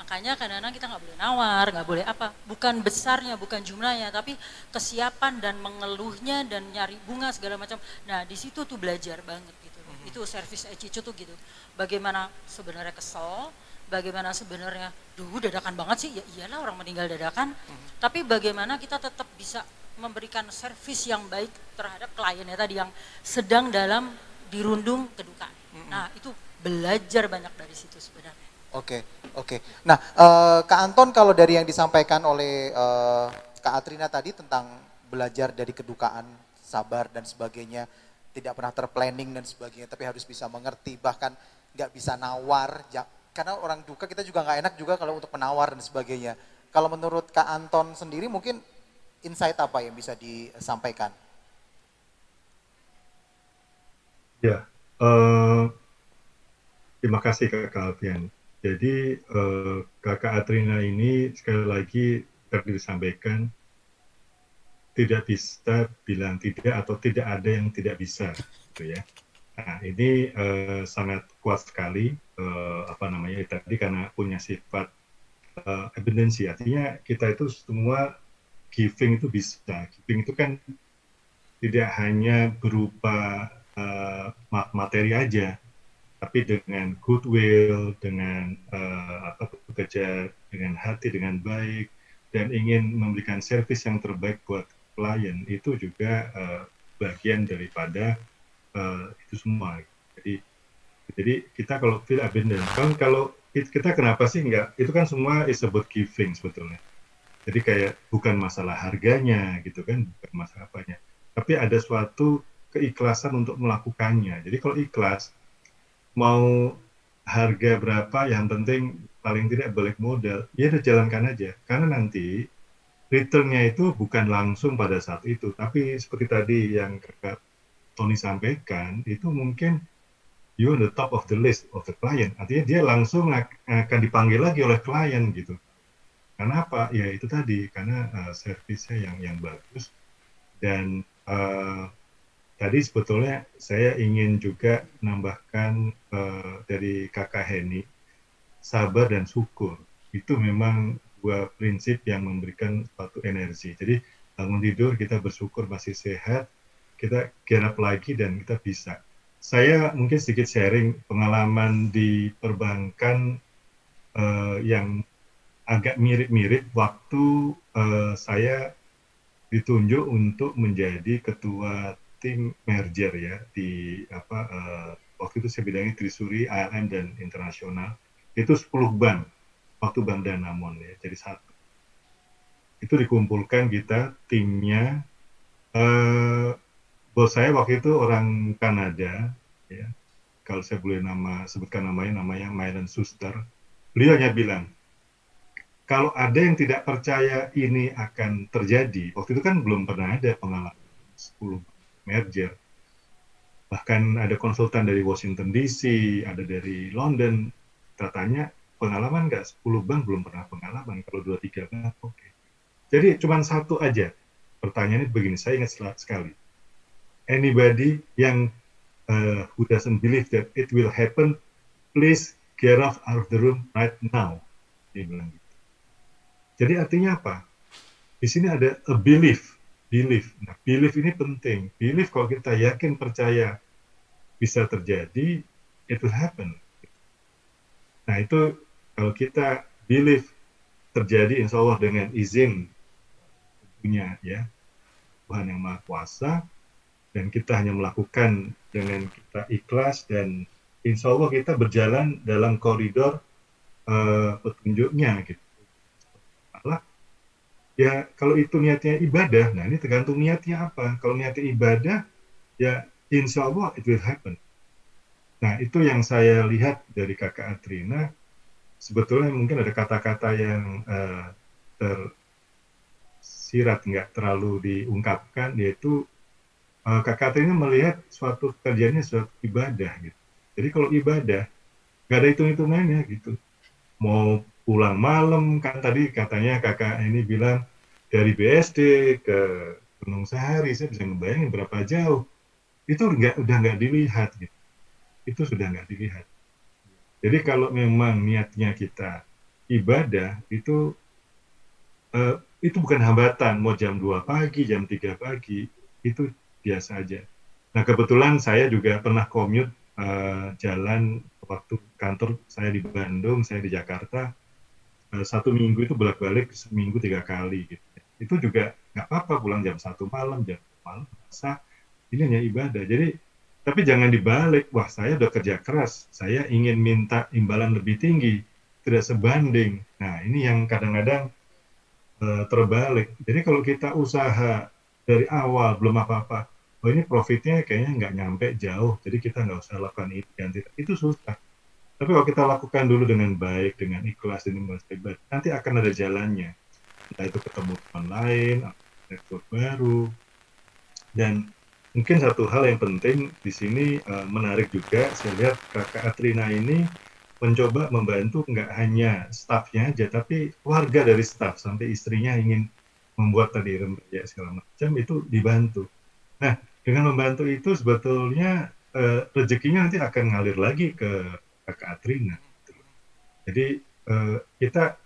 Makanya kadang-kadang kita nggak boleh nawar, nggak boleh apa. Bukan besarnya, bukan jumlahnya, tapi kesiapan dan mengeluhnya dan nyari bunga segala macam. Nah di situ tuh belajar banget gitu. Itu service attitude tuh gitu. Bagaimana sebenarnya kesel, bagaimana sebenarnya, dadakan banget sih, ya iyalah orang meninggal dadakan. Tapi bagaimana kita tetap bisa memberikan servis yang baik terhadap kliennya tadi yang sedang dalam dirundung kedukaan. Nah itu belajar banyak dari situ sebenarnya. Oke. Nah, Kak Anton, kalau dari yang disampaikan oleh Kak Atrina tadi tentang belajar dari kedukaan, sabar dan sebagainya, tidak pernah terplanning dan sebagainya, tapi harus bisa mengerti, bahkan nggak bisa nawar, karena orang duka kita juga nggak enak juga kalau untuk menawar dan sebagainya. Kalau menurut Kak Anton sendiri mungkin insight apa yang bisa disampaikan? Ya, terima kasih Kak Alfian. Jadi Kakak Atrina ini sekali lagi tadi disampaikan tidak bisa bilang tidak atau tidak ada yang tidak bisa, gitu ya. Nah ini sangat kuat sekali tadi karena punya sifat evidensi, artinya kita itu semua giving itu bisa. Giving itu kan tidak hanya berupa materi aja, tapi dengan goodwill, dengan bekerja dengan hati, dengan baik, dan ingin memberikan servis yang terbaik buat klien, itu juga bagian daripada itu semua. Jadi kita kalau feel abundant, kalau kita kenapa sih enggak? Itu kan semua is about giving sebetulnya. Jadi kayak bukan masalah harganya gitu kan, bukan masalah apanya, tapi ada suatu keikhlasan untuk melakukannya. Jadi kalau ikhlas, mau harga berapa, yang penting paling tidak balik modal, ya udah jalankan aja. Karena nanti return-nya itu bukan langsung pada saat itu, tapi seperti tadi yang Kakak Tony sampaikan, itu mungkin you on the top of the list of the client. Artinya dia langsung akan dipanggil lagi oleh klien gitu. Karena apa? Ya itu tadi, karena servisnya yang bagus. Dan tadi sebetulnya saya ingin juga menambahkan dari Kakak Henny, sabar dan syukur. Itu memang dua prinsip yang memberikan suatu energi. Jadi bangun tidur kita bersyukur masih sehat, kita get up lagi dan kita bisa. Saya mungkin sedikit sharing pengalaman di perbankan yang agak mirip-mirip waktu saya ditunjuk untuk menjadi ketua tim merger ya di waktu itu saya bidangnya Trisuri, ALM dan internasional. Itu 10 bank waktu Bank Danamon ya, jadi satu. Itu dikumpulkan kita timnya. Bos saya waktu itu orang Kanada ya. Kalau saya boleh sebutkan namanya Myron Schuster. Beliau hanya bilang, kalau ada yang tidak percaya ini akan terjadi, waktu itu kan belum pernah ada pengalaman 10 merger. Bahkan ada konsultan dari Washington DC, ada dari London. Kita tanya, pengalaman nggak? 10 bank belum pernah pengalaman. Kalau 2-3 bank, oke. Jadi cuma satu aja. Pertanyaannya begini, saya ingat sekali. Anybody yang who doesn't believe that it will happen, please get out of the room right now. Dia bilang gitu. Jadi artinya apa? Di sini ada a belief. Nah, belief ini penting. Belief kalau kita yakin, percaya bisa terjadi, it will happen. Nah itu kalau kita belief terjadi, insya Allah dengan izin punya ya Tuhan yang Maha Kuasa, dan kita hanya melakukan dengan kita ikhlas, dan insya Allah kita berjalan dalam koridor petunjuknya gitu. Ya kalau itu niatnya ibadah, nah ini tergantung niatnya apa. Kalau niatnya ibadah, ya insya Allah it will happen. Nah itu yang saya lihat dari Kakak Atrina. Sebetulnya mungkin ada kata-kata yang tersirat, nggak terlalu diungkapkan, yaitu Kakak Atrina melihat suatu kerjanya suatu ibadah gitu. Jadi kalau ibadah, nggak ada hitung-hitungannya gitu. Mau pulang malam, kan tadi katanya kakak ini bilang dari BSD ke Gunung Sahari, saya bisa ngebayangin berapa jauh. Itu udah nggak dilihat gitu. Itu sudah nggak dilihat. Jadi kalau memang niatnya kita ibadah, itu bukan hambatan. Mau jam 2 pagi, jam 3 pagi, itu biasa aja. Nah kebetulan saya juga pernah commute jalan waktu kantor saya di Bandung, saya di Jakarta. 1 minggu itu bolak-balik, seminggu 3 kali gitu. Itu juga nggak apa-apa, pulang jam 1 malam, jam 2 malam, masa ini hanya ibadah. Jadi, tapi jangan dibalik, wah saya udah kerja keras, saya ingin minta imbalan lebih tinggi, tidak sebanding. Nah ini yang kadang-kadang terbalik. Jadi kalau kita usaha dari awal belum apa-apa, oh ini profitnya kayaknya nggak nyampe jauh, jadi kita nggak usah lakukan itu, ganti. Itu susah. Tapi kalau kita lakukan dulu dengan baik, dengan ikhlas, dengan hebat, nanti akan ada jalannya. Entah itu ketemu teman lain, network baru. Dan mungkin satu hal yang penting di sini menarik juga, saya lihat Kakak Atrina ini mencoba membantu nggak hanya stafnya aja, tapi warga dari staf, sampai istrinya ingin membuat tadi remaja segala macam, itu dibantu. Nah, dengan membantu itu sebetulnya rezekinya nanti akan ngalir lagi ke Kakak Atrina. Jadi kita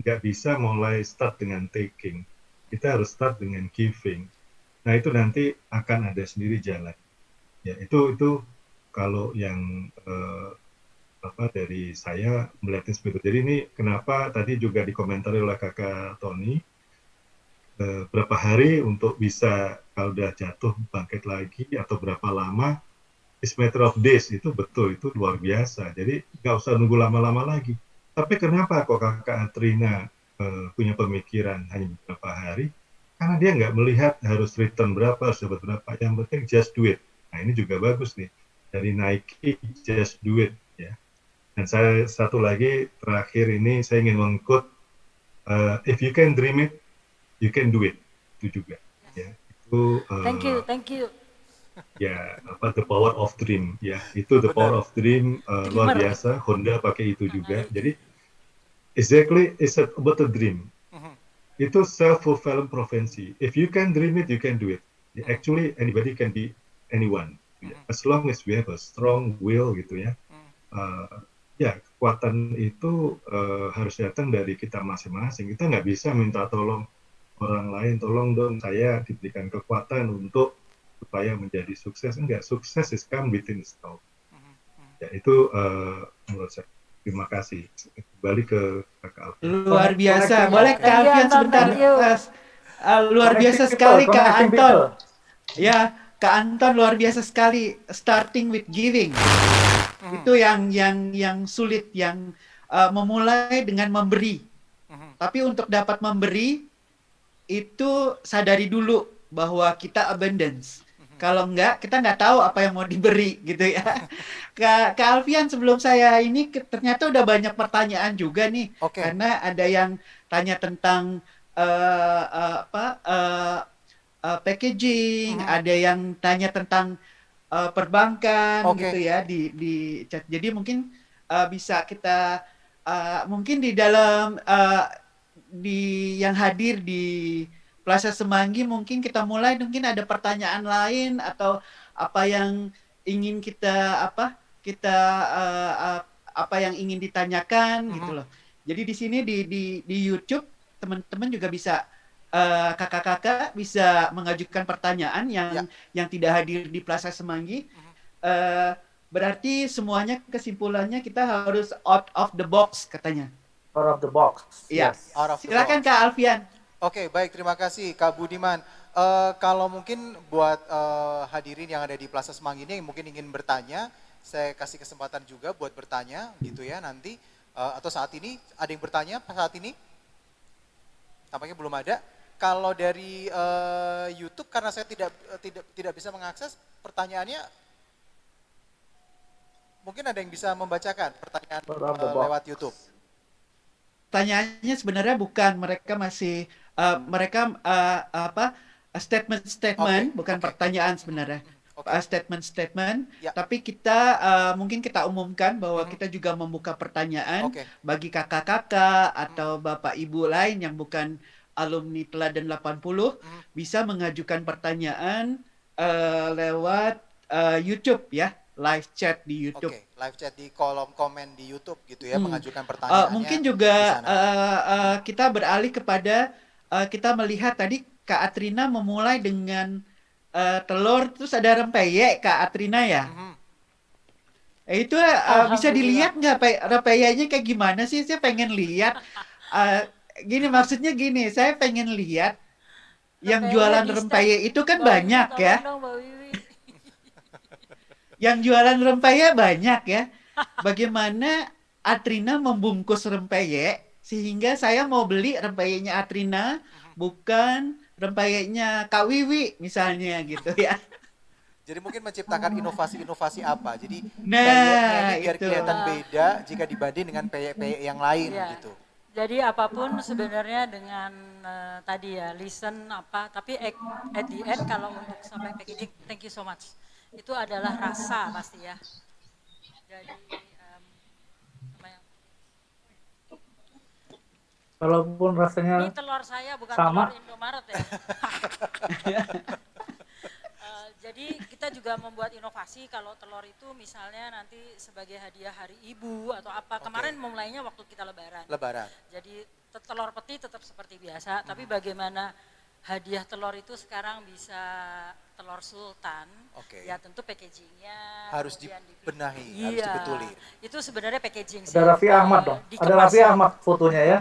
nggak bisa mulai start dengan taking, kita harus start dengan giving. Nah itu nanti akan ada sendiri jalan. Ya itu kalau yang dari saya melihatnya seperti itu. Jadi ini kenapa tadi juga dikomentari oleh Kakak Tony, berapa hari untuk bisa kalau udah jatuh bangkit lagi atau berapa lama. It's matter of days, itu betul, itu luar biasa. Jadi nggak usah nunggu lama-lama lagi. Tapi kenapa kok Kakak Atrina punya pemikiran hanya beberapa hari? Karena dia nggak melihat harus return berapa, harus dapat berapa. Yang penting just do it. Nah ini juga bagus nih. Dari Nike, just do it. Ya. Dan saya satu lagi, terakhir ini saya ingin meng-quote, if you can dream it, you can do it. Itu juga. Ya. Itu, Thank you. Ya, the power of dream, ya itu the power of dream luar biasa. Honda pakai itu juga. Jadi exactly it's about a dream. Itu self-fulfilling prophecy. If you can dream it, you can do it. Actually anybody can be anyone. As long as we have a strong will gitu ya. Ya kekuatan itu harus datang dari kita masing-masing. Kita nggak bisa minta tolong orang lain, tolong dong saya diberikan kekuatan untuk supaya menjadi sukses. Enggak, sukses is come within itself. Ya itu menurut saya. Terima kasih. Kembali ke Kak Alfian. Luar biasa. Boleh Kak Alfian sebentar? Luar biasa sekali Kak Anton. Ya, Kak Anton luar biasa sekali. Starting with giving. Itu yang sulit, yang memulai dengan memberi. Tapi untuk dapat memberi itu sadari dulu bahwa kita abundance. Kalau enggak, kita nggak tahu apa yang mau diberi gitu ya. Kak Alfian, sebelum saya ini ternyata udah banyak pertanyaan juga nih. Karena ada yang tanya tentang packaging, ada yang tanya tentang perbankan gitu ya di chat. Jadi mungkin bisa kita mungkin di dalam di yang hadir di Plaza Semanggi mungkin kita mulai, mungkin ada pertanyaan lain atau apa yang ingin kita apa yang ingin ditanyakan gitu loh. Jadi di sini di YouTube teman-teman juga bisa kakak-kakak bisa mengajukan pertanyaan yang tidak hadir di Plaza Semanggi. Berarti semuanya kesimpulannya kita harus out of the box katanya. Out of the box. Iya. Yes. Silakan Kak Alfian. Oke, baik, terima kasih Kak Budiman. Kalau mungkin buat hadirin yang ada di Plaza Semanggi ini yang mungkin ingin bertanya, saya kasih kesempatan juga buat bertanya gitu ya nanti atau saat ini ada yang bertanya saat ini? Tampaknya belum ada. Kalau dari YouTube karena saya tidak bisa mengakses pertanyaannya, mungkin ada yang bisa membacakan pertanyaan lewat YouTube. Pertanyaannya sebenarnya bukan, mereka masih statement, bukan pertanyaan sebenarnya. Statement, tapi kita mungkin kita umumkan bahwa kita juga membuka pertanyaan bagi kakak-kakak atau bapak ibu lain yang bukan alumni Teladan 80 bisa mengajukan pertanyaan lewat YouTube ya, live chat di YouTube. Live chat di kolom komen di YouTube gitu ya, mengajukan pertanyaannya. Mungkin juga kita beralih kepada kita melihat tadi Kak Atrina memulai dengan telur terus ada rempeyek Kak Atrina ya. Itu bisa dilihat nggak rempeyeknya kayak gimana sih? Saya pengen lihat. Gini maksudnya gini, saya pengen lihat yang jualan rempeyek itu kan banyak ya. Yang jualan rempeyek banyak ya. Bagaimana Atrina membungkus rempeyek sehingga saya mau beli rempeyeknya Atrina, bukan rempeyeknya Kak Wiwi misalnya gitu ya. Jadi mungkin menciptakan inovasi-inovasi apa. Jadi peyeknya ini biar kelihatan beda jika dibanding dengan peyek-peyek yang lain gitu. Jadi apapun sebenarnya dengan tadi ya listen apa, tapi at the end kalau untuk sampai packaging, thank you so much. Itu adalah rasa pasti ya. Jadi walaupun rasanya ini telur saya bukan sama. Telur Indomaret ya. Jadi kita juga membuat inovasi kalau telur itu misalnya nanti sebagai hadiah hari ibu atau apa. Kemarin mulainya waktu kita lebaran. Jadi telur peti tetap seperti biasa, tapi bagaimana hadiah telur itu sekarang bisa telur sultan. Ya tentu packagingnya harus dibenahi, harus dibetulin. Itu sebenarnya packaging sih. Ada Raffi Ahmad dong. Ada Raffi Ahmad fotonya ya.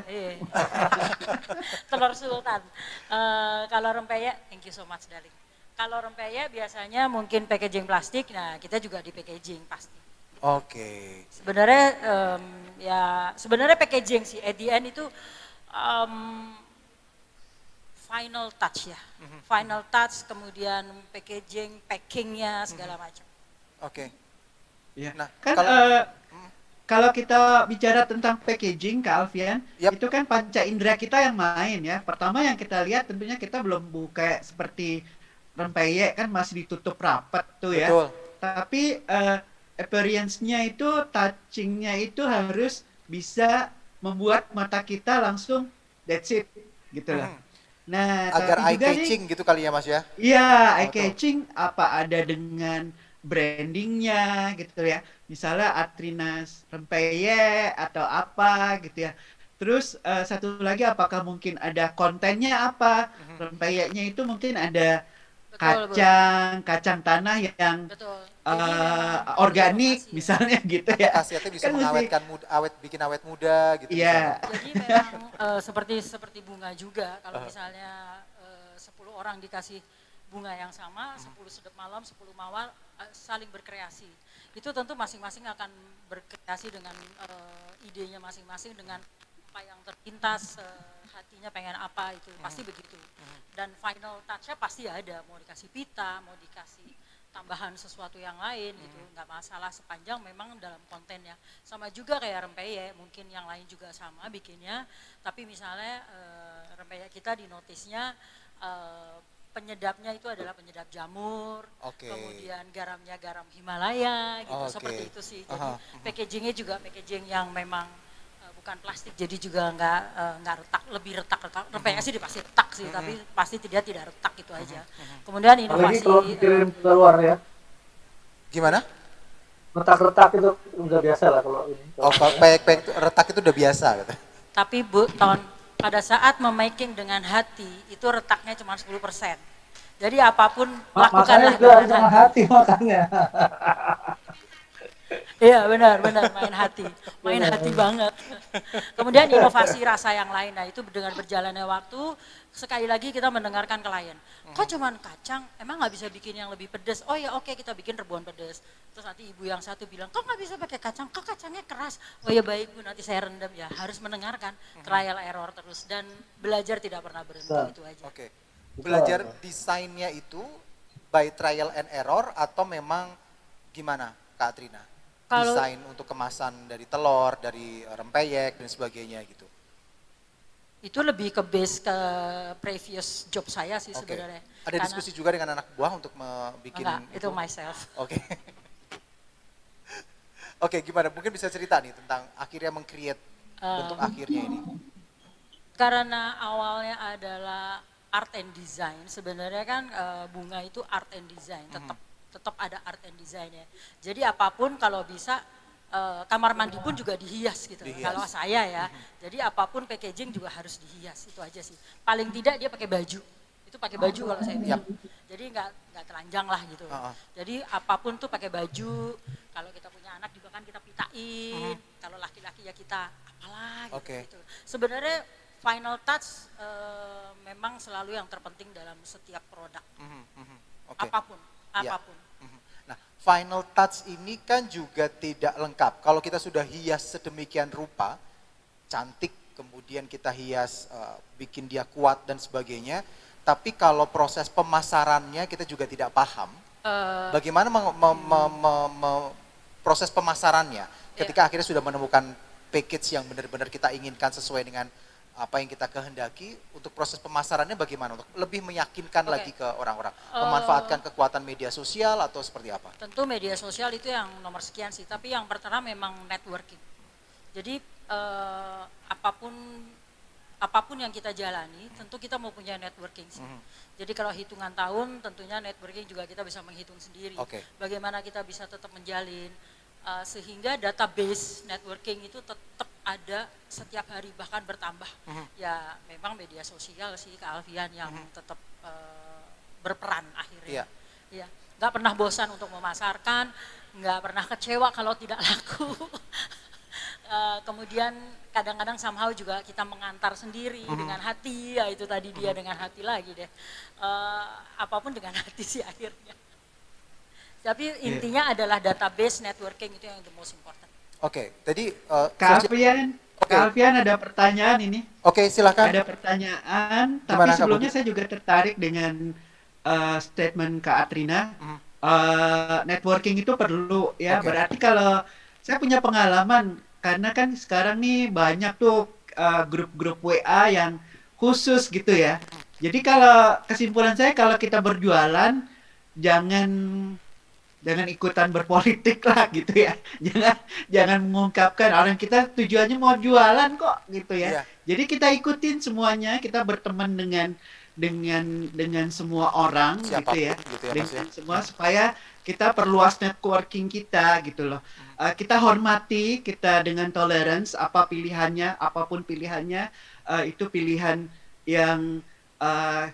Telur sultan. Kalau rempeyek, thank you so much darling. Kalau rempeyek biasanya mungkin packaging plastik, nah kita juga di packaging pasti. Sebenarnya sebenarnya packaging sih, at the end itu final touch ya. Final touch, kemudian packaging, packingnya segala macam. Ya. Nah, kan kalau kita bicara tentang packaging Kak Alfian, itu kan panca indera kita yang main ya. Pertama yang kita lihat tentunya kita belum buka seperti rempeyek kan masih ditutup rapat tuh ya. Tapi appearance-nya itu, touching-nya itu harus bisa membuat mata kita langsung that's it gitu lah. Nah, agar eye catching gitu kali ya Mas ya? Iya, eye catching apa ada dengan brandingnya gitu ya. misalnya Atrinas Rempeyek atau apa gitu ya. Terus satu lagi apakah mungkin ada kontennya apa? Rempeyeknya itu mungkin ada Betul, Bu. kacang tanah yang Betul. Jadi memang organik inovasi ya. misalnya gitu ya. Khasiatnya bisa Kan mesti mengawetkan bikin awet muda gitu iya. misalnya. Jadi memang seperti bunga juga. Kalau misalnya 10 orang dikasih bunga yang sama, 10 sedep malam, 10 mawar saling berkreasi. Itu tentu masing-masing akan berkreasi dengan idenya masing-masing, dengan apa yang terlintas hatinya pengen apa, itu pasti begitu. Dan final touch-nya pasti ada, mau dikasih pita, mau dikasih tambahan sesuatu yang lain gitu, nggak masalah sepanjang memang dalam kontennya. Sama juga kayak rempeyek, mungkin yang lain juga sama bikinnya, tapi misalnya rempeyek kita di notisnya penyedapnya itu adalah penyedap jamur, kemudian garamnya garam Himalaya gitu, seperti itu sih. Jadi packagingnya juga packaging yang memang bukan plastik, jadi juga nggak retak, lebih retak. Rempeyek sih pasti retak sih, tapi pasti tidak retak itu aja. Kemudian inovasi. Apalagi kalau dikirim ke luar ya. Gimana? Retak-retak itu udah biasa lah kalau ini. Oh, peyek retak itu udah biasa gitu. Tapi Bu Ton, pada saat memaking dengan hati itu retaknya cuma 10%. Jadi apapun lakukanlah dengan hati makanya. Iya benar main hati banget. Kemudian inovasi rasa yang lain, nah itu dengan berjalannya waktu sekali lagi kita mendengarkan klien. Kok cuman kacang, emang nggak bisa bikin yang lebih pedas? Oh ya oke, kita bikin rebon pedas. Terus nanti ibu yang satu bilang, kok nggak bisa pakai kacang? Kok kacangnya keras? Oh ya baik Bu, nanti saya rendam ya. Harus mendengarkan trial error terus dan belajar tidak pernah berhenti, itu aja. Oke. Belajar desainnya itu by trial and error atau memang gimana Kak Atrina? Desain untuk kemasan dari telur, dari rempeyek dan sebagainya gitu. Itu lebih ke base ke previous job saya sih sebenarnya. Ada diskusi juga dengan anak buah untuk bikin itu myself. Oke. Oke, gimana? Mungkin bisa cerita nih tentang akhirnya meng-create bentuk akhirnya ini. Karena awalnya adalah art and design, sebenarnya kan bunga itu art and design, tetap ada art and design-nya. Jadi apapun kalau bisa kamar mandi pun juga dihias gitu. Kalau saya ya. Jadi apapun packaging juga harus dihias, itu aja sih. Paling tidak dia pakai baju. Itu pakai baju kalau saya bilang. Jadi nggak telanjang lah gitu. Jadi apapun tuh pakai baju. Kalau kita punya anak juga kan kita pitain. Kalau laki-laki ya kita apalah gitu. Sebenarnya final touch memang selalu yang terpenting dalam setiap produk. Apapun. Nah, final touch ini kan juga tidak lengkap. Kalau kita sudah hias sedemikian rupa, cantik, kemudian kita hias, bikin dia kuat dan sebagainya, tapi kalau proses pemasarannya kita juga tidak paham, bagaimana proses pemasarannya ketika akhirnya sudah menemukan package yang benar-benar kita inginkan sesuai dengan apa yang kita kehendaki, untuk proses pemasarannya bagaimana untuk lebih meyakinkan lagi ke orang-orang, memanfaatkan kekuatan media sosial atau seperti apa? Tentu media sosial itu yang nomor sekian sih, tapi yang pertama memang networking. Jadi apapun yang kita jalani, tentu kita mau punya networking sih. Jadi kalau hitungan tahun, tentunya networking juga kita bisa menghitung sendiri. Bagaimana kita bisa tetap menjalin, sehingga database networking itu tetap ada setiap hari, bahkan bertambah. Ya memang media sosial sih Kak Alfian yang tetap berperan akhirnya. Ya, nggak pernah bosan untuk memasarkan, nggak pernah kecewa kalau tidak laku. Kemudian kadang-kadang somehow juga kita mengantar sendiri dengan hati, ya itu tadi dia dengan hati lagi deh. Apapun dengan hati sih akhirnya. Tapi intinya adalah database networking itu yang the most important. Tadi Kak Alfian ada pertanyaan ini. Silakan. Ada pertanyaan, tapi sebelumnya saya juga tertarik dengan statement Kak Atrina. Networking itu perlu ya. Berarti kalau saya punya pengalaman, karena kan sekarang nih banyak tuh grup-grup WA yang khusus gitu ya. Jadi kalau kesimpulan saya, kalau kita berjualan jangan ikutan berpolitik lah gitu ya. Jangan mengungkapkan orang kita tujuannya mau jualan kok gitu ya. Jadi kita ikutin semuanya, kita berteman dengan dengan semua orang gitu ya, gitu ya, Mas ya. dengan semua supaya kita perluas networking kita gitu loh. Kita hormati, kita dengan tolerance apapun pilihannya, itu pilihan yang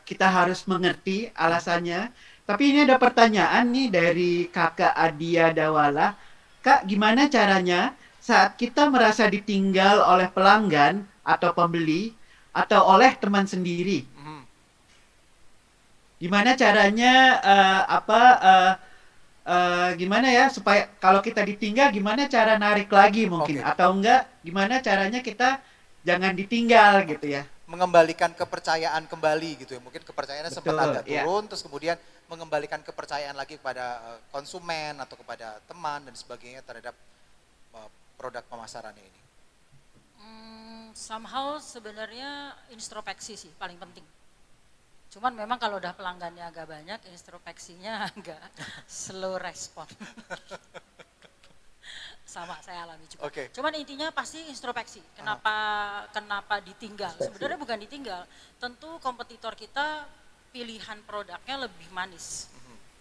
kita harus mengerti alasannya. Tapi ini ada pertanyaan nih dari Kakak Adia Dawala. Kak, gimana caranya saat kita merasa ditinggal oleh pelanggan atau pembeli atau oleh teman sendiri? Gimana caranya gimana ya supaya kalau kita ditinggal gimana cara narik lagi mungkin atau enggak gimana caranya kita jangan ditinggal gitu ya. Mengembalikan kepercayaan kembali gitu ya. Mungkin kepercayaannya sempat agak turun, terus kemudian mengembalikan kepercayaan lagi kepada konsumen atau kepada teman dan sebagainya terhadap produk pemasarannya ini. Somehow sebenarnya introspeksi sih paling penting. Cuman memang kalau udah pelanggannya agak banyak, introspeksinya agak slow respon. Sama saya alami juga. Cuman intinya pasti introspeksi. Kenapa ditinggal? Sebenarnya bukan ditinggal. Tentu kompetitor kita pilihan produknya lebih manis.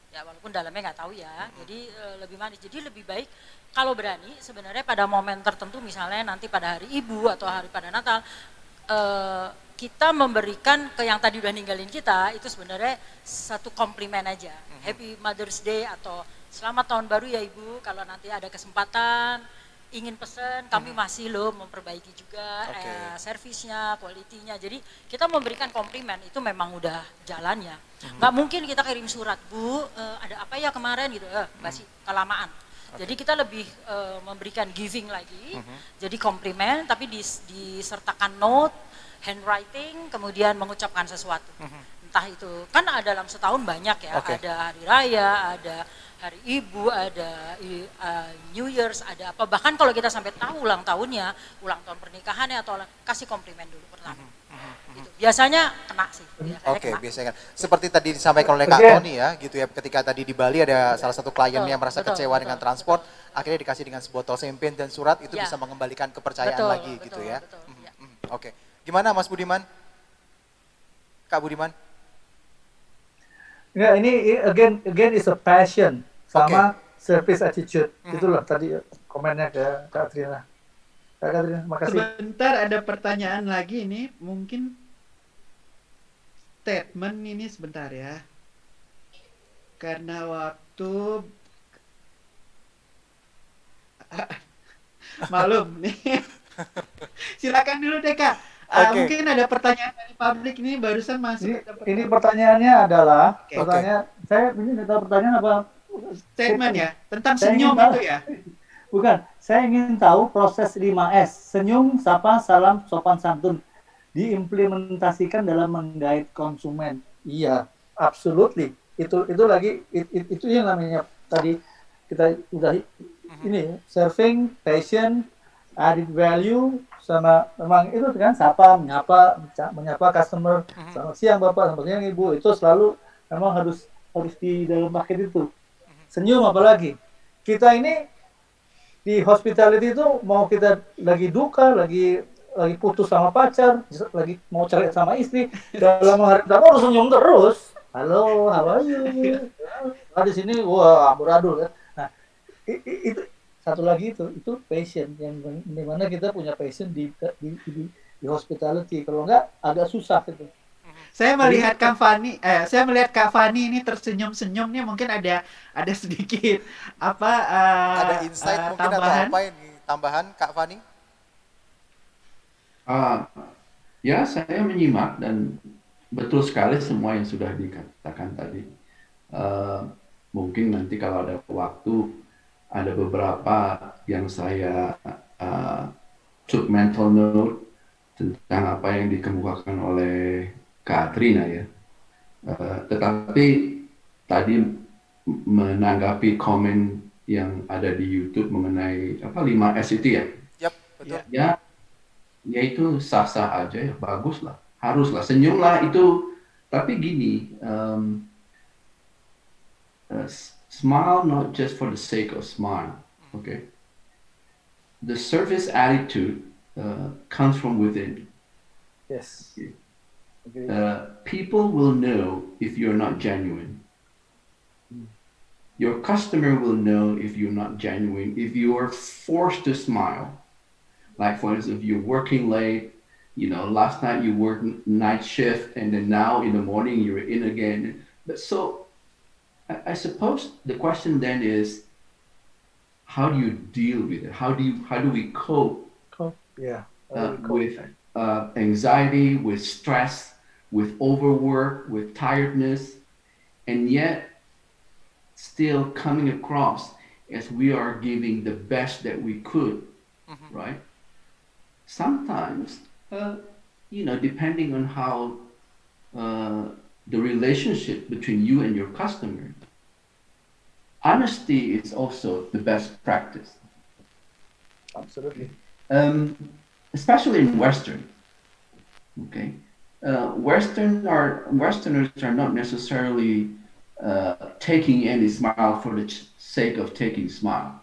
Ya walaupun dalamnya nggak tahu ya. Jadi lebih manis. Jadi lebih baik kalau berani sebenarnya pada momen tertentu misalnya nanti pada hari Ibu atau hari pada Natal kita memberikan ke yang tadi udah ninggalin kita itu sebenarnya satu komplimen aja. Happy Mother's Day atau selamat tahun baru ya Ibu, kalau nanti ada kesempatan ingin pesen kami masih loh memperbaiki juga servisnya, kualitinya. Jadi kita memberikan komplimen itu memang udah jalannya. Nggak mungkin kita kirim surat, Bu ada apa ya kemarin gitu, masih kelamaan. Jadi kita lebih memberikan giving lagi, jadi komplimen tapi disertakan note, handwriting, kemudian mengucapkan sesuatu. Entah itu, kan dalam setahun banyak ya, ada hari raya, ada hari ibu, ada New Year's, ada apa. Bahkan kalau kita sampai tahu ulang tahunnya, ulang tahun pernikahannya, atau kasih komplimen dulu pertama. Gitu. Biasanya kena sih. Biasanya. Seperti tadi disampaikan oleh Kak Tony ya, gitu ya. Ketika tadi di Bali ada salah satu klien yang merasa kecewa dengan transport, akhirnya dikasih dengan sebotol champagne dan surat, itu bisa mengembalikan kepercayaan lagi gitu ya. Gimana Mas Budiman? Kak Budiman? Ya, ini again is a passion sama service attitude. Itulah tadi komennya ke Kak Trina. Kak Trina, makasih. Sebentar ada pertanyaan lagi ini, mungkin statement ini sebentar ya. Karena waktu malum nih. Silakan dulu deh Kak. Mungkin ada pertanyaan dari publik ini barusan masuk. Ini pertanyaannya adalah, saya ini tahu pertanyaan apa? Statement ya, tentang senyum itu ya? Bukan, saya ingin tahu proses 5S, senyum, sapa, salam, sopan santun, diimplementasikan dalam menggait konsumen. Iya, absolutely. Itu lagi, itu yang namanya tadi kita udah ini, serving, passion, added value, sama memang itu kan sapa, menyapa customer, selamat siang Bapak, selamat siang Ibu, itu selalu memang harus di dalam paket itu. Senyum apalagi. Kita ini di hospitality itu mau kita lagi duka, lagi putus sama pacar, lagi mau cerai sama istri, dalam hari pertama harus senyum terus. Halo, how are you? Di sini wah amburadul kan. Nah, itu satu lagi itu passion yang dimana kita punya passion di hospitality. Kalau enggak agak susah itu. Saya melihat Kak Fani ini tersenyum-senyum nih, mungkin ada sedikit ada insight mungkin tambahan. Atau apa ini tambahan Kak Fani? Ya, saya menyimak dan betul sekali semua yang sudah dikatakan tadi. Mungkin nanti kalau ada waktu, ada beberapa yang saya took mental note tentang apa yang dikemukakan oleh Kak Trina ya. Tetapi tadi menanggapi komen yang ada di YouTube mengenai 5S itu ya. Yap, betul. Ya itu sah-sah aja ya, bagus lah, haruslah senyumlah itu. Tapi gini, smile not just for the sake of smile, okay? The service attitude comes from within. Yes. People will know if you're not genuine. Your customer will know if you're not genuine, if you are forced to smile. Like, for instance, if you're working late, last night you worked night shift, and then now in the morning you're in again. But so I suppose the question then is, how do you deal with it? How do we cope? With anxiety, with stress, with overwork, with tiredness, and yet still coming across as we are giving the best that we could, right? Sometimes, depending on how the relationship between you and your customer, honesty is also the best practice. Absolutely. Especially in Western, okay? Westerners are not necessarily taking any smile for the sake of taking smile,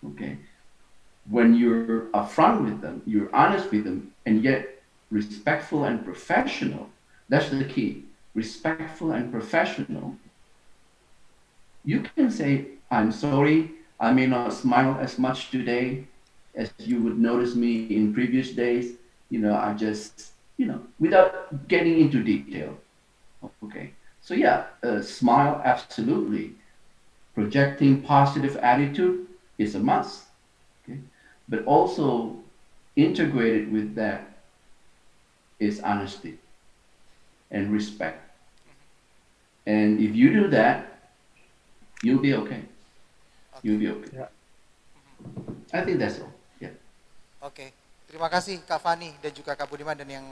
okay? When you're upfront with them, you're honest with them, and yet respectful and professional, that's the key. Respectful and professional. You can say, I'm sorry, I may not smile as much today as you would notice me in previous days. I just, without getting into detail. Okay. So yeah, smile, absolutely. Projecting positive attitude is a must. Okay. But also integrated with that is honesty and respect. And if you do that, you'll be okay. You'll be okay. Yeah. I think that's all. Yeah. Oke. Terima kasih Kak Fani dan juga Kak Budiman dan yang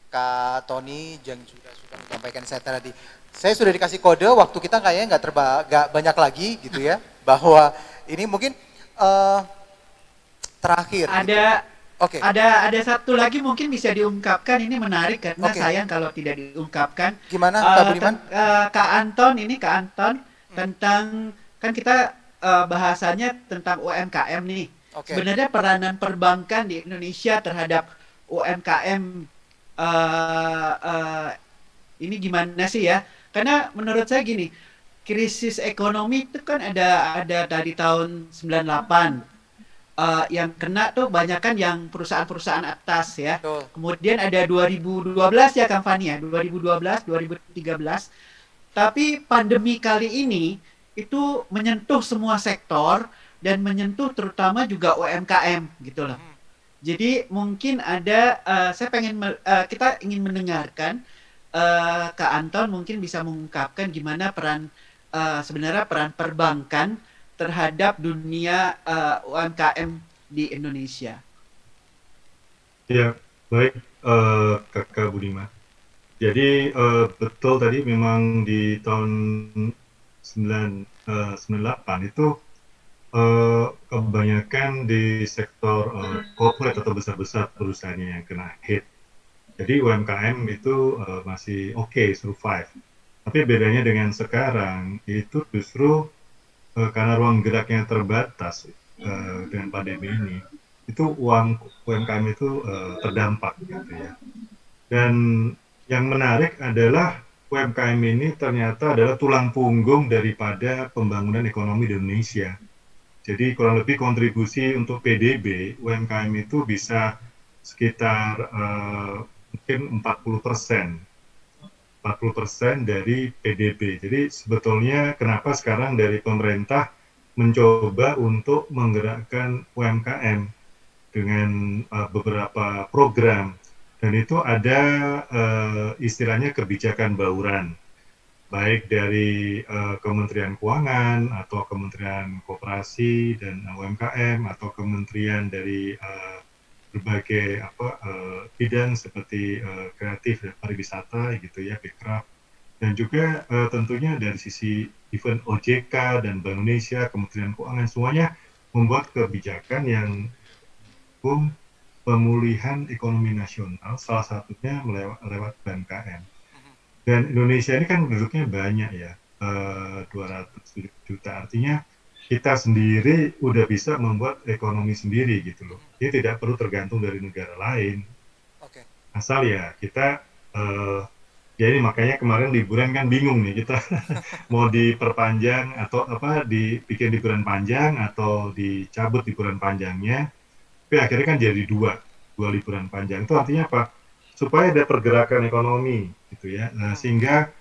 Kak Tony yang sudah menyampaikan saya tadi. Saya sudah dikasih kode, waktu kita kayaknya nggak banyak lagi gitu ya. Bahwa ini mungkin terakhir. Ada satu lagi mungkin bisa diungkapkan, ini menarik karena sayang kalau tidak diungkapkan. Gimana Kak Budiman? Kak Anton tentang, kan kita bahasanya tentang UMKM nih. Sebenarnya peranan perbankan di Indonesia terhadap UMKM ini gimana sih ya? Karena menurut saya gini, krisis ekonomi itu kan ada dari tahun 98. Yang kena tuh banyak kan yang perusahaan-perusahaan atas ya. Kemudian ada 2012 ya Kang Fani ya, 2012, 2013. Tapi pandemi kali ini itu menyentuh semua sektor dan menyentuh terutama juga UMKM gitu loh. Jadi mungkin ada, kita ingin mendengarkan Kak Anton mungkin bisa mengungkapkan gimana sebenarnya peran perbankan terhadap dunia UMKM di Indonesia. Ya, baik Kakak Budiman. Jadi betul tadi memang di tahun 98 itu kebanyakan di sektor corporate atau besar-besar perusahaannya yang kena hit. Jadi UMKM itu masih survive. Tapi bedanya dengan sekarang itu justru karena ruang geraknya terbatas dengan pandemi ini, itu UMKM itu terdampak gitu ya. Dan yang menarik adalah UMKM ini ternyata adalah tulang punggung daripada pembangunan ekonomi di Indonesia. Jadi kurang lebih kontribusi untuk PDB UMKM itu bisa sekitar mungkin 40% dari PDB. Jadi sebetulnya kenapa sekarang dari pemerintah mencoba untuk menggerakkan UMKM dengan beberapa program, dan itu ada istilahnya kebijakan bauran, baik dari Kementerian Keuangan atau Kementerian Koperasi dan UMKM atau kementerian dari berbagai bidang seperti kreatif dan pariwisata gitu ya, Bekraf, dan juga tentunya dari sisi event OJK dan Bank Indonesia, Kementerian Keuangan, semuanya membuat kebijakan yang pemulihan ekonomi nasional, salah satunya lewat UMKM. Dan Indonesia ini kan penduduknya banyak ya, 200 juta, artinya kita sendiri udah bisa membuat ekonomi sendiri gitu loh. Jadi tidak perlu tergantung dari negara lain. Asal ya kita Ya ini makanya kemarin liburan kan bingung nih kita mau diperpanjang atau apa dibikin liburan panjang atau dicabut liburan panjangnya. Tapi akhirnya kan jadi dua liburan panjang. Itu artinya apa? Supaya ada pergerakan ekonomi gitu ya. Nah, sehingga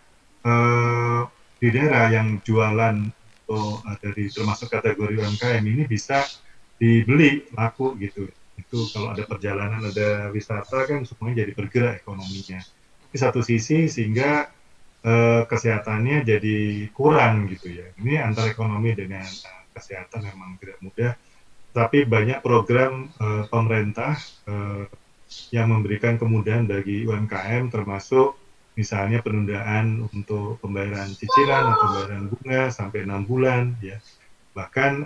di daerah yang jualan atau dari termasuk kategori UMKM ini bisa dibeli laku gitu. Itu kalau ada perjalanan, ada wisata kan semuanya jadi bergerak ekonominya. Di satu sisi sehingga kesehatannya jadi kurang gitu ya. Ini antara ekonomi dengan kesehatan memang tidak mudah. Tapi banyak program pemerintah yang memberikan kemudahan bagi UMKM termasuk misalnya penundaan untuk pembayaran cicilan atau pembayaran bunga sampai 6 bulan ya. Bahkan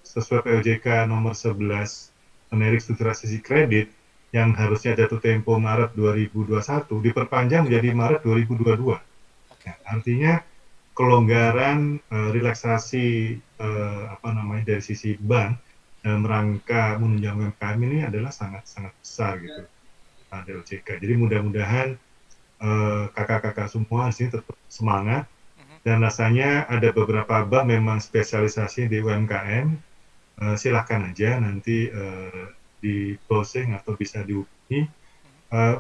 sesuai POJK nomor 11 menarik strukturasi kredit yang harusnya jatuh tempo Maret 2021 diperpanjang menjadi Maret 2022. Nah, artinya kelonggaran relaksasi dari sisi bank dalam rangka menunjang UMKM ini adalah sangat-sangat besar gitu ada OJK. Jadi mudah-mudahan kakak-kakak semua di sini tetap semangat dan rasanya ada beberapa bank memang spesialisasi di UMKM. Silahkan aja nanti di closing atau bisa dihubungi.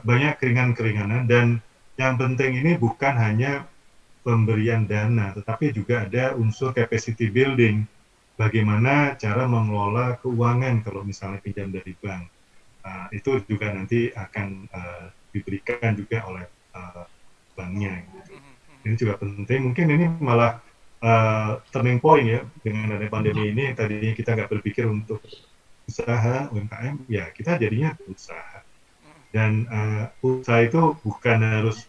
Banyak keringan-keringanan dan yang penting ini bukan hanya pemberian dana, tetapi juga ada unsur capacity building. Bagaimana cara mengelola keuangan kalau misalnya pinjam dari bank. Itu juga nanti akan diberikan juga oleh banknya. Gitu. Ini juga penting. Mungkin ini malah turning point ya dengan adanya pandemi ini. Tadinya kita nggak berpikir untuk usaha UMKM, ya kita jadinya berusaha. Dan usaha itu bukan harus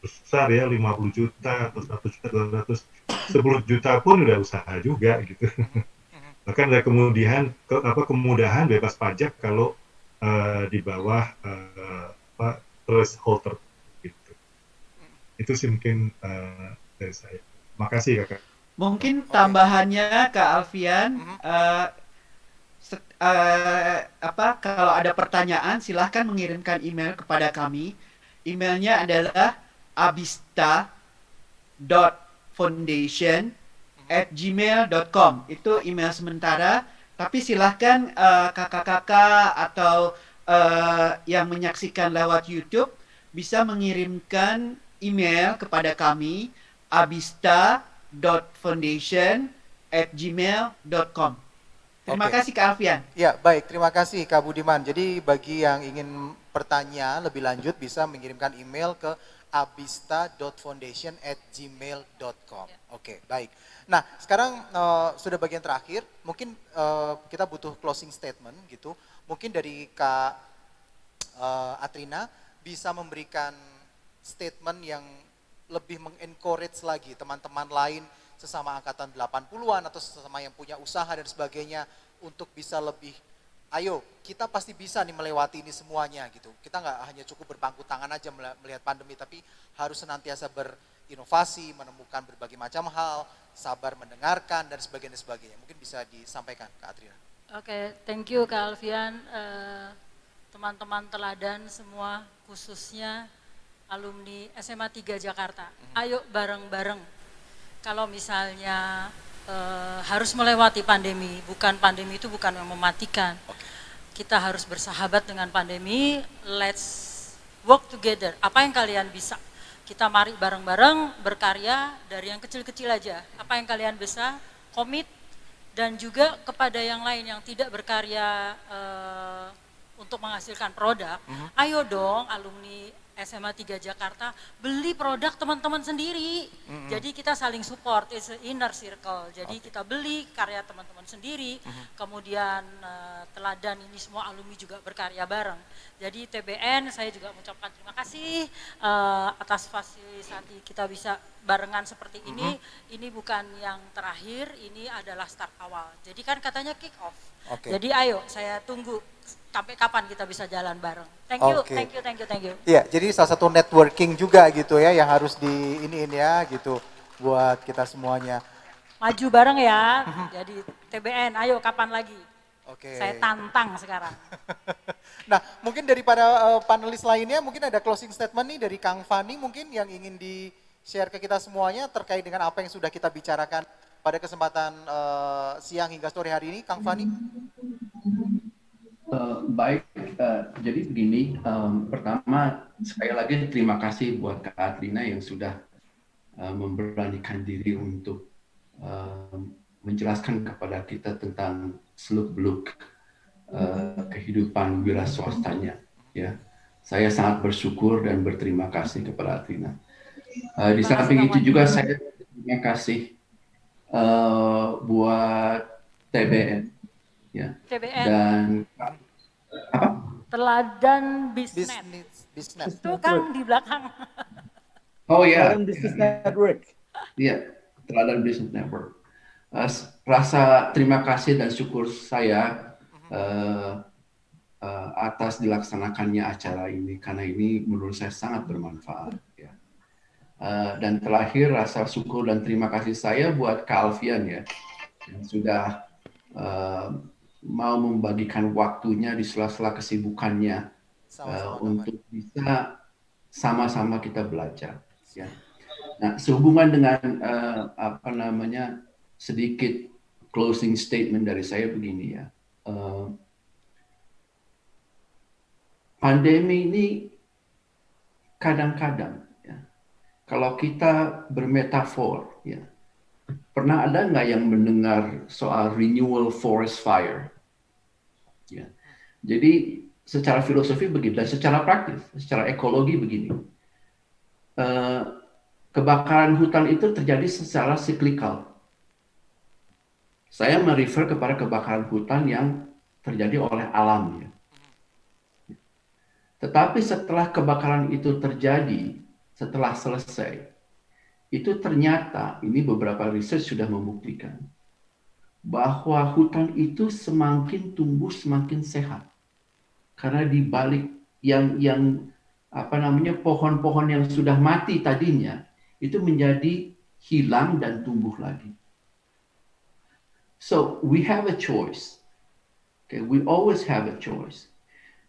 besar ya, 50 juta atau 100 juta, 200, 10 juta pun udah usaha juga gitu. Bahkan ada kemudahan bebas pajak kalau di bawah threshold gitu. Itu sih mungkin dari saya. Makasih kakak. Mungkin tambahannya Kak Alfian, kalau ada pertanyaan silahkan mengirimkan email kepada kami. Emailnya adalah abista.foundation@gmail.com. Itu email sementara, tapi silahkan kakak-kakak atau yang menyaksikan lewat YouTube bisa mengirimkan email kepada kami abista.foundation@gmail.com. Terima kasih Kak Alfian. Ya, baik. Terima kasih Kak Budiman. Jadi bagi yang ingin bertanya lebih lanjut bisa mengirimkan email ke abista.foundation@gmail.com. Oke, baik. Nah, sekarang sudah bagian terakhir. Mungkin kita butuh closing statement gitu. Mungkin dari Kak Atrina bisa memberikan statement yang lebih mengencourage lagi teman-teman lain sesama angkatan 80-an atau sesama yang punya usaha dan sebagainya untuk bisa lebih, ayo kita pasti bisa nih melewati ini semuanya gitu. Kita nggak hanya cukup berpangku tangan aja melihat pandemi, tapi harus senantiasa berinovasi, menemukan berbagai macam hal, sabar mendengarkan dan sebagainya. Mungkin bisa disampaikan Kak Atrina. Oke, thank you Kak Alfian. Teman-teman teladan semua, khususnya alumni SMA 3 Jakarta. Ayo bareng-bareng. Kalau misalnya harus melewati pandemi, pandemi itu bukan yang mematikan. Kita harus bersahabat dengan pandemi, let's work together. Apa yang kalian bisa? Kita mari bareng-bareng berkarya dari yang kecil-kecil aja. Apa yang kalian bisa, komit, dan juga kepada yang lain yang tidak berkarya untuk menghasilkan produk, ayo dong alumni SMA 3 Jakarta, beli produk teman-teman sendiri. Jadi kita saling support, it's an inner circle. Jadi kita beli karya teman-teman sendiri, kemudian teladan ini semua alumni juga berkarya bareng. Jadi TBN saya juga mengucapkan terima kasih atas fasilitasi kita bisa barengan seperti ini. Ini bukan yang terakhir, ini adalah start awal. Jadi kan katanya kick off. Jadi ayo saya tunggu sampai kapan kita bisa jalan bareng. Thank you. Iya, jadi salah satu networking juga gitu ya yang harus diiniin ya gitu buat kita semuanya. Maju bareng ya. Jadi TBN, ayo kapan lagi? Oke. Saya tantang sekarang. Nah, mungkin daripada panelis lainnya, mungkin ada closing statement nih dari Kang Fani mungkin yang ingin di-share ke kita semuanya terkait dengan apa yang sudah kita bicarakan pada kesempatan siang hingga sore hari ini, Kang Fani. Baik, jadi begini, pertama sekali lagi terima kasih buat Kak Atrina yang sudah memberanikan diri untuk menjelaskan kepada kita tentang seluk-beluk kehidupan wira swastanya. Ya, saya sangat bersyukur dan berterima kasih kepada Atrina. Di samping itu juga saya terima kasih buat TBN, ya. TBN. Dan apa? Teladan Bisnet. Bisnet. Itu Kang di belakang. Oh ya. Teladan Business Network. Iya, Teladan Business Network. Rasa terima kasih dan syukur saya atas dilaksanakannya acara ini karena ini menurut saya sangat bermanfaat. Ya. Dan terakhir rasa syukur dan terima kasih saya buat Kak Alfian ya yang sudah mau membagikan waktunya di sela-sela kesibukannya untuk bisa sama-sama kita belajar. Ya. Nah, sehubungan dengan sedikit closing statement dari saya begini ya. Pandemi ini kadang-kadang ya, kalau kita bermetafor ya, pernah ada nggak yang mendengar soal renewal forest fire? Ya. Jadi secara filosofi begini dan secara praktis, secara ekologi begini. Kebakaran hutan itu terjadi secara siklikal. Saya merefer kepada kebakaran hutan yang terjadi oleh alam. Ya. Tetapi setelah kebakaran itu terjadi, setelah selesai, itu ternyata, ini beberapa riset sudah membuktikan, bahwa hutan itu semakin tumbuh, semakin sehat. Karena di balik pohon-pohon yang sudah mati tadinya, itu menjadi hilang dan tumbuh lagi. So we have a choice. Okay, we always have a choice.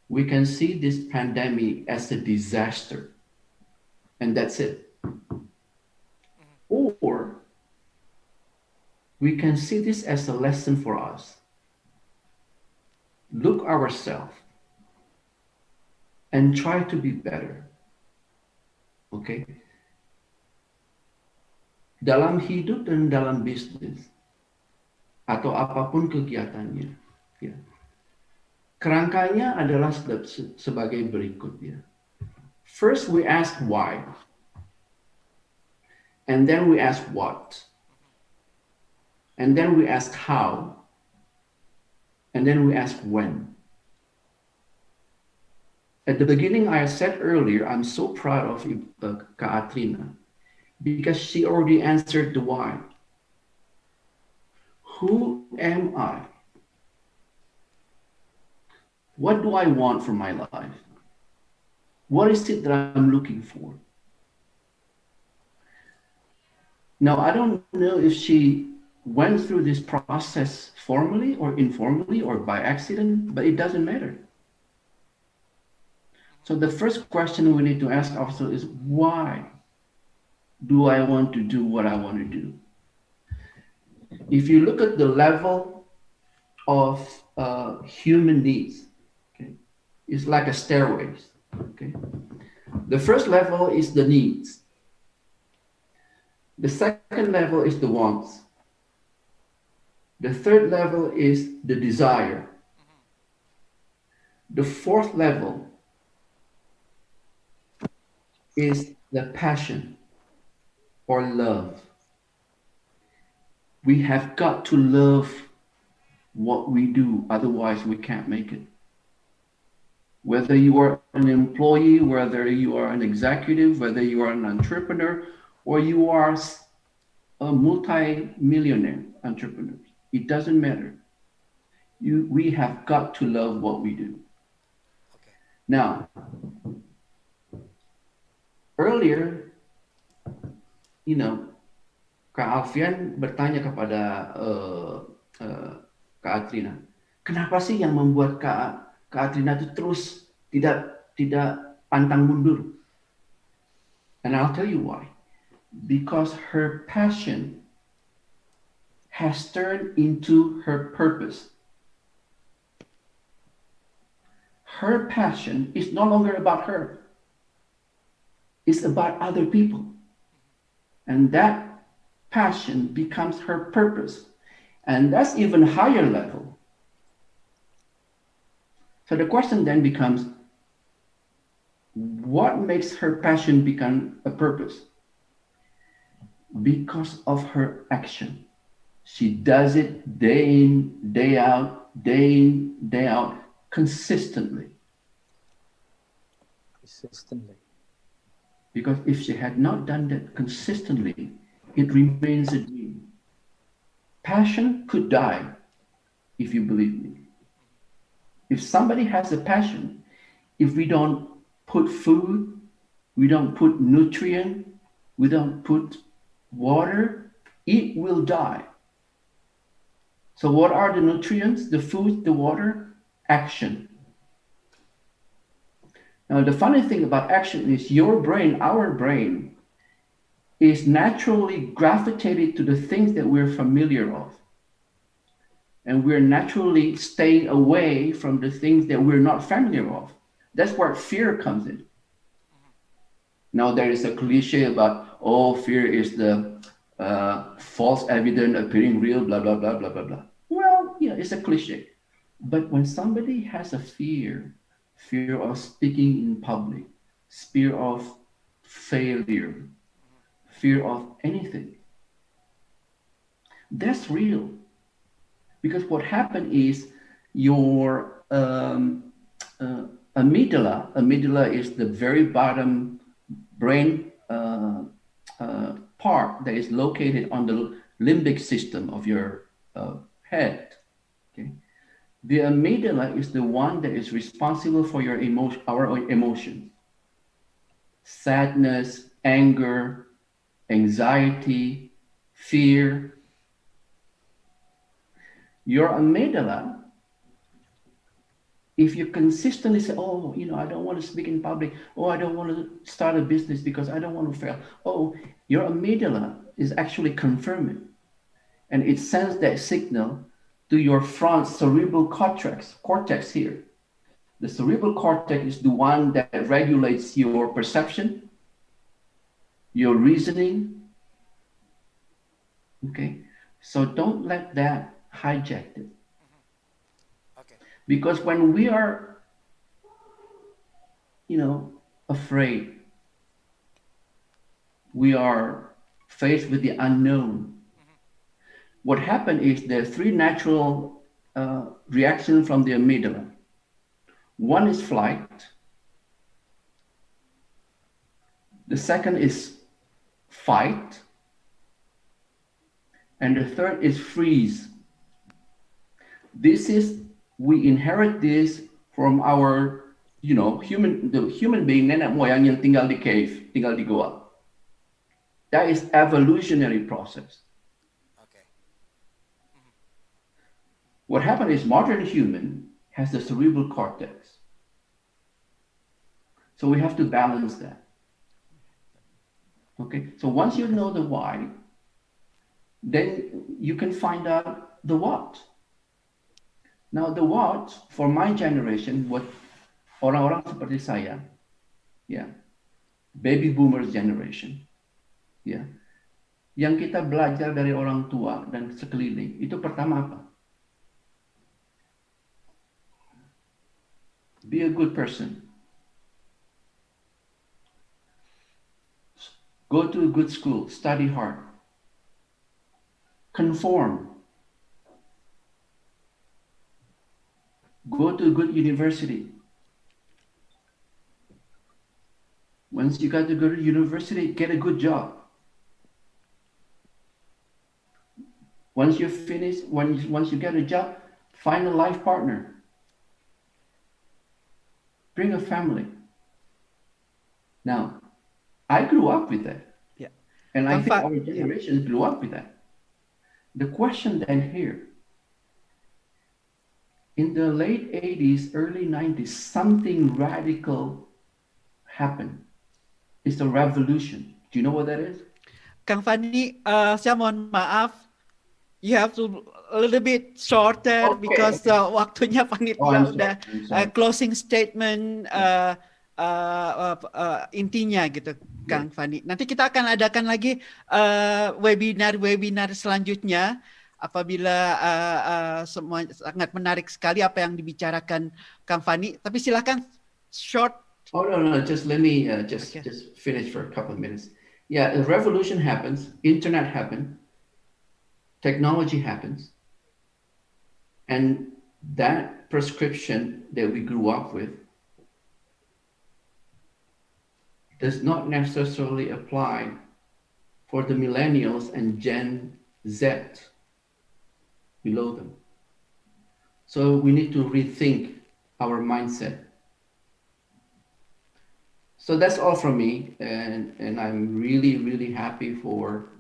We can see this pandemic as a disaster, and that's it. Or we can see this as a lesson for us. Look ourselves and try to be better. Okay? Dalam hidup dan dalam bisnis atau apapun kegiatannya, ya. Kerangkanya adalah sebagai berikut ya. First we ask why, and then we ask what, and then we ask how, and then we ask when. At the beginning, I said earlier, I'm so proud of Kak Atrina because she already answered the why. Who am I? What do I want from my life? What is it that I'm looking for? Now, I don't know if she went through this process formally or informally or by accident, but it doesn't matter. So the first question we need to ask ourselves is, why do I want to do what I want to do? If you look at the level of human needs, okay, it's like a stairway. Okay, the first level is the needs. The second level is the wants. The third level is the desire. The fourth level is the passion or love. We have got to love what we do, otherwise we can't make it. Whether you are an employee, whether you are an executive, whether you are an entrepreneur, or you are a multi-millionaire entrepreneur, it doesn't matter. We have got to love what we do. Okay. Now, earlier, Kak Alfian bertanya kepada Kak Atrina, Kenapa sih yang membuat Kak Adrina itu terus tidak pantang mundur? And I'll tell you why. Because her passion has turned into her purpose. Her passion is no longer about her. It's about other people. And that passion becomes her purpose. And that's even higher level. So the question then becomes, what makes her passion become a purpose? Because of her action. She does it day in, day out, consistently. Consistently. Because if she had not done that consistently, it remains a dream. Passion could die, if you believe me. If somebody has a passion, if we don't put food, we don't put nutrient, we don't put water, it will die. So what are the nutrients, the food, the water? Action. Now the funny thing about action is your brain, our brain, is naturally gravitated to the things that we're familiar of. And we're naturally staying away from the things that we're not familiar of. That's where fear comes in. Now there is a cliche about, oh, fear is the false evidence appearing real, blah, blah, blah, blah, blah, blah. Well, yeah, it's a cliche. But when somebody has a fear of speaking in public, fear of failure, fear of anything, that's real. Because what happened is your amygdala is the very bottom brain part that is located on the limbic system of your head. Okay? The amygdala is the one that is responsible for your our emotions. Sadness, anger, anxiety, fear. Your amygdala, if you consistently say, oh, I don't want to speak in public, oh, I don't want to start a business because I don't want to fail. Oh, your amygdala is actually confirming. And it sends that signal to your front cerebral cortex here. The cerebral cortex is the one that regulates your perception, your reasoning. Okay, so don't let that hijack it. Okay. Because when we are, afraid, we are faced with the unknown. What happened is there are three natural reactions from the amygdala. One is flight. The second is fight. And the third is freeze. We inherit this from our, the human being, nenek moyang yang tinggal di cave, tinggal di goa. That is evolutionary process. Okay. What happened is modern human has the cerebral cortex. So we have to balance that. Okay, so once you know the why, then you can find out the what. Now the what, for my generation, what orang-orang seperti saya, baby boomers generation, yang kita belajar dari orang tua dan sekeliling, itu pertama apa? Be a good person. Go to a good school, study hard. Conform. Go to a good university. Once you got to go to university, get a good job. Once you finish, once you get a job, find a life partner. Bring a family. Now, I grew up with that. Yeah. And I think our generation grew up with that. The question then here, in the late 80s, early 90s, something radical happened. It's a revolution. Do you know what that is? Kang Fani, saya mohon maaf, you have to a little bit shorter because waktunya panitia udah closing statement intinya gitu, Kang Fani. Nanti kita akan adakan lagi webinar selanjutnya apabila semua sangat menarik sekali apa yang dibicarakan Kang Fani. Tapi silakan short. Oh no, just let me just finish for a couple of minutes. Yeah, a revolution happens, internet happened, technology happens, and that prescription that we grew up with does not necessarily apply for the millennials and Gen Z below them. So we need to rethink our mindset. So that's all from me, and I'm really happy for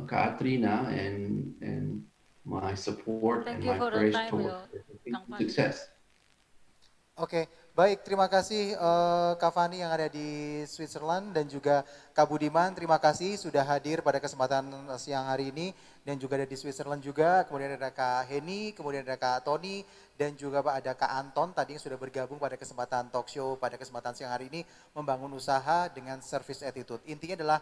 Katrina and my support and my praise towards success. Oke, baik. Terima kasih Kak Fani yang ada di Switzerland dan juga Kak Budiman. Terima kasih sudah hadir pada kesempatan siang hari ini dan juga ada di Switzerland juga. Kemudian ada Kak Heni, kemudian ada Kak Tony dan juga ada Kak Anton tadi yang sudah bergabung pada kesempatan talk show pada kesempatan siang hari ini membangun usaha dengan service attitude. Intinya adalah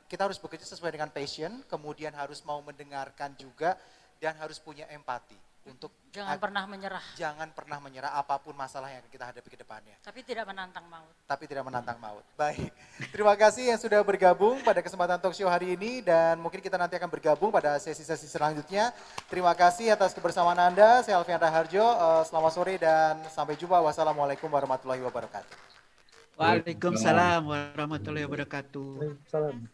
kita harus bekerja sesuai dengan passion, kemudian harus mau mendengarkan juga dan harus punya empati. Jangan pernah menyerah. Jangan pernah menyerah apapun masalah yang kita hadapi ke depannya. Tapi tidak menantang maut. Tapi tidak menantang maut. Baik. Terima kasih yang sudah bergabung pada kesempatan talk show hari ini dan mungkin kita nanti akan bergabung pada sesi-sesi selanjutnya. Terima kasih atas kebersamaan Anda. Saya Alfian Raharjo. Selamat sore dan sampai jumpa. Wassalamualaikum warahmatullahi wabarakatuh. Waalaikumsalam warahmatullahi wabarakatuh. Salam.